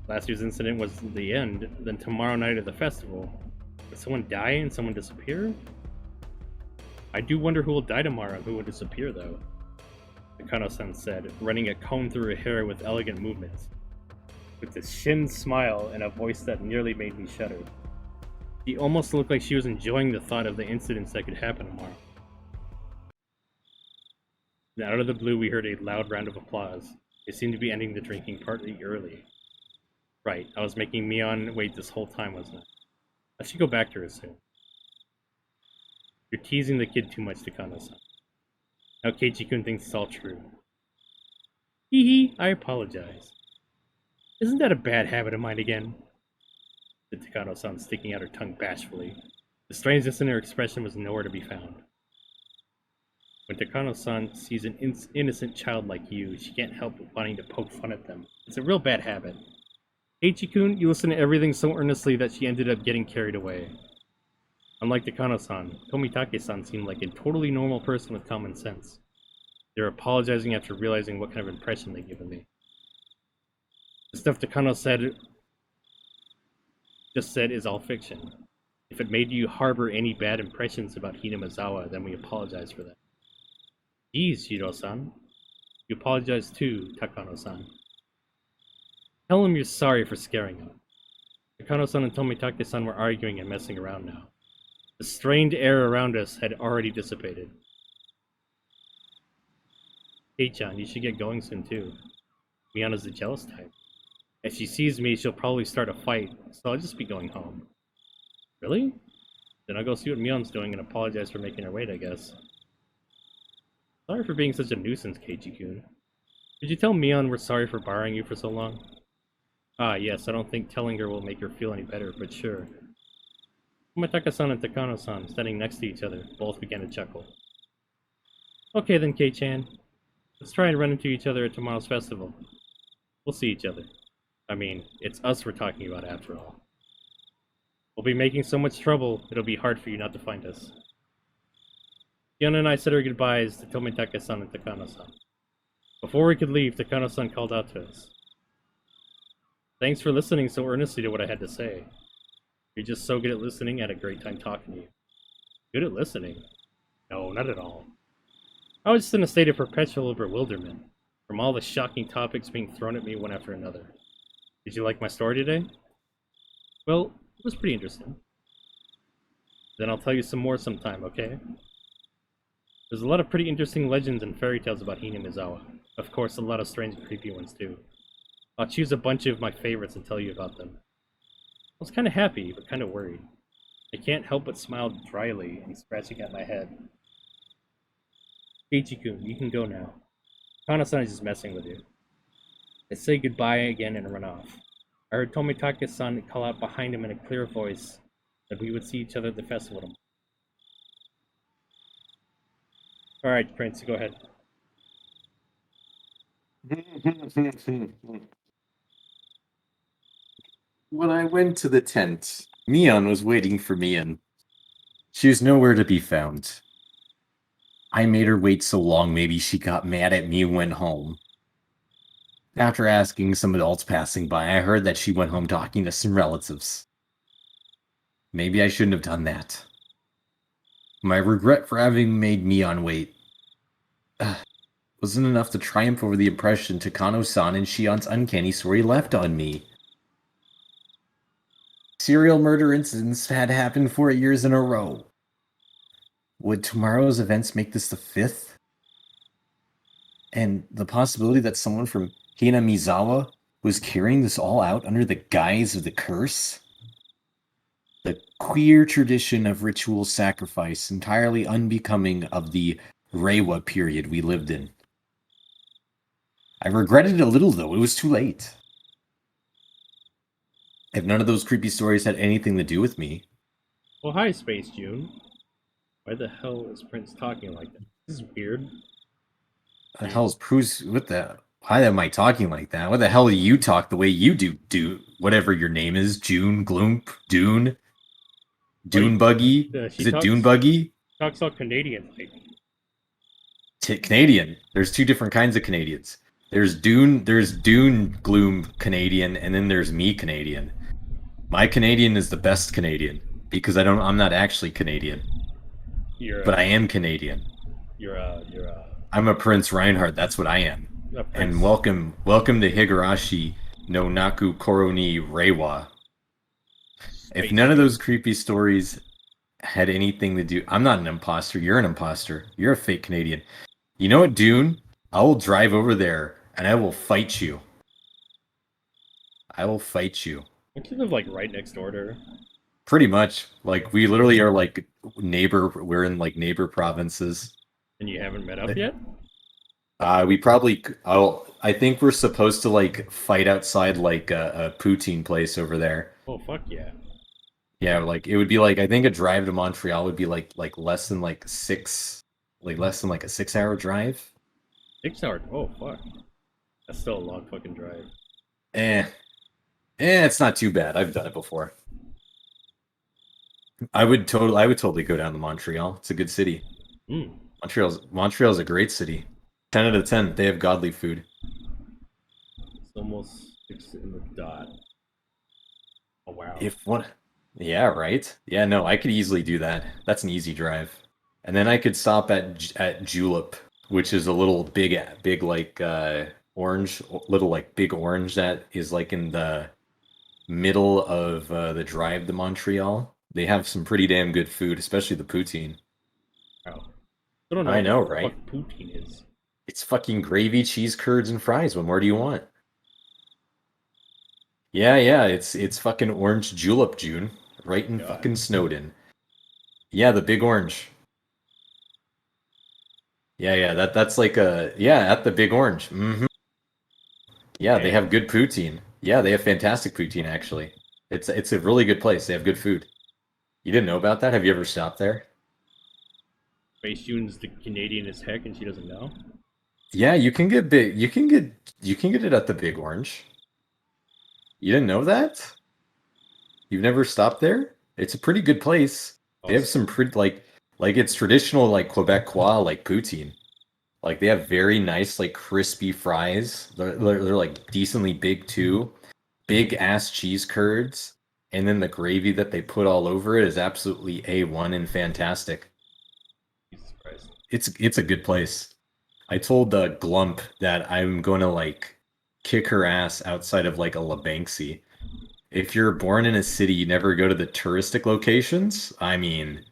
Last year's incident was the end, then tomorrow night at the festival. Would someone die and someone disappear? I do wonder who will die tomorrow and who will disappear, though. Takano-san said, running a comb through her hair with elegant movements. With a shin smile and a voice that nearly made me shudder. She almost looked like she was enjoying the thought of the incidents that could happen tomorrow. Then out of the blue we heard a loud round of applause. They seemed to be ending the drinking partly early. Right, I was making Mion wait this whole time, wasn't I? I should go back to her soon. You're teasing the kid too much, Takano-san. Now Keiichi-kun thinks it's all true. Hee hee, I apologize. Isn't that a bad habit of mine again? Said Takano-san, sticking out her tongue bashfully. The strangeness in her expression was nowhere to be found. When Takano-san sees an innocent child like you, she can't help but wanting to poke fun at them. It's a real bad habit. Keiichi-kun, you listen to everything so earnestly that she ended up getting carried away. Unlike Takano-san, Tomitake-san seemed like a totally normal person with common sense. They're apologizing after realizing what kind of impression they've given me. The stuff Takano just said is all fiction. If it made you harbor any bad impressions about Hinamizawa, then we apologize for that. Geez, Shiro-san. You apologize too, Takano-san. Tell him you're sorry for scaring him. Takano-san and Tomitake-san were arguing and messing around now. The strained air around us had already dissipated. Hey-chan, you should get going soon too. Miyana's the jealous type. If she sees me, she'll probably start a fight, so I'll just be going home. Really? Then I'll go see what Mion's doing and apologize for making her wait, I guess. Sorry for being such a nuisance, Keiichi-kun. Did you tell Mion we're sorry for borrowing you for so long? Ah, yes, I don't think telling her will make her feel any better, but sure. Tomitake-san and Takano-san, standing next to each other, both began to chuckle. Okay then, Kei-chan. Let's try and run into each other at tomorrow's festival. We'll see each other. I mean, it's us we're talking about after all. We'll be making so much trouble, it'll be hard for you not to find us. Fiona and I said our goodbyes to Tomitake-san and Takano-san. Before we could leave, Takano-san called out to us. Thanks for listening so earnestly to what I had to say. You're just so good at listening, I had a great time talking to you. Good at listening? No, not at all. I was just in a state of perpetual bewilderment, from all the shocking topics being thrown at me one after another. Did you like my story today? Well, it was pretty interesting. Then I'll tell you some more sometime, okay? There's a lot of pretty interesting legends and fairy tales about Hinamizawa. Of course, a lot of strange and creepy ones too. I'll choose a bunch of my favorites and tell you about them. I was kind of happy, but kind of worried. I can't help but smile dryly and scratching at my head. Keiichi-kun, you can go now. Kana-san is just messing with you. I say goodbye again and run off. I heard Tomitake-san call out behind him in a clear voice that we would see each other at the festival tomorrow. Alright, Prince, go ahead. When I went to the tent, Mion was waiting for me, and she was nowhere to be found. I made her wait so long, maybe she got mad at me and went home. After asking some adults passing by, I heard that she went home talking to some relatives. Maybe I shouldn't have done that. My regret for having made Mion wait wasn't enough to triumph over the impression Takano-san and Shion's uncanny story left on me. Serial murder incidents had happened 4 years in a row. Would tomorrow's events make this the 5th? And the possibility that someone from Hinamizawa was carrying this all out under the guise of the curse? The queer tradition of ritual sacrifice entirely unbecoming of the Reiwa period we lived in. I regretted it a little, though. It was too late. If none of those creepy stories had anything to do with me. Well, hi, Space June. Why the hell is Prince talking like that? This is weird. The hell's Bruce? What the? Why am I talking like that? What the hell do you talk the way you do? Whatever your name is, June, Gloomp, Dune, Dune Buggy. Is it Dune Buggy? Talks all Canadian like. Canadian. There's 2 different kinds of Canadians. There's Dune Gloom Canadian, and then there's me Canadian. My Canadian is the best Canadian because I'm not actually Canadian, but I am Canadian. I'm a Prince Reinhardt. That's what I am. And welcome to Higurashi no Naku Koroni Reiwa. If none of those creepy stories had anything to do, I'm not an imposter. You're an imposter. You're a fake Canadian. You know what, Dune? I will drive over there and I will fight you. I will fight you. Don't you live like right next door to her? Pretty much. Like we literally are like neighbor. We're in like neighbor provinces. And you haven't met up yet? We probably. I think we're supposed to like fight outside like a poutine place over there. Oh fuck yeah! Yeah, like it would be like I think a drive to Montreal would be like less than like less than like a 6-hour drive. 6 hours? Oh fuck! That's still a long fucking drive. It's not too bad. I've done it before. I would totally go down to Montreal. It's a good city. Hmm. Montreal's a great city. 10 out of 10. They have godly food. It's almost 6 in the dot. Oh wow. If one, yeah, right. Yeah, no, I could easily do that. That's an easy drive. And then I could stop at Julep, which is a little big like orange, little like big orange that is like in the middle of the drive to Montreal. They have some pretty damn good food, especially the poutine. Wow. I don't know I what know, the right? fuck poutine is. It's fucking gravy, cheese curds, and fries. What more do you want? Yeah, yeah, it's fucking orange julep, June, right in God. fucking Snowden. Yeah, the big orange. Yeah, yeah, that's like a yeah, at the Big Orange. Yeah, they have Damn. good poutine. Yeah, they have fantastic poutine actually. It's a really good place. They have good food. You didn't know about that? Have you ever stopped there? Base June's the Canadian as heck and she doesn't know? Yeah, you can get it at the Big Orange. You didn't know that? You've never stopped there? It's a pretty good place. They have Also, some pretty like it's traditional like Quebecois like poutine. Like they have very nice like crispy fries. They're like decently big too. Big ass cheese curds, and then the gravy that they put all over it is absolutely A1 and fantastic. Jesus Christ. It's a good place. I told Glump that I'm going to like kick her ass outside of like a Labanksy. If you're born in a city, you never go to the touristic locations. I mean,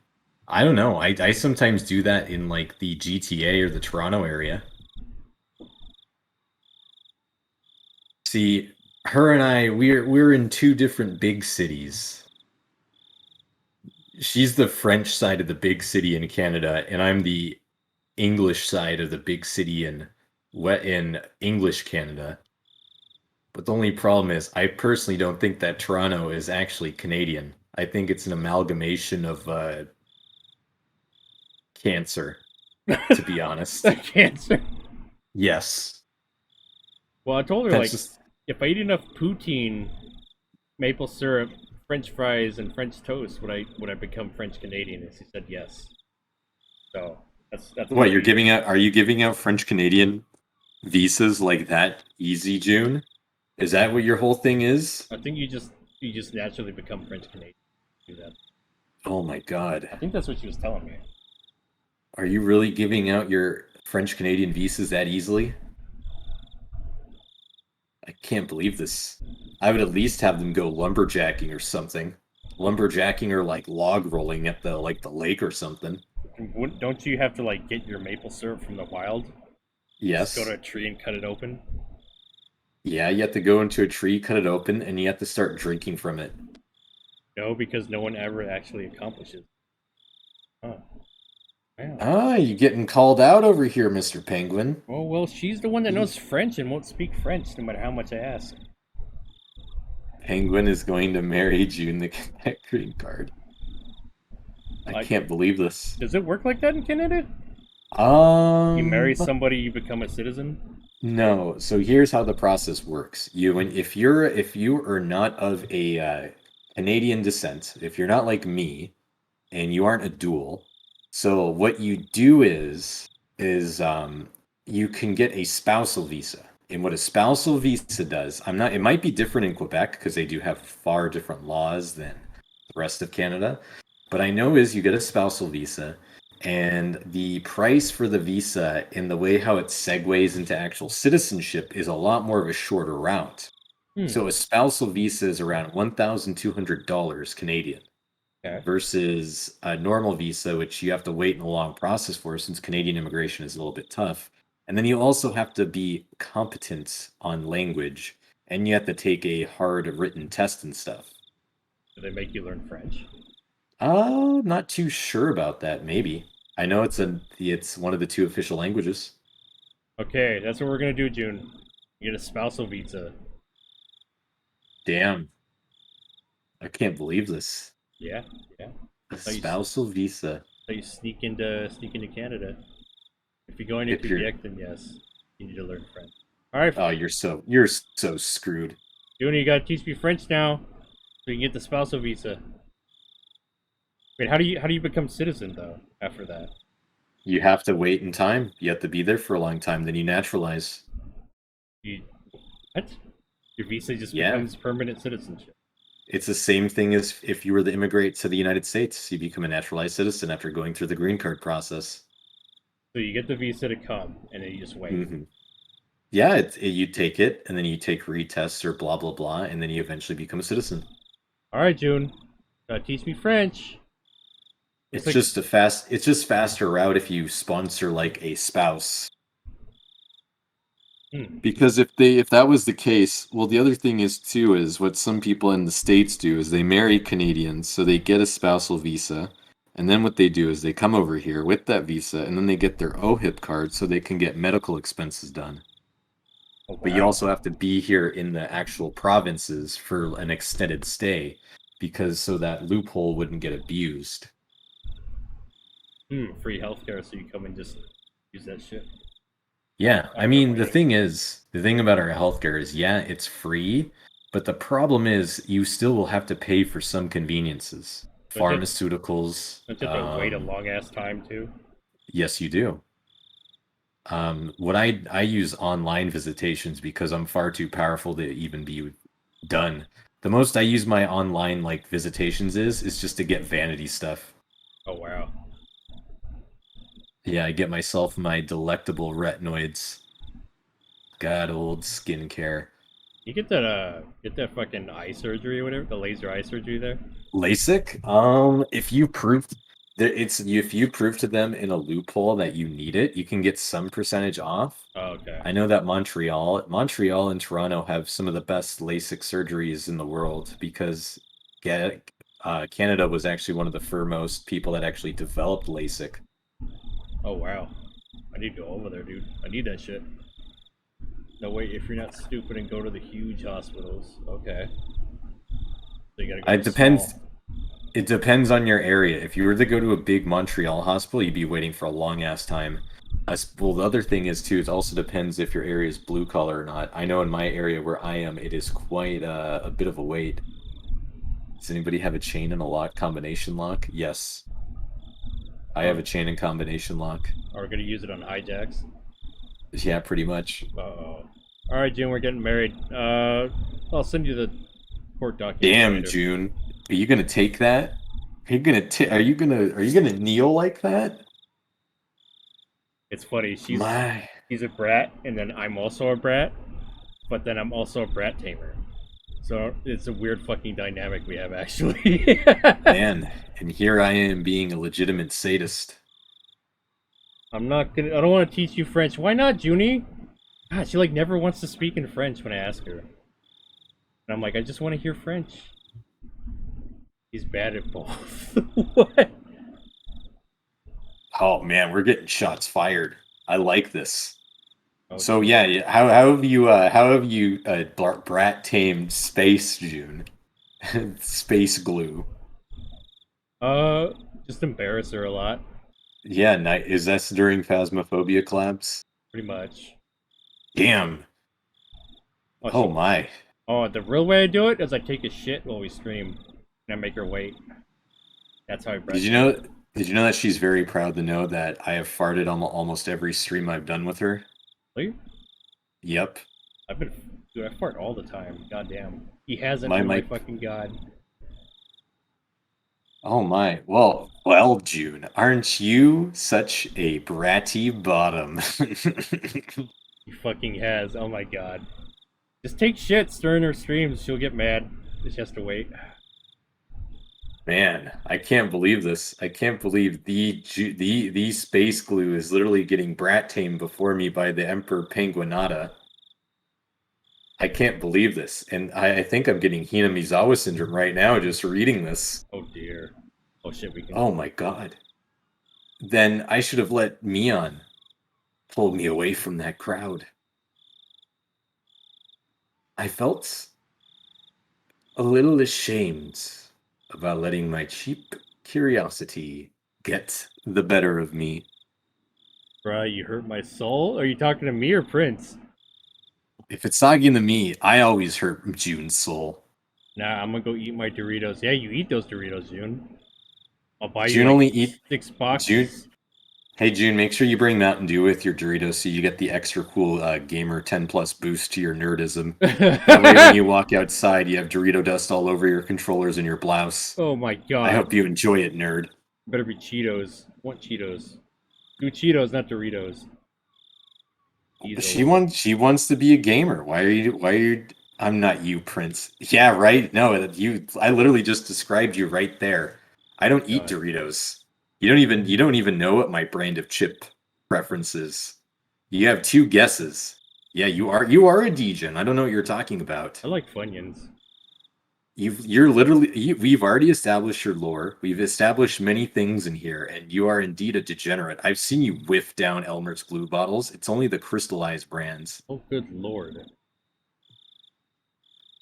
I don't know. I sometimes do that in like the GTA or the Toronto area. See, her and I, we're in two different big cities. She's the French side of the big city in Canada, and I'm the English side of the big city in English Canada. But the only problem is, I personally don't think that Toronto is actually Canadian. I think it's an amalgamation of cancer, to be honest. Cancer. Yes, Well, I told her that's like just if I eat enough poutine, maple syrup, French fries, and French toast, would I become French Canadian? And she said yes. So that's what gonna you're be. giving out. Are you giving out French Canadian visas like that easy, June? Is that what your whole thing is? I think you just naturally become French Canadian. Do that. Oh my God. I think that's what she was telling me. Are you really giving out your French Canadian visas that easily? I can't believe this. I would at least have them go lumberjacking or something. Lumberjacking or like log rolling at the lake or something. Don't you have to like get your maple syrup from the wild? Just go to Yes. a tree and cut it open. Yeah, you have to go into a tree, cut it open, and you have to start drinking from it. No, because no one ever actually accomplishes. Huh. Wow. Ah, you getting called out over here, Mr. Penguin. Oh well, she's the one that You- knows French and won't speak French, no matter how much I ask. Penguin is going to marry June to get that green card. I Like, can't believe this. does it work like that in Canada? You marry Um, somebody, you become a citizen. No, so here's how the process works. If you are not of a Canadian descent, if you're not like me and you aren't a dual, so what you do is you can get a spousal visa. And what a spousal visa does, it might be different in Quebec because they do have far different laws than the rest of Canada, but I know is you get a spousal visa and the price for the visa and the way how it segues into actual citizenship is a lot more of a shorter route. Hmm. So a spousal visa is around $1,200 Canadian Okay. versus a normal visa, which you have to wait in a long process for since Canadian immigration is a little bit tough. And then you also have to be competent on language and you have to take a hard written test and stuff. Do they make you learn French? Not too sure about that, maybe. I know it's one of the two official languages. Okay, that's what we're gonna do, June. You get a spousal visa. Damn, I can't believe this. Yeah, yeah. A So you, spousal visa. so you sneak into Canada. If you go into If you're Quebec, then yes, you need to learn French. All right, oh, you're so screwed. June, you gotta teach me French now, so you can get the spousal visa. Wait, how do you become citizen though after that? You have to wait in time. You have to be there for a long time. Then you naturalize. You what? Your visa just Yeah. becomes permanent citizenship. It's the same thing as if you were to immigrate to the United States. You become a naturalized citizen after going through the green card process. So you get the visa to come, and then you just wait. Hmm. Yeah, you take it, and then you take retests or blah blah blah, and then you eventually become a citizen. All right, June, teach me French. Looks It's like just a fast. It's just faster route if you sponsor like a spouse. Because if that was the case, well, the other thing is too is what some people in the States do is they marry Canadians, so they get a spousal visa, and then what they do is they come over here with that visa, and then they get their OHIP card so they can get medical expenses done. oh, But you wow. also have to be here in the actual provinces for an extended stay, because so that loophole wouldn't get abused. Free healthcare, so you come and just use that shit. Yeah, I After mean, waiting. the thing about our healthcare is, yeah, it's free, but the problem is you still will have to pay for some conveniences. Don't you, Pharmaceuticals, don't you have to wait a long ass time too? yes, you do. What I use online visitations because I'm far too powerful to even be done. The most I use my online like visitations is just to get vanity stuff. Oh wow. Yeah, I get myself my delectable retinoids. God, old skincare. You get that fucking eye surgery or whatever, the laser eye surgery there. LASIK? If you proved that if you prove to them in a loophole that you need it, you can get some percentage off. Oh, okay. I know that Montreal and Toronto have some of the best LASIK surgeries in the world because Canada was actually one of the foremost people that actually developed LASIK. Oh wow. I need to go over there, dude. I need that shit. No wait, if you're not stupid and go to the huge hospitals, okay. So you gotta go to It the small. depends. It depends on your area. If you were to go to a big Montreal hospital, you'd be waiting for a long ass time. Well, the other thing is too, it also depends if your area is blue collar or not. I know in my area where I am, it is quite a bit of a wait. Does anybody have a chain and a lock combination lock? Yes, I have Oh, a chain and combination lock. are we gonna use it on hijacks? Yeah, pretty much. Uh-oh. Alright, June, we're getting married. I'll send you the court documents Damn, later. June. Are you gonna take that? Are you gonna kneel like that? It's funny, My she's a brat, and then I'm also a brat, but then I'm also a brat tamer. So it's a weird fucking dynamic we have actually. man, and here I am being a legitimate sadist. I don't wanna teach you French. Why not, Junie? God, she like never wants to speak in French when I ask her. And I'm like, I just wanna hear French. He's bad at both. What? Oh man, we're getting shots fired. I like this. Oh, So yeah, how have you brat tamed Space June? Space glue. just embarrass her a lot, Yeah, is that during Phasmophobia collabs? pretty much. Damn. Oh, Oh my. the real way I do it is I take a shit while we stream, and I make her wait. That's how I Did breast you know did you know that she's very proud to know that I have farted on almost every stream I've done with her? Really? Yep. Dude, I fart all the time. God damn. He hasn't. My Oh my mic. fucking god. Oh my. Well, June, aren't you such a bratty bottom? He fucking has. Oh my god. Just take shits during her streams. She'll get mad. She has to wait. Man, I can't believe this. I can't believe the space glue is literally getting brat tamed before me by the Emperor Penguinata. I can't believe this. And I think I'm getting Hina Mizawa syndrome right now just reading this. Oh dear. Oh shit, we can. Oh my god. Then I should have let Mion pull me away from that crowd. I felt a little ashamed about letting my cheap curiosity get the better of me. Bruh, you hurt my soul? Are you talking to me or Prince? If it's talking to me, I always hurt June's soul. Nah, I'm gonna go eat my Doritos. Yeah, you eat those Doritos, June. I'll buy June you like only eat 6 boxes. June. Hey June, make sure you bring Mountain Dew with your Doritos so you get the extra cool gamer 10 plus boost to your nerdism. That way, when you walk outside, you have Dorito dust all over your controllers and your blouse. Oh my god. I hope you enjoy it, nerd. Better be Cheetos. I want Cheetos. Do Cheetos, not Doritos. Easily. She wants to be a gamer. Why are you? I'm not you, Prince. Yeah, right. No, you. I literally just described you right there. I don't eat God. Doritos. You don't even know what my brand of chip preference is. You have two guesses. Yeah, you are a degen. I don't know what you're talking about. I like Funyuns. We've already established your lore. We've established many things in here, and you are indeed a degenerate. I've seen you whiff down Elmer's glue bottles. It's only the crystallized brands. Oh, good lord.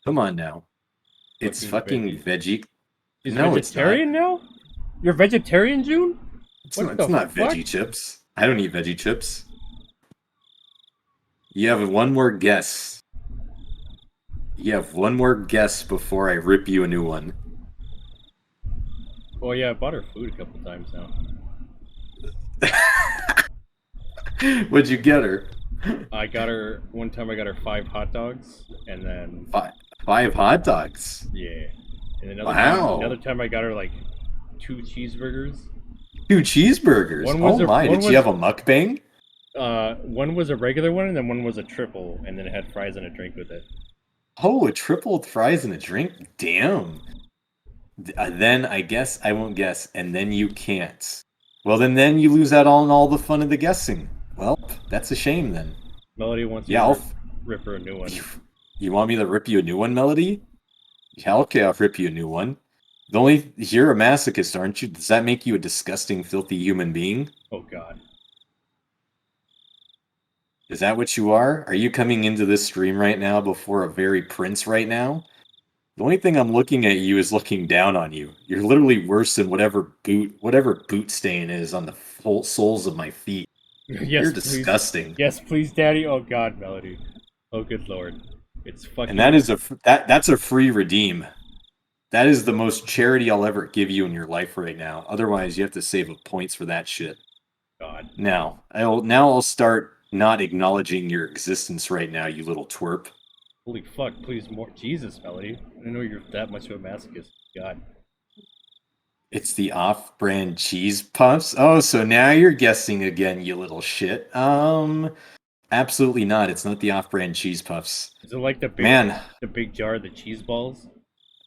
Come on now. It's fucking veggie. He's No, it's vegetarian now? You're vegetarian, June? It's What not, the not fuck? veggie chips. I don't eat veggie chips. You have one more guess. You have one more guess before I rip you a new one. Oh yeah, I bought her food a couple times now. What'd you get her? I got her one time. I got her 5 hot dogs, and then Five hot dogs. yeah, and Wow. another time I got her like 2 cheeseburgers. 2 cheeseburgers. One was Oh my! one Did was- she have a mukbang? One was a regular one, and then one was a triple, and then it had fries and a drink with it. Oh, a triple with fries and a drink? Damn. Then I guess I won't guess, and then you can't. Well, then you lose out on all the fun of the guessing. Well, that's a shame then. Melody wants me Yeah, to rip her a new one. You want me to rip you a new one, Melody? Yeah, okay, I'll rip you a new one. You're a masochist, aren't you? Does that make you a disgusting, filthy human being? Oh god. Is that what you are? Are you coming into this stream right now before a very prince right now? The only thing I'm looking at you is looking down on you. You're literally worse than whatever boot stain is on the full soles of my feet. Yes, You're please. disgusting. Yes, please, Daddy. Oh god, Melody. Oh good lord. It's fucking. And that is that's a free redeem. That is the most charity I'll ever give you in your life right now. Otherwise, you have to save up points for that shit. God. Now I'll start not acknowledging your existence right now, you little twerp. Holy fuck! Please more. Jesus, Melody. I didn't know you're that much of a masochist. God. It's the off-brand cheese puffs. Oh, so now you're guessing again, you little shit. Absolutely not. It's not the off-brand cheese puffs. Is it like the big jar of the cheese balls?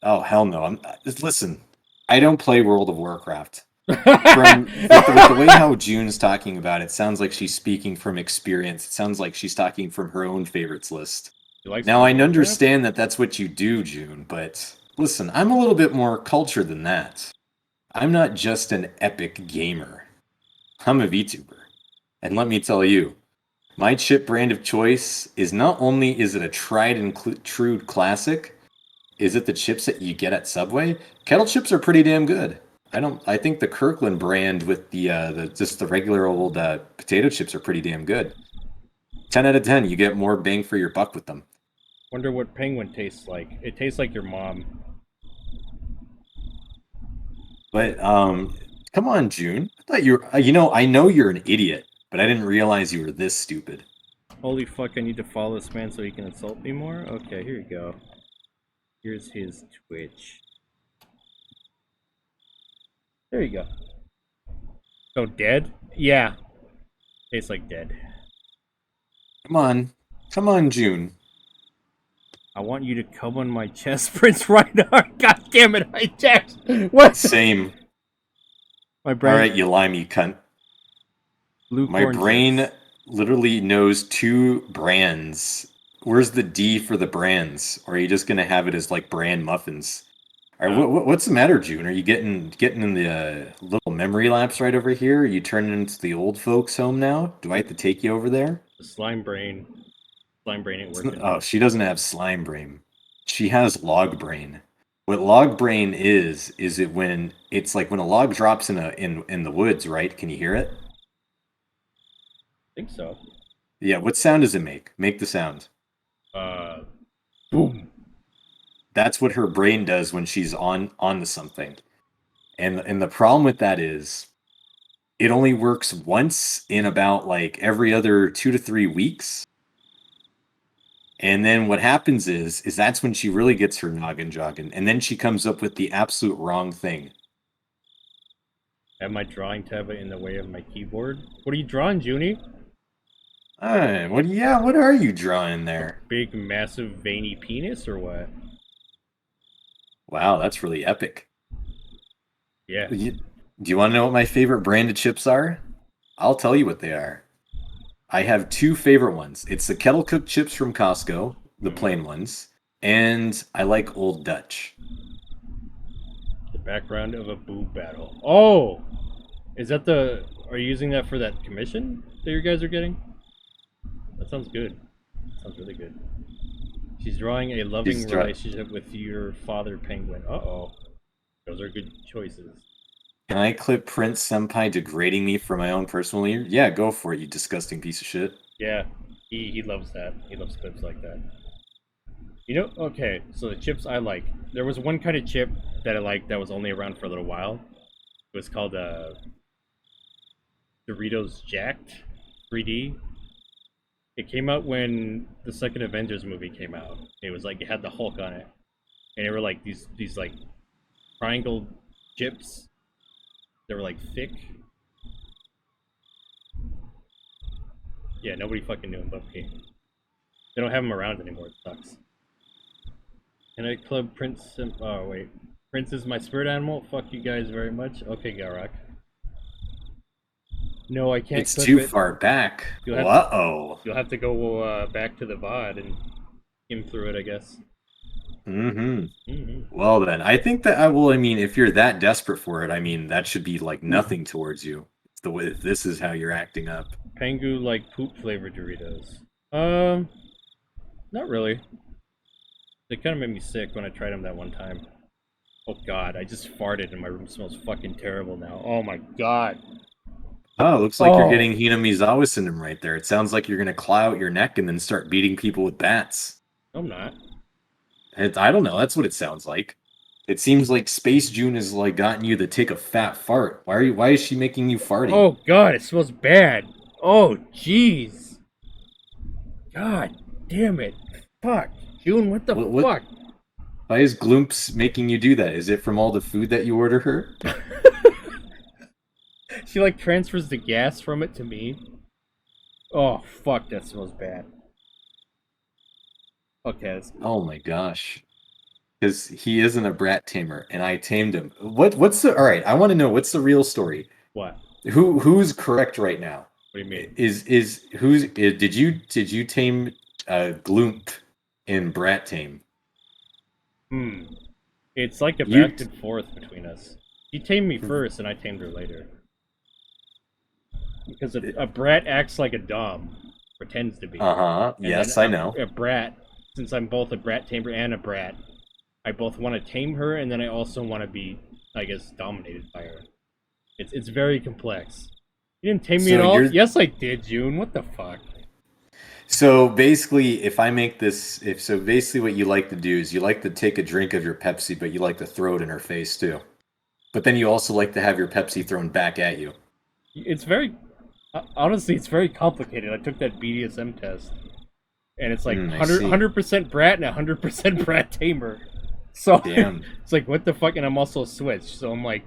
Oh hell no! Listen. I don't play World of Warcraft. With the way how June's talking about it, sounds like she's speaking from experience. It sounds like she's talking from her own favorites list. Now I understand that that's what you do, June, but listen, I'm a little bit more cultured than that. I'm not just an epic gamer. I'm a VTuber. And let me tell you, my chip brand of choice is not only is it a tried and true classic, is it the chips that you get at Subway? Kettle chips are pretty damn good. I think the Kirkland brand with the regular old potato chips are pretty damn good. 10 out of 10, you get more bang for your buck with them. Wonder what penguin tastes like. It tastes like your mom. But come on, June. I thought I know you're an idiot, but I didn't realize you were this stupid. Holy fuck, I need to follow this man so he can insult me more? Okay, here you go. Here's his Twitch. There you go. So dead? Yeah. Tastes like dead. Come on, June. I want you to come on my chest, Prince Reinhardt. God damn it, I checked. What? Same. My brain. All right, you limey cunt. My brain literally knows 2 brands. Where's the D for the brands? Or are you just gonna have it as like brand muffins? All right, what's the matter, June? Are you getting in the little memory lapse right over here? Are you turning into the old folks' home now? Do I have to take you over there? The slime brain. Slime brain ain't working. Oh, she doesn't have slime brain. She has log brain. What log brain is it when it's like when a log drops in the woods, right? Can you hear it? I think so. Yeah, what sound does it make? Make the sound. Boom. That's what her brain does when she's onto something. And the problem with that is it only works once in about like every other 2 to 3 weeks. And then what happens is that's when she really gets her noggin jogging, and then she comes up with the absolute wrong thing. Have my drawing tablet in the way of my keyboard. What are you drawing, Junie? What are you drawing there? Big, massive, veiny penis, or what? Wow, that's really epic. Yeah. Do you want to know what my favorite brand of chips are? I'll tell you what they are. I have two favorite ones. It's the kettle cooked chips from Costco, the plain ones, and I like Old Dutch. The background of a boob battle. Oh! Is that the... Are you using that for that commission that you guys are getting? That sounds good. Sounds really good. She's drawing a loving relationship with your father penguin. Uh-oh. Those are good choices. Can I clip Prince Senpai degrading me for my own personal ear? Yeah, go for it, you disgusting piece of shit. Yeah, he loves that. He loves clips like that. You know, okay, so the chips I like. There was one kind of chip that I liked that was only around for a little while. It was called Doritos Jacked 3D. It came out when the second Avengers movie came out. It was like, it had the Hulk on it. And they were like these like triangle chips. They were like thick. Yeah, nobody fucking knew him but me. They don't have him around anymore, it sucks. Can I club Prince? Oh wait, Prince is my spirit animal? Fuck you guys very much. Okay, Garak. No, I can't. It's too far back. You'll have to go back to the VOD and skim through it, I guess. Well then, I think that I will. I mean, if you're that desperate for it, I mean, that should be like nothing towards you. It's the way this is how you're acting up. Pengu like poop flavored Doritos. Not really. They kind of made me sick when I tried them that one time. Oh god, I just farted and my room smells fucking terrible now. Oh my god. Oh, looks like you're getting Hina Mizawa syndrome right there. It sounds like you're gonna claw out your neck and then start beating people with bats. No, I'm not. I don't know. That's what it sounds like. It seems like Space June has like gotten you to take a fat fart. Why is she making you farting? Oh god, it smells bad. Oh jeez. God damn it. Fuck. June, what the fuck? Why is Gloomps making you do that? Is it from all the food that you order her? She like transfers the gas from it to me. Oh fuck, that smells bad. Okay. Oh my gosh. Because he isn't a brat tamer, and I tamed him. What's the... Alright, I want to know, what's the real story? What? Who's correct right now? What do you mean? Did you tame Gloomp in Brat Tame? It's like a back and forth between us. She tamed me first, and I tamed her later. Because a brat acts like a dom. Pretends to be. Yes, I know. A brat, since I'm both a brat tamer and a brat, I both want to tame her, and then I also want to be, I guess, dominated by her. It's very complex. You didn't tame me at all? Yes, I did, June. What the fuck? So basically, basically what you like to do is you like to take a drink of your Pepsi, but you like to throw it in her face too. But then you also like to have your Pepsi thrown back at you. It's very... Honestly, it's very complicated. I took that BDSM test. And it's like 100% brat and 100% brat tamer. So damn. It's like, what the fuck? And I'm also a switch. So I'm like,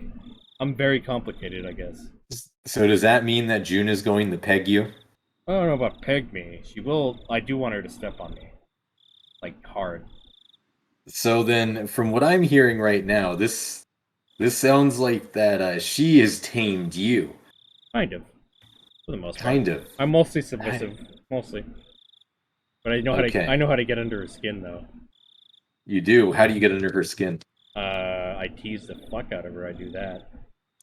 I'm very complicated, I guess. So does that mean that June is going to peg you? I don't know about peg me. She will. I do want her to step on me. Like, hard. So then, from what I'm hearing right now, this sounds like that she has tamed you. Kind of. For the most part. Kind of. I'm mostly submissive. Mostly. But I know how to get under her skin, though. You do? How do you get under her skin? I tease the fuck out of her. I do that.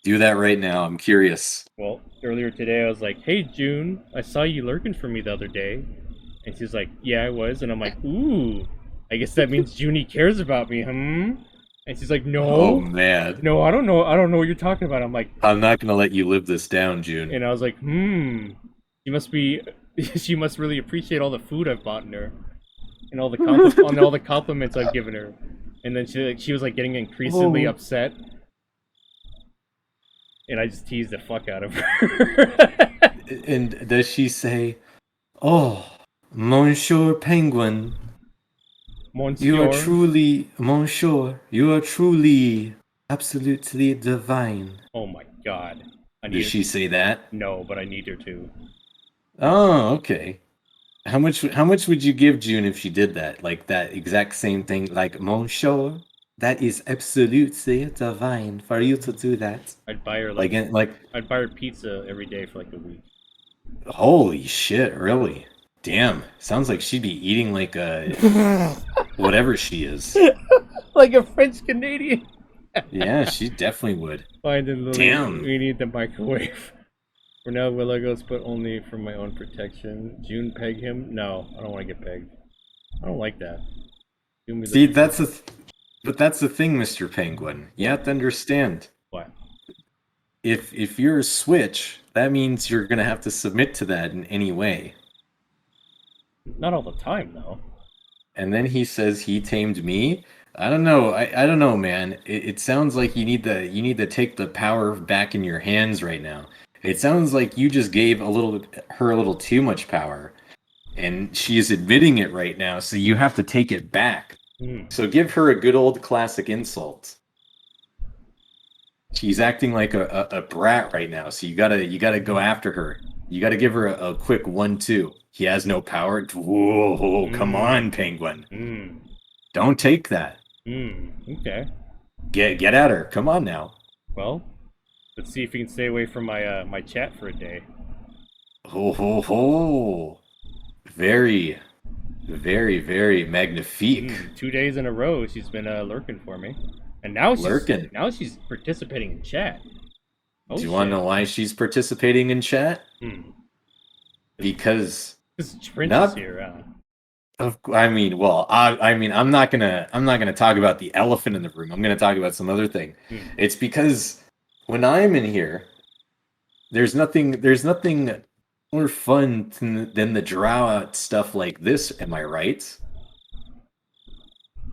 Do that right now. I'm curious. Well, earlier today I was like, "Hey June, I saw you lurking for me the other day," and she's like, "Yeah, I was," and I'm like, "Ooh, I guess that means Junie cares about me, And she's like, "No, oh man, no, I don't know what you're talking about." I'm like, "I'm not gonna let you live this down, June." And I was like, she must really appreciate all the food I've bought in her, and all the compliments I've given her." And then she was like getting increasingly upset. And I just teased the fuck out of her. And does she say, "Oh, Monsieur Penguin, you are Monsieur. truly, Monsieur, you are truly, absolutely divine." Oh my god. I Does need she say that? No, but I need her to. Oh, okay. How much would you give June if she did that? Like that exact same thing, like Monsieur, that is absolutely divine for you to do that. I'd buy her I'd buy her pizza every day for like a week. Holy shit, really? Damn. Sounds like she'd be eating like a whatever she is. Like a French Canadian. Yeah, she definitely would. Find and Lily, Damn. we need the microwave. For now, Willow goes, but only for my own protection. June, peg him? No, I don't want to get pegged. I don't like that. See, but that's the thing, Mr. Penguin. You have to understand. What? If you're a switch, that means you're gonna have to submit to that in any way. Not all the time, though. And then he says he tamed me. I don't know. I don't know, man. It sounds like you need to take the power back in your hands right now. It sounds like you just gave her a little too much power, and she is admitting it right now. So you have to take it back. So give her a good old classic insult. She's acting like a brat right now. So you gotta go after her. You gotta give her a quick 1-2. He has no power. Whoa, come on, Penguin. Don't take that. Okay. Get at her. Come on now. Well, let's see if you can stay away from my my chat for a day. Ho ho ho. Very, very, very magnifique. 2 days in a row, she's been lurking for me, and now she's participating in chat. Oh, do you want to know why she's participating in chat? Because Prince is here. I mean, I'm not gonna talk about the elephant in the room. I'm gonna talk about some other thing. It's because when I'm in here, there's nothing more fun than the draw out stuff like this. Am I right?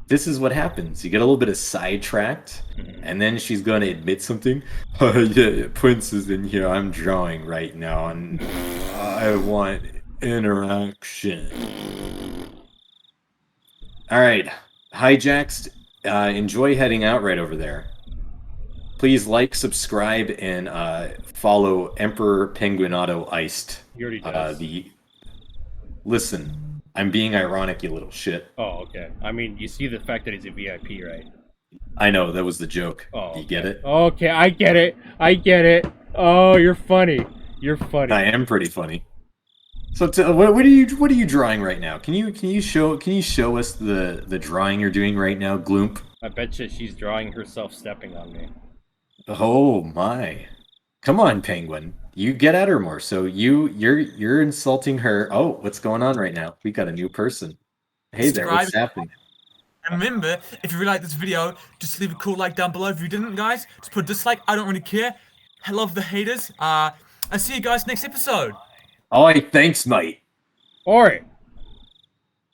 This is what happens. You get a little bit of sidetracked, and then she's going to admit something. Oh, yeah, Prince is in here. I'm drawing right now, and I want interaction. All right, Hijacks, enjoy heading out right over there. Please like, subscribe, and follow Emperor Penguinato Iced. He already does. Listen. I'm being ironic, you little shit. Oh, okay. I mean, you see the fact that he's a VIP, right? I know, that was the joke. Oh, you get it? Okay, I get it. Oh, you're funny. You're funny. I am pretty funny. So, what are you drawing right now? Can you show us the drawing you're doing right now, Gloomp? I bet you she's drawing herself stepping on me. Oh my! Come on, Penguin. You get at her more. So you're insulting her. Oh, what's going on right now? We got a new person. Hey there, what's happening? And remember, if you really like this video, just leave a cool like down below. If you didn't, guys, just put a dislike. I don't really care. I love the haters. I'll see you guys next episode. Alright, thanks, mate. Alright.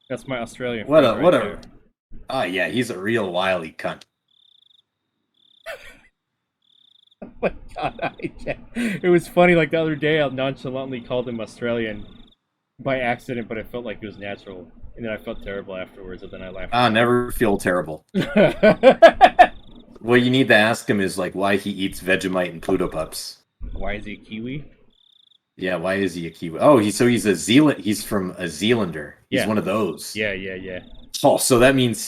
That's my Australian friend. Whatever. Oh yeah, he's a real wily cunt. Oh my god, it was funny, like the other day I nonchalantly called him Australian by accident, but it felt like it was natural. And then I felt terrible afterwards, and then I laughed. Never feel terrible. What you need to ask him is like why he eats Vegemite and Pluto Pups. Why is he a Kiwi? Yeah, why is he a Kiwi? Oh, he's from a Zealander. He's one of those. Yeah. Oh, so that means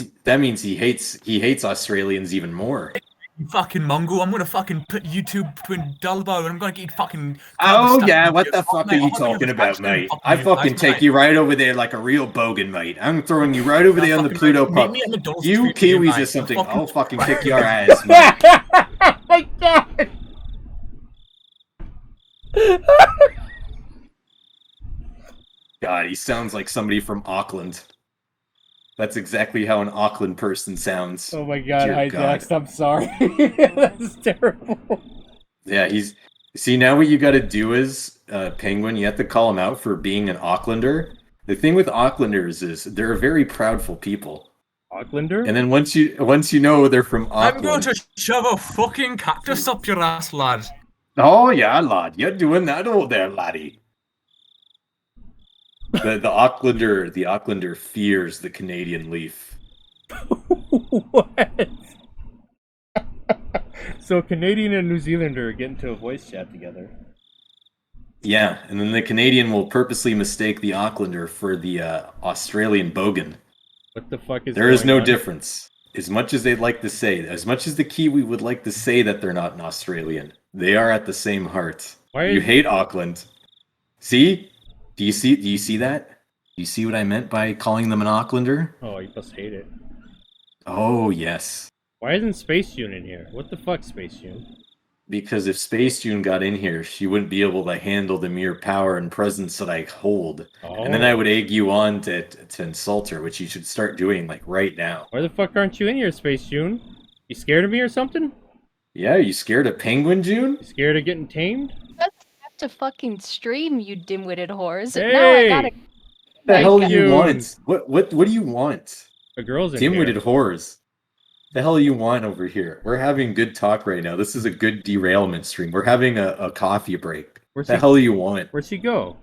he hates Australians even more. You fucking Mongol, I'm gonna fucking put YouTube between Dulbo and I'm gonna get you fucking... Oh yeah, what the fuck are you talking about, mate? I fucking take you right over there like a real bogan, mate. I'm throwing you right over there on the Pluto Pup. You Kiwis or something, I'll fucking kick your ass, mate. Oh my god! God, he sounds like somebody from Auckland. That's exactly how an Auckland person sounds. Oh my god, Hijacks, I'm sorry. That's terrible. Yeah, see, now what you gotta do is, Penguin, you have to call him out for being an Aucklander. The thing with Aucklanders is they're a very proudful people. Aucklander? And then once you know they're from Auckland... I'm going to shove a fucking cactus up your ass, lad. Oh yeah, lad, you're doing that over there, laddie. The Aucklander fears the Canadian leaf. What? So Canadian and New Zealander get into a voice chat together. Yeah, and then the Canadian will purposely mistake the Aucklander for the Australian bogan. What the fuck is There is going no on? difference. As much as they'd like to say, as much as the Kiwi would like to say that they're not an Australian, they are at the same heart. Why You is- hate Auckland. See? Do you see that? Do you see what I meant by calling them an Aucklander? Oh, you must hate it. Oh, yes. Why isn't Space June in here? What the fuck, Space June? Because if Space June got in here, she wouldn't be able to handle the mere power and presence that I hold. Oh. And then I would egg you on to insult her, which you should start doing like right now. Why the fuck aren't you in here, Space June? You scared of me or something? Yeah, you scared of Penguin June? You scared of getting tamed? Let's have to fucking stream, you dim-witted whores. Hey! Now I gotta. The hell do Thank you you. want? What do you want? The girls in Dim-witted here. whores. The hell you want over here? We're having good talk right now. This is a good derailment stream. We're having a coffee break. Where's The she- hell you want? Where'd she go?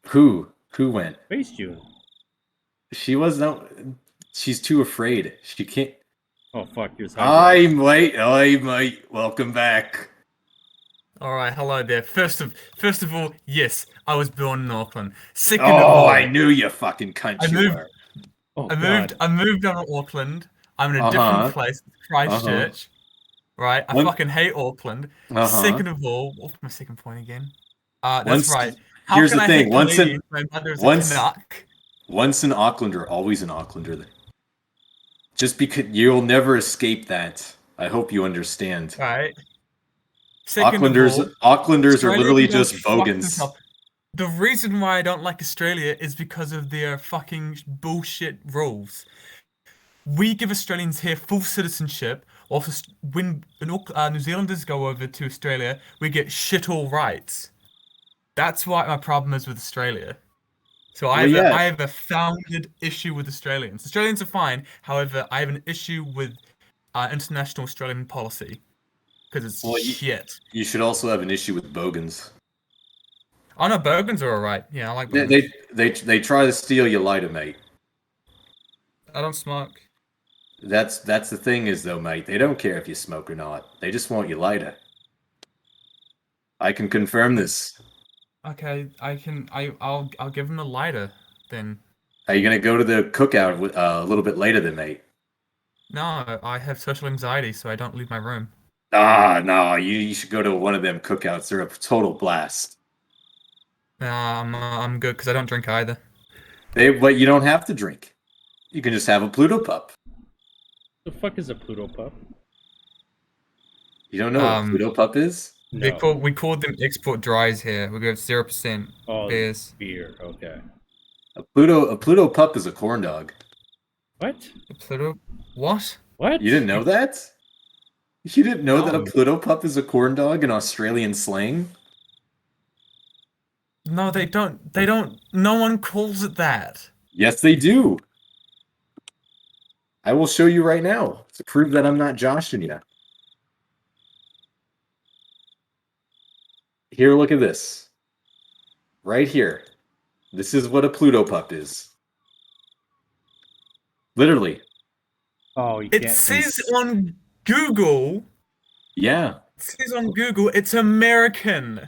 Who went? Space June. She was not. She's too afraid. She can't. Oh fuck, here's I might. Welcome back. All right, hello there. First of all, yes, I was born in Auckland. Second of all, I knew you fucking cunt I you moved- were. Oh, I God. moved out of Auckland. I'm in a Uh-huh. different place, Christchurch. Right? I One- fucking hate Auckland. Uh-huh. Second of all, what's my second point again? That's Once- right. How here's can the I thing, hate once in- Canadians? My mother's once- a Canuck. Once an Aucklander, always an Aucklander. Just because you'll never escape that. I hope you understand. Right. Second Aucklanders, of all, Aucklanders are Australia literally can go just fuck bogans. themselves. The reason why I don't like Australia is because of their fucking bullshit rules. We give Australians here full citizenship, whilst when New Zealanders go over to Australia, we get shit all rights. That's why my problem is with Australia. So I have a founded issue with Australians. Australians are fine. However, I have an issue with international Australian policy because it's Well, shit. You should also have an issue with bogans. Oh no, Bogans are alright. Yeah, I like Bogans. They try to steal your lighter, mate. I don't smoke. That's the thing is though, mate. They don't care if you smoke or not. They just want your lighter. I can confirm this. Okay, I'll give him a lighter then. Are you gonna go to the cookout a little bit later than mate? No, I have social anxiety, so I don't leave my room. Ah, no. You should go to one of them cookouts. They're a total blast. Nah, I'm good because I don't drink either. But you don't have to drink. You can just have a Pluto pup. The fuck is a Pluto pup? You don't know what a Pluto pup is? No. We called them export dries here. We go 0% Oh, beers. beer. Okay. A Pluto pup is a corn dog. What? Pluto? What? What? You didn't know that? You didn't know that a No. Pluto pup is a corn dog in Australian slang? No, they don't. They don't. No one calls it that. Yes, they do. I will show you right now to prove that I'm not joshing you. Here, look at this. Right here. This is what a Pluto pup is. Literally. Oh, you It can't. says on Google. Yeah. It says on Google it's American.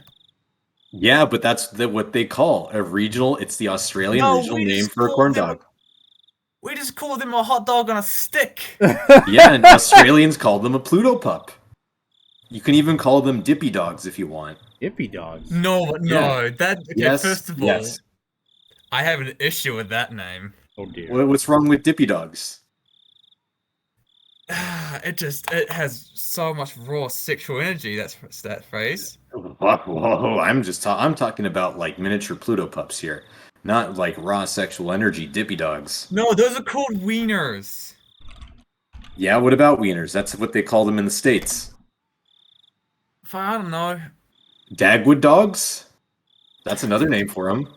Yeah, but that's what they call a regional. It's the Australian No, regional we name just for a call corn them- dog. We just call them a hot dog on a stick. Yeah, and Australians call them a Pluto pup. You can even call them dippy dogs if you want. Dippy dogs. No. That okay. Yes, First of all, yes. I have an issue with that name. Oh dear. What's wrong with dippy dogs? It has so much raw sexual energy. That's that phrase. Whoa, I'm talking about like miniature Pluto pups here, not like raw sexual energy dippy dogs. No, those are called wieners. Yeah, what about wieners? That's what they call them in the States. I don't know. Dagwood dogs? That's another name for them.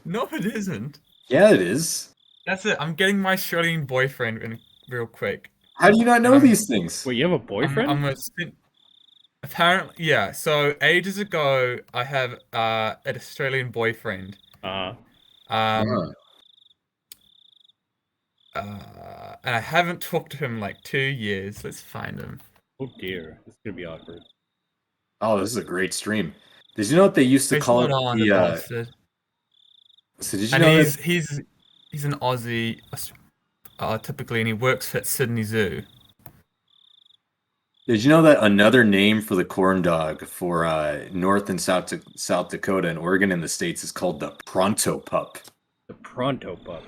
No, it isn't. Yeah, it is. That's it. I'm getting my Australian boyfriend in real quick. How do you not know these things? Wait, you have a boyfriend? I'm gonna send... Apparently, yeah. So ages ago, I have an Australian boyfriend. Uh-huh. Um, and I haven't talked to him in like 2 years. Let's find him. Oh dear, this is gonna be awkward. Oh, this is a great stream. Did you know what they used to He's call not it? on the bastard. So did you And know he's that? he's an Aussie, typically, and he works at Sydney Zoo. Did you know that another name for the corn dog for North and South Dakota and Oregon in the States is called the pronto pup? The Pronto Pup.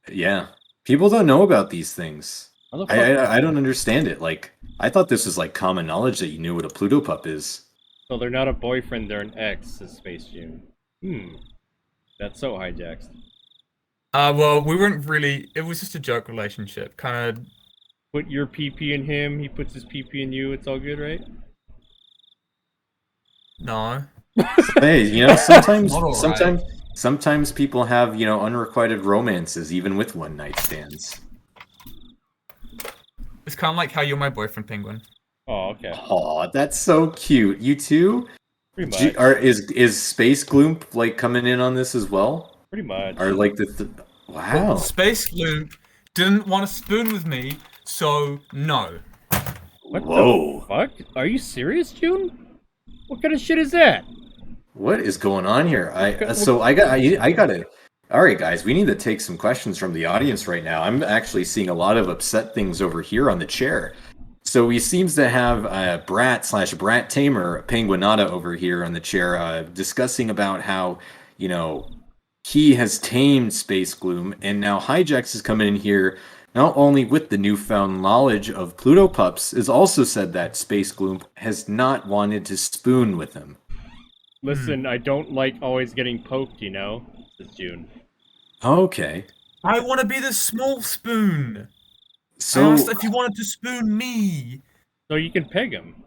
Yeah, people don't know about these things. How the I, fuck? I don't understand it. Like, I thought this was like common knowledge that you knew what a Pluto pup is. So they're not a boyfriend, they're an ex, says Space June. That's so hijacked. Well, we weren't really. It was just a joke relationship, kind of. Put your PP in him, he puts his PP in you, it's all good, right? No. Hey, you know, sometimes, Not all sometimes people have, unrequited romances even with one night stands. It's kind of like how you're my boyfriend, Penguin. Oh, okay. Oh, that's so cute. You too? Pretty much. Is Space Gloomp like coming in on this as well? Pretty much. Or like wow. Space Loop didn't want to spoon with me, so no. What Whoa. the fuck? Are you serious, June? What kind of shit is that? What is going on here? I got it. All right, guys, we need to take some questions from the audience right now. I'm actually seeing a lot of upset things over here on the chair. So he seems to have Brat/Brat Tamer Penguinata over here on the chair, discussing about how, he has tamed Space Gloom, and now Hijax has come in here not only with the newfound knowledge of Pluto pups, has also said that Space Gloom has not wanted to spoon with him. Listen, I don't like always getting poked, says June. Okay. I want to be the small spoon. I So asked if you wanted to spoon me. So you can peg him.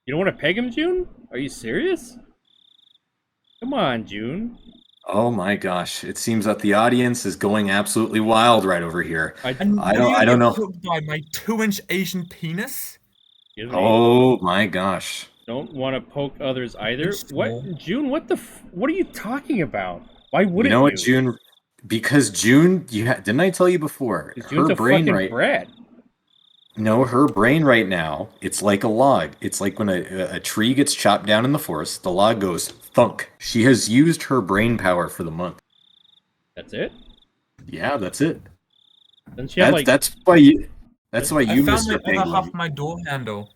You don't want to peg him, June? Are you serious? Come on, June. oh my gosh, it seems that the audience is going absolutely wild right over here. And I will you don't get know. hooked by my 2-inch Asian penis? Excuse me. Oh my gosh. Don't want to poke others either. It's small. What, June? What what are you talking about? Why wouldn't You know what, June? Because June, didn't I tell you before? June's Her a brain fucking right. brat. No, her brain right now, it's like a log. It's like when a tree gets chopped down in the forest, the log goes thunk. She has used her brain power for the month. That's it. Yeah, that's it. Doesn't she have like? That's why you, I Mr. found my other Penguin. half of my door handle.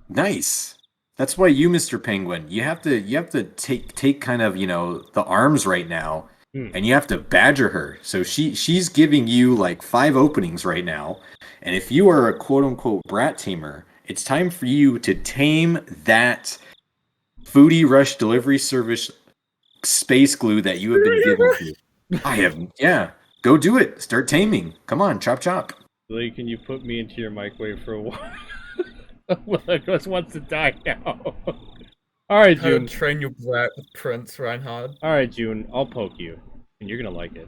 Nice. That's why you, Mr. Penguin, you have to take kind of, the arms right now, and you have to badger her. So she's giving you like 5 openings right now. And if you are a quote unquote brat tamer, it's time for you to tame that Foodie Rush delivery service space glue that you have been given to. Go do it. Start taming. Come on, chop chop. Lily, can you put me into your microwave for a while? Willikos wants to die now. All right, How to June. train your brat with Prince Reinhard. All right, June. I'll poke you, and you're gonna like it.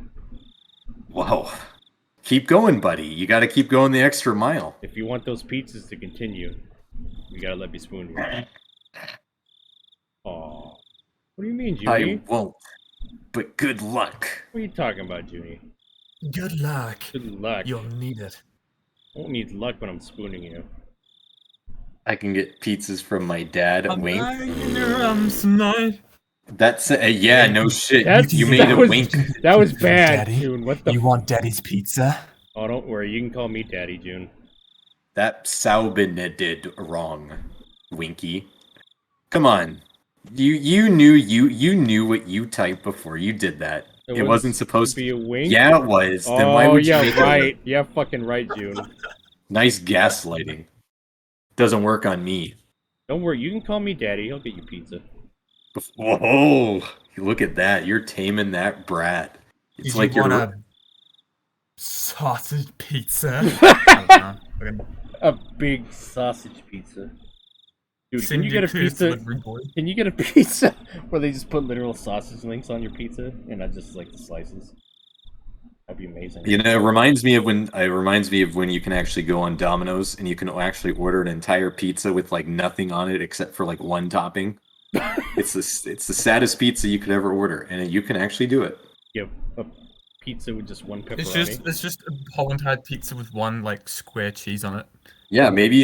Whoa. Keep going, buddy. You got to keep going the extra mile. If you want those pizzas to continue, you gotta let me spoon you. Aw. What do you mean, Junie? I won't. But good luck. What are you talking about, Junie? Good luck. Good luck. You'll need it. I won't need luck when I'm spooning you. I can get pizzas from my dad. I'm Wink. lying in your arms tonight. That's yeah, no shit. That's- You made that a was- wink. That was bad, Daddy? June. What the? You want Daddy's pizza? Oh, don't worry. You can call me Daddy, June. That Saubin did wrong, Winky. Come on. You knew what you typed before you did that. It wasn't supposed to be a wink. Yeah, it was. Oh, Then why would you yeah, make right. Yeah, fucking right, June. Nice gaslighting. Doesn't work on me. Don't worry. You can call me Daddy. I'll get you pizza. Whoa! Look at that. You're taming that brat. It's Did like you you're. want a sausage pizza? I don't know. A big sausage pizza. Dude, can Send you get a to his pizza? delivery boy. Can you get a pizza where they just put literal sausage links on your pizza and not just like the slices? That'd be amazing. You know, it reminds me of when you can actually go on Domino's and you can actually order an entire pizza with like nothing on it except for like one topping. It's the saddest pizza you could ever order, and you can actually do it. Yep, a pizza with just one pepperoni. It's just a whole entire pizza with one like square cheese on it. Yeah, maybe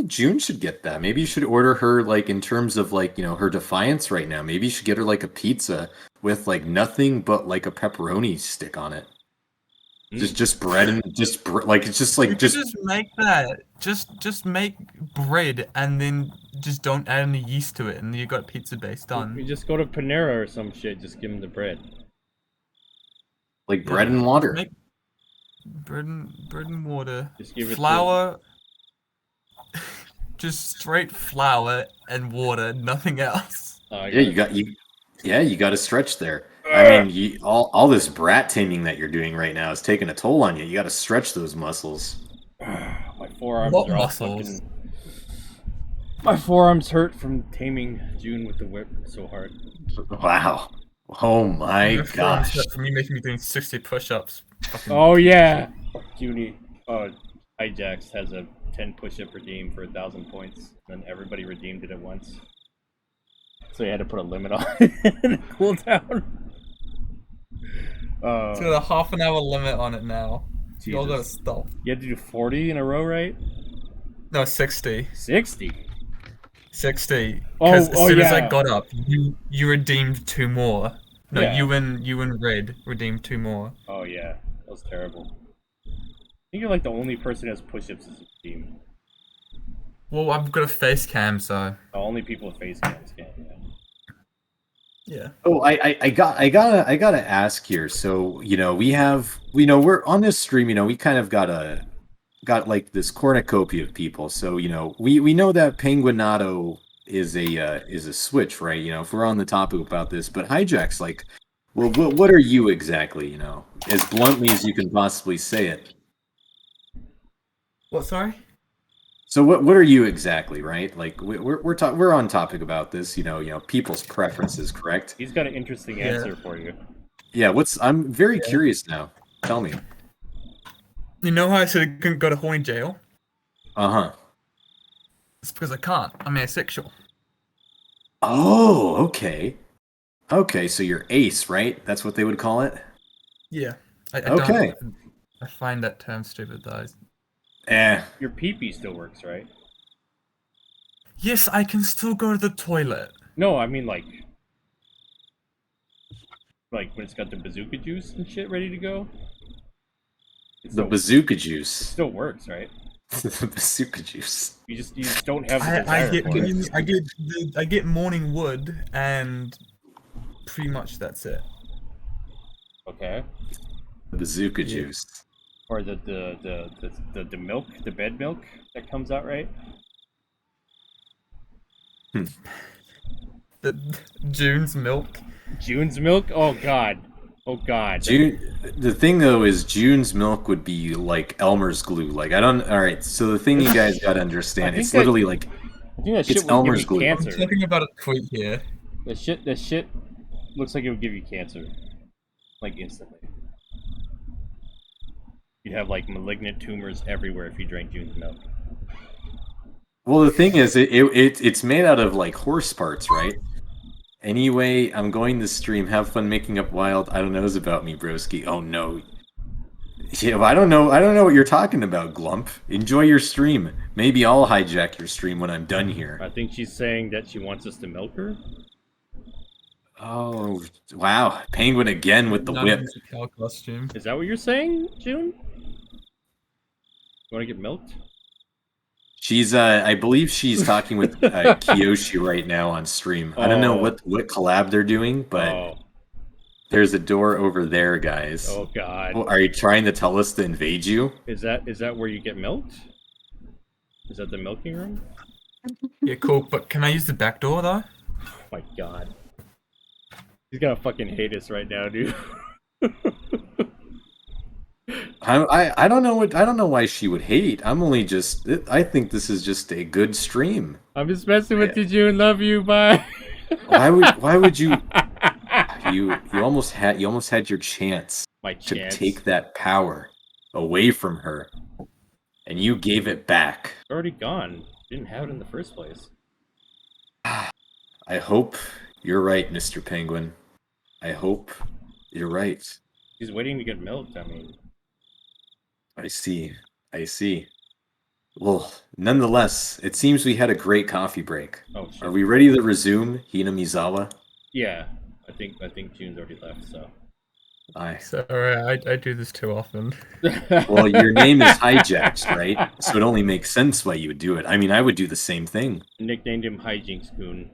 June should get that. Maybe you should order her like in terms of like, her defiance right now. Maybe you should get her like a pizza with like nothing but like a pepperoni stick on it. Just bread and like it's just like You could just make that. Just make bread and then just don't add any yeast to it, and you got pizza base We done. just go to Panera or some shit. Just give them the bread. like bread and water. Make bread and water. Just give it to- flour. Just straight flour and water, nothing else. You got to stretch there. I mean, all this brat taming that you're doing right now is taking a toll on you. You got to stretch those muscles. My forearms What are all muscles? My forearms hurt from taming June with the whip so hard. Wow. Oh my Your forearms gosh. hurt from me making me doing 60 push-ups. Fucking Oh yeah, Junie. Hijax has a 10 push-up redeem for 1,000 points, and everybody redeemed it at once. So you had to put a limit on it and a cooldown. It's got a half an hour limit on it now. You all gotta Jesus. stop. You had to do 40 in a row, right? No, 60. 60. 60. Oh, Because as soon as I yeah. got up, you redeemed 2 more. No, Yeah. you and Red redeemed 2 more. Oh yeah, that was terrible. I think you're like the only person who has push-ups as a team. Well, I've got a face cam, so Only people with face cams can. Yeah. yeah. Oh, I gotta ask here. So, we're on this stream, we kind of got like this cornucopia of people. So, we know that Penguinato is a switch, right? If we're on the topic about this, but Hijack's like, well, what are you exactly? As bluntly as you can possibly say it. What? Sorry. So what are you exactly, right? Like we're on topic about this, people's preferences, correct? He's got an interesting Yeah. answer for you. Yeah, I'm very curious now. Tell me. You know how I said I couldn't go to horny jail? Uh-huh. It's because I can't. I'm asexual. Oh, okay. Okay, so you're ace, right? That's what they would call it? Yeah. I Okay. don't. I find that term stupid, though. Your pee-pee still works, right? Yes, I can still go to the toilet. No, I mean like when it's got the bazooka juice and shit ready to go. The bazooka It juice. still works, right? The bazooka juice. You just don't have the I desire for it. I get morning wood, and pretty much that's it. Okay. The bazooka Yeah. juice. Or the milk, the bed milk that comes out, right? The June's milk. June's milk? Oh god. Oh god. The thing though is June's milk would be like Elmer's glue. Like all right, so the thing you guys gotta understand, I think it's that- literally like I think that shit it's would Elmer's give you glue. I'm cancer. talking about a tweet here. The shit looks like it would give you cancer. Like instantly. You'd have like malignant tumors everywhere if you drank June's milk. Well, the thing is, it's made out of like horse parts, right? Anyway, I'm going to stream. Have fun making up wild I don't knows about me, broski. Oh no. Yeah, I don't know what you're talking about, Glump. Enjoy your stream. Maybe I'll hijack your stream when I'm done here. I think she's saying that she wants us to milk her. Oh wow, Penguin again with the None whip. of it's a cow costume. Is that what you're saying, June? You want to get milked? She's I believe she's talking with Kiyoshi right now on stream. I don't know Oh. what collab they're doing, but Oh. there's a door over there, guys. Oh god. Oh, are you trying to tell us to invade you? Is that where you get milked? Is that the milking room? Yeah, cool. But can I use the back door though? Oh my god. He's gonna fucking hate us right now, dude. I don't know why she would hate. I think this is just a good stream. I'm just messing with you, June. Love you. Bye. Why would you you almost had your chance. My to chance. take that power away from her, and you gave it back. It's already gone. Didn't have it in the first place. I hope you're right, Mr. Penguin. I hope you're right. He's waiting to get milked, I mean. I see. I see. Well, nonetheless, it seems we had a great coffee break. Oh shit. Are we ready to resume Hinamizawa? Yeah. I think June's already left, so. Aye. Sorry, I do this too often. Well, your name is Hijacked, right? So it only makes sense why you would do it. I mean, I would do the same thing. Nicknamed him Hijinks Goon.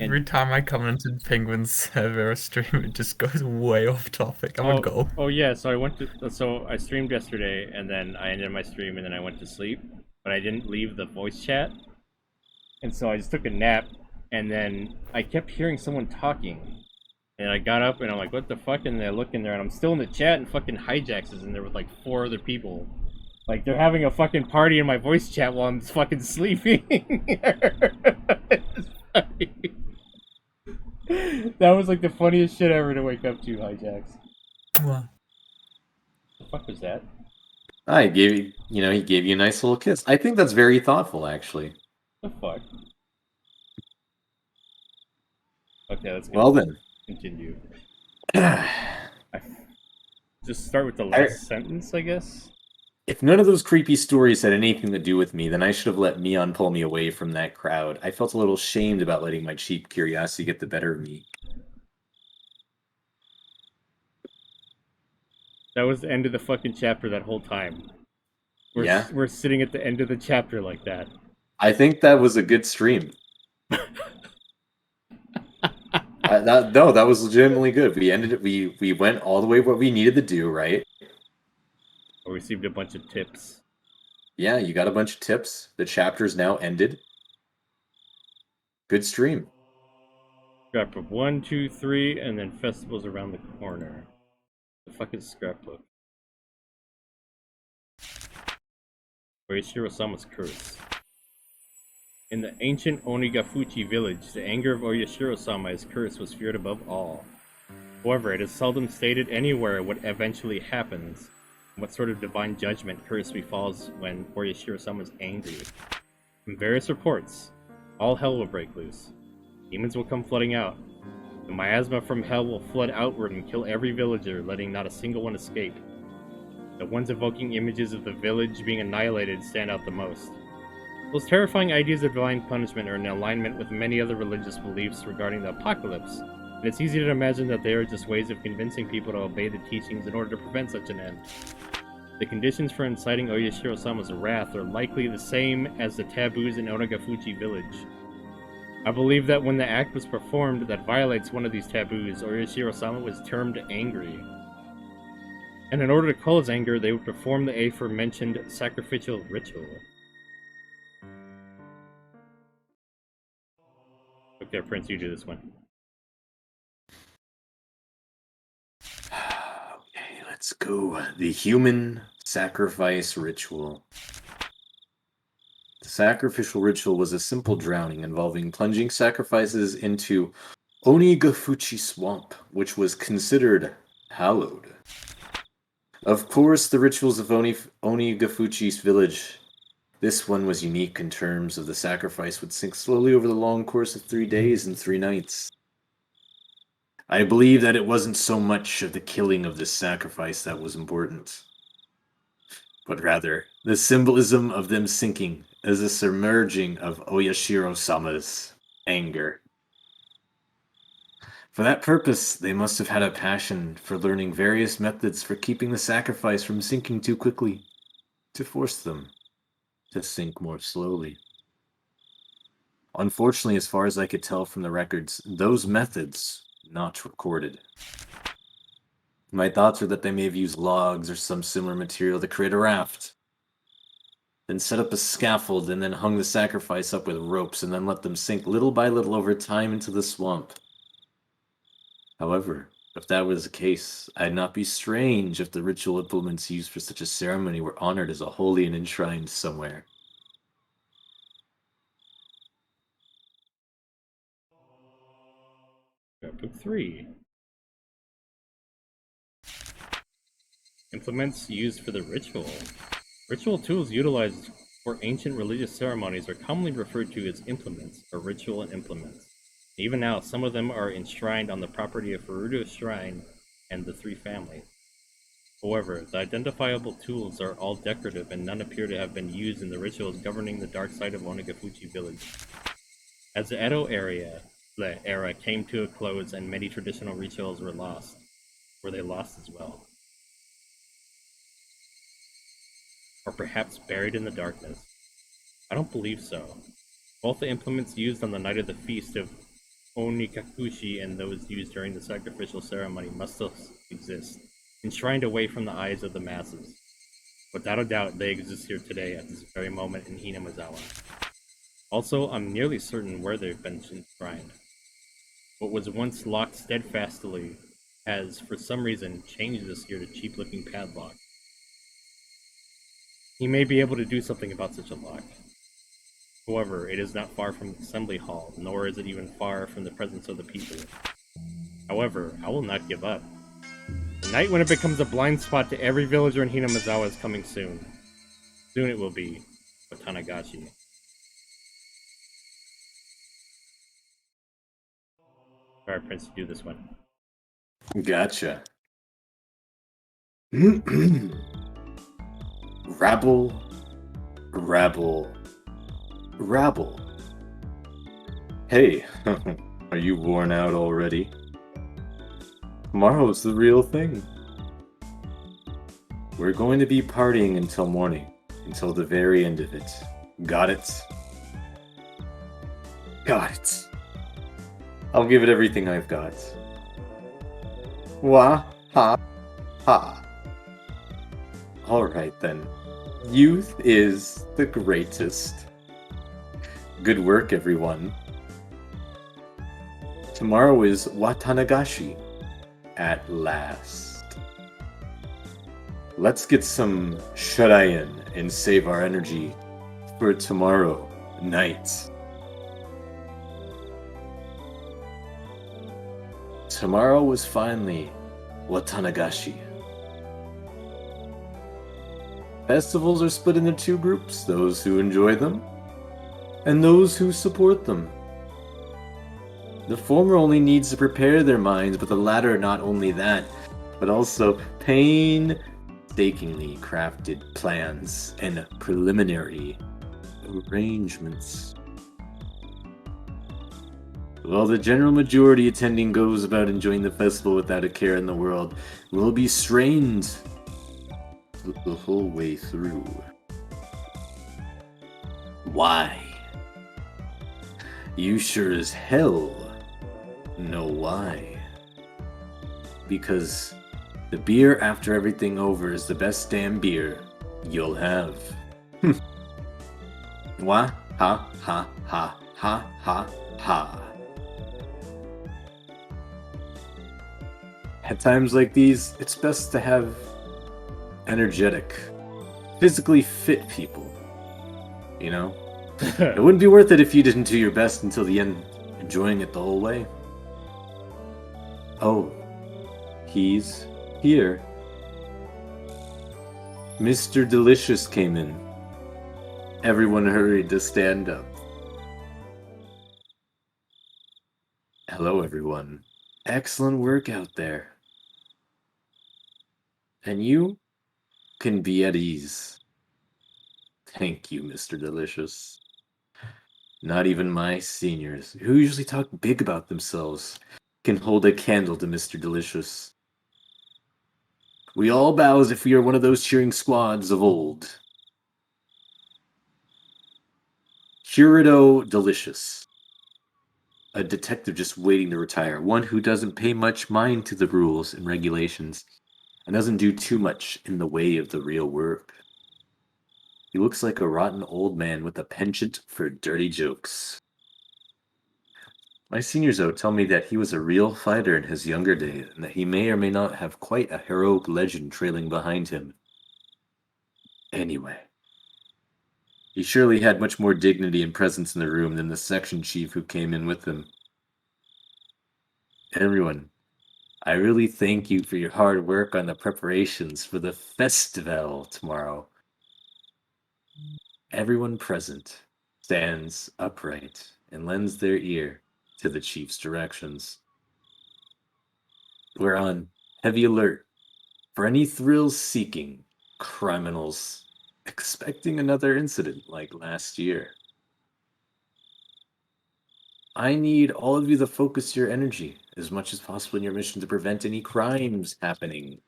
Every time I come into Penguin's server or stream, it just goes way off topic. I'm gonna go. Oh yeah, so I streamed yesterday and then I ended my stream and then I went to sleep, but I didn't leave the voice chat. And so I just took a nap and then I kept hearing someone talking. And I got up and I'm like, what the fuck? And I look in there and I'm still in the chat and fucking Hijacks is in there with like 4 other people. Like they're having a fucking party in my voice chat while I'm fucking sleeping. That was like the funniest shit ever to wake up to, Hijacks. What? The fuck was that? I gave you, he gave you a nice little kiss. I think that's very thoughtful, actually. The fuck? Okay, let's Well then. continue. Just start with the last sentence, I guess? If none of those creepy stories had anything to do with me, then I should have let Mion pull me away from that crowd. I felt a little shamed about letting my cheap curiosity get the better of me. That was the end of the fucking chapter that whole time. We're sitting at the end of the chapter like that. I think that was a good stream. That was legitimately good. We ended it. We went all the way what we needed to do, right? I received a bunch of tips. Yeah, you got a bunch of tips. The chapter's now ended. Good stream. Scrapbook 1, 2, 3, and then festivals around the corner. The fucking scrapbook. Oyashiro-sama's curse. In the ancient Onigafuchi village, the anger of Oyashiro-sama, his curse, was feared above all. However, it is seldom stated anywhere what eventually happens, and what sort of divine judgment curse befalls when Oyashiro-sama is angry. From various reports, all hell will break loose. Demons will come flooding out. The miasma from hell will flood outward and kill every villager, letting not a single one escape. The ones evoking images of the village being annihilated stand out the most. Those terrifying ideas of divine punishment are in alignment with many other religious beliefs regarding the apocalypse, and it's easy to imagine that they are just ways of convincing people to obey the teachings in order to prevent such an end. The conditions for inciting Oyashiro-sama's wrath are likely the same as the taboos in Onagafuchi village. I believe that when the act was performed that violates one of these taboos, Oyashiro-sama was termed angry. And in order to quell his anger, they would perform the aforementioned sacrificial ritual. Okay, Prince, you do this one. Okay, let's go. The human sacrifice ritual. The sacrificial ritual was a simple drowning involving plunging sacrifices into Onigafuchi Swamp, which was considered hallowed. Of course, the rituals of Onigafuchi's village. This one was unique in terms of the sacrifice would sink slowly over the long course of 3 days and 3 nights. I believe that it wasn't so much of the killing of this sacrifice that was important, but rather the symbolism of them sinking as a submerging of Oyashiro-sama's anger. For that purpose, they must have had a passion for learning various methods for keeping the sacrifice from sinking too quickly, to force them to sink more slowly. Unfortunately, as far as I could tell from the records, those methods not recorded. My thoughts are that they may have used logs or some similar material to create a raft, then set up a scaffold and then hung the sacrifice up with ropes and then let them sink little by little over time into the swamp. However, if that was the case, I'd not be strange if the ritual implements used for such a ceremony were honored as a holy and enshrined somewhere. Scrapbook 3. Implements used for the ritual. Ritual tools utilized for ancient religious ceremonies are commonly referred to as implements, or ritual implements. Even now, some of them are enshrined on the property of Furudo Shrine and the Three Families. However, the identifiable tools are all decorative and none appear to have been used in the rituals governing the dark side of Onagafuchi village. As the Edo era came to a close and many traditional rituals were they lost as well? Or perhaps buried in the darkness? I don't believe so. Both the implements used on the night of the feast of Onikakushi and those used during the sacrificial ceremony must still exist, enshrined away from the eyes of the masses. Without a doubt, they exist here today at this very moment in Hinamazawa. Also, I'm nearly certain where they've been enshrined. What was once locked steadfastly has, for some reason, changed this year to cheap-looking padlock. He may be able to do something about such a lock. However, it is not far from the assembly hall, nor is it even far from the presence of the people. However, I will not give up. The night when it becomes a blind spot to every villager in Hinamazawa is coming soon. Soon it will be Watanagashi. Alright, Prince, do this one. Gotcha. Rabble, rabble, rabble. Hey, are you worn out already? Tomorrow's the real thing. We're going to be partying until morning, until the very end of it. Got it? Got it. I'll give it everything I've got. Wah, ha, ha. Alright then. Youth is the greatest. Good work, everyone. Tomorrow is Watanagashi. At last. Let's get some shut-eye-in and save our energy for tomorrow night. Tomorrow is finally Watanagashi. Festivals are split into two groups, those who enjoy them and those who support them. The former only needs to prepare their minds, but the latter not only that, but also painstakingly crafted plans and preliminary arrangements. While the general majority attending goes about enjoying the festival without a care in the world, will be strained the whole way through. Why? You sure as hell know why. Because the beer after everything over is the best damn beer you'll have. Wah, ha, ha, ha, ha, ha, ha. At times like these, it's best to have energetic, physically fit people. You know? It wouldn't be worth it if you didn't do your best until the end, enjoying it the whole way. Oh, he's here. Mr. Delicious came in. Everyone hurried to stand up. Hello, everyone. Excellent work out there. And you can be at ease. Thank you, Mr. Delicious. Not even my seniors, who usually talk big about themselves, can hold a candle to Mr. Delicious. We all bow as if we are one of those cheering squads of old. Curido Delicious. A detective just waiting to retire. One who doesn't pay much mind to the rules and regulations, and doesn't do too much in the way of the real work. He looks like a rotten old man with a penchant for dirty jokes. My seniors, though, tell me that he was a real fighter in his younger days, and that he may or may not have quite a heroic legend trailing behind him. Anyway, he surely had much more dignity and presence in the room than the section chief who came in with him. Everyone, I really thank you for your hard work on the preparations for the festival tomorrow. Everyone present stands upright and lends their ear to the chief's directions. We're on heavy alert for any thrill-seeking criminals expecting another incident like last year. I need all of you to focus your energy as much as possible in your mission to prevent any crimes happening.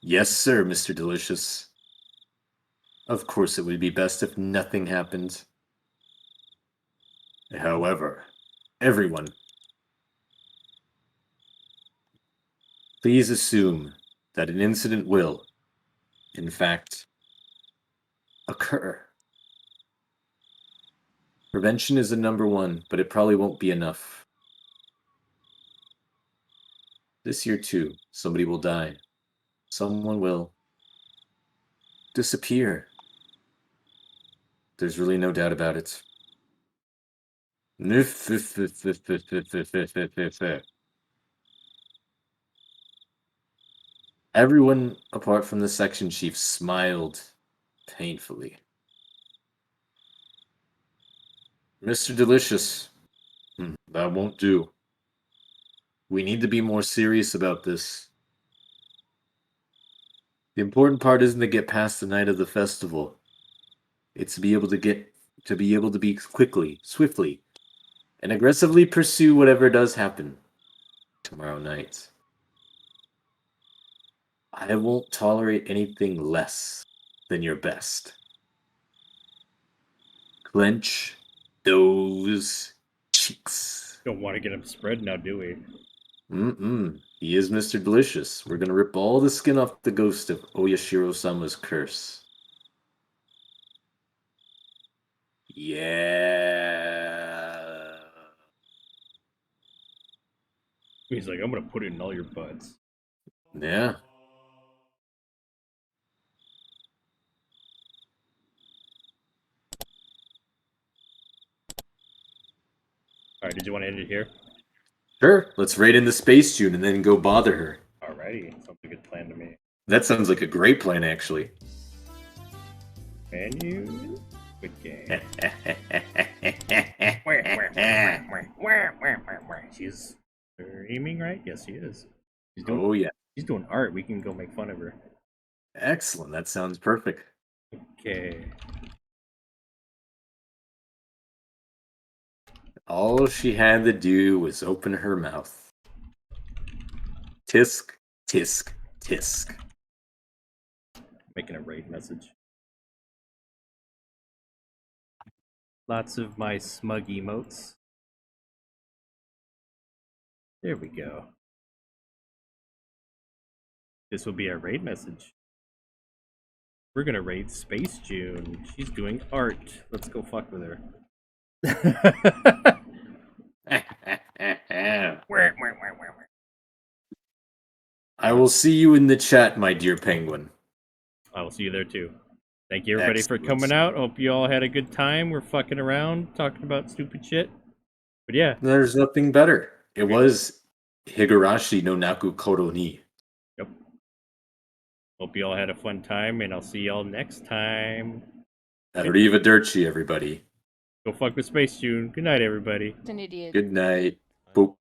Yes, sir, Mr. Delicious. Of course, it would be best if nothing happened. However, everyone, please assume that an incident will, in fact, occur. Prevention is the number one, but it probably won't be enough. This year, too, somebody will die. Someone will disappear. There's really no doubt about it. Everyone, apart from the section chief, smiled painfully. Mr. Delicious, that won't do. We need to be more serious about this. The important part isn't to get past the night of the festival. It's to be able to be quickly, swiftly, and aggressively pursue whatever does happen tomorrow night. I won't tolerate anything less than your best. Clench those cheeks. Don't want to get him spread now, do we? He is Mr. Delicious. We're gonna rip all the skin off the ghost of Oyashiro-sama's curse. Yeah. He's like, I'm gonna put it in all your butts. Yeah. Alright, did you want to end it here? Sure. Let's raid in the Space June and then go bother her. Alrighty, sounds like a good plan to me. That sounds like a great plan, actually. Menu, good game. She's streaming, right? Yes, she is. She's doing, Oh, yeah. she's doing art. We can go make fun of her. Excellent. That sounds perfect. Okay. All she had to do was open her mouth. Tisk, tisk, tisk. Making a raid message. Lots of my smug emotes. There we go. This will be our raid message. We're gonna raid Space June. She's doing art. Let's go fuck with her. I will see you in the chat, my dear penguin. I will see you there too. Thank you everybody for Excellent. coming out. Hope you all had a good time. We're fucking around talking about stupid shit. But yeah, There's nothing better. It was Higurashi no Naku Koro ni. yep. Hope you all had a fun time, and I'll see y'all next time. Arrivederci, everybody. Go fuck with Space June. Good night, everybody. An idiot. Good night. Boop.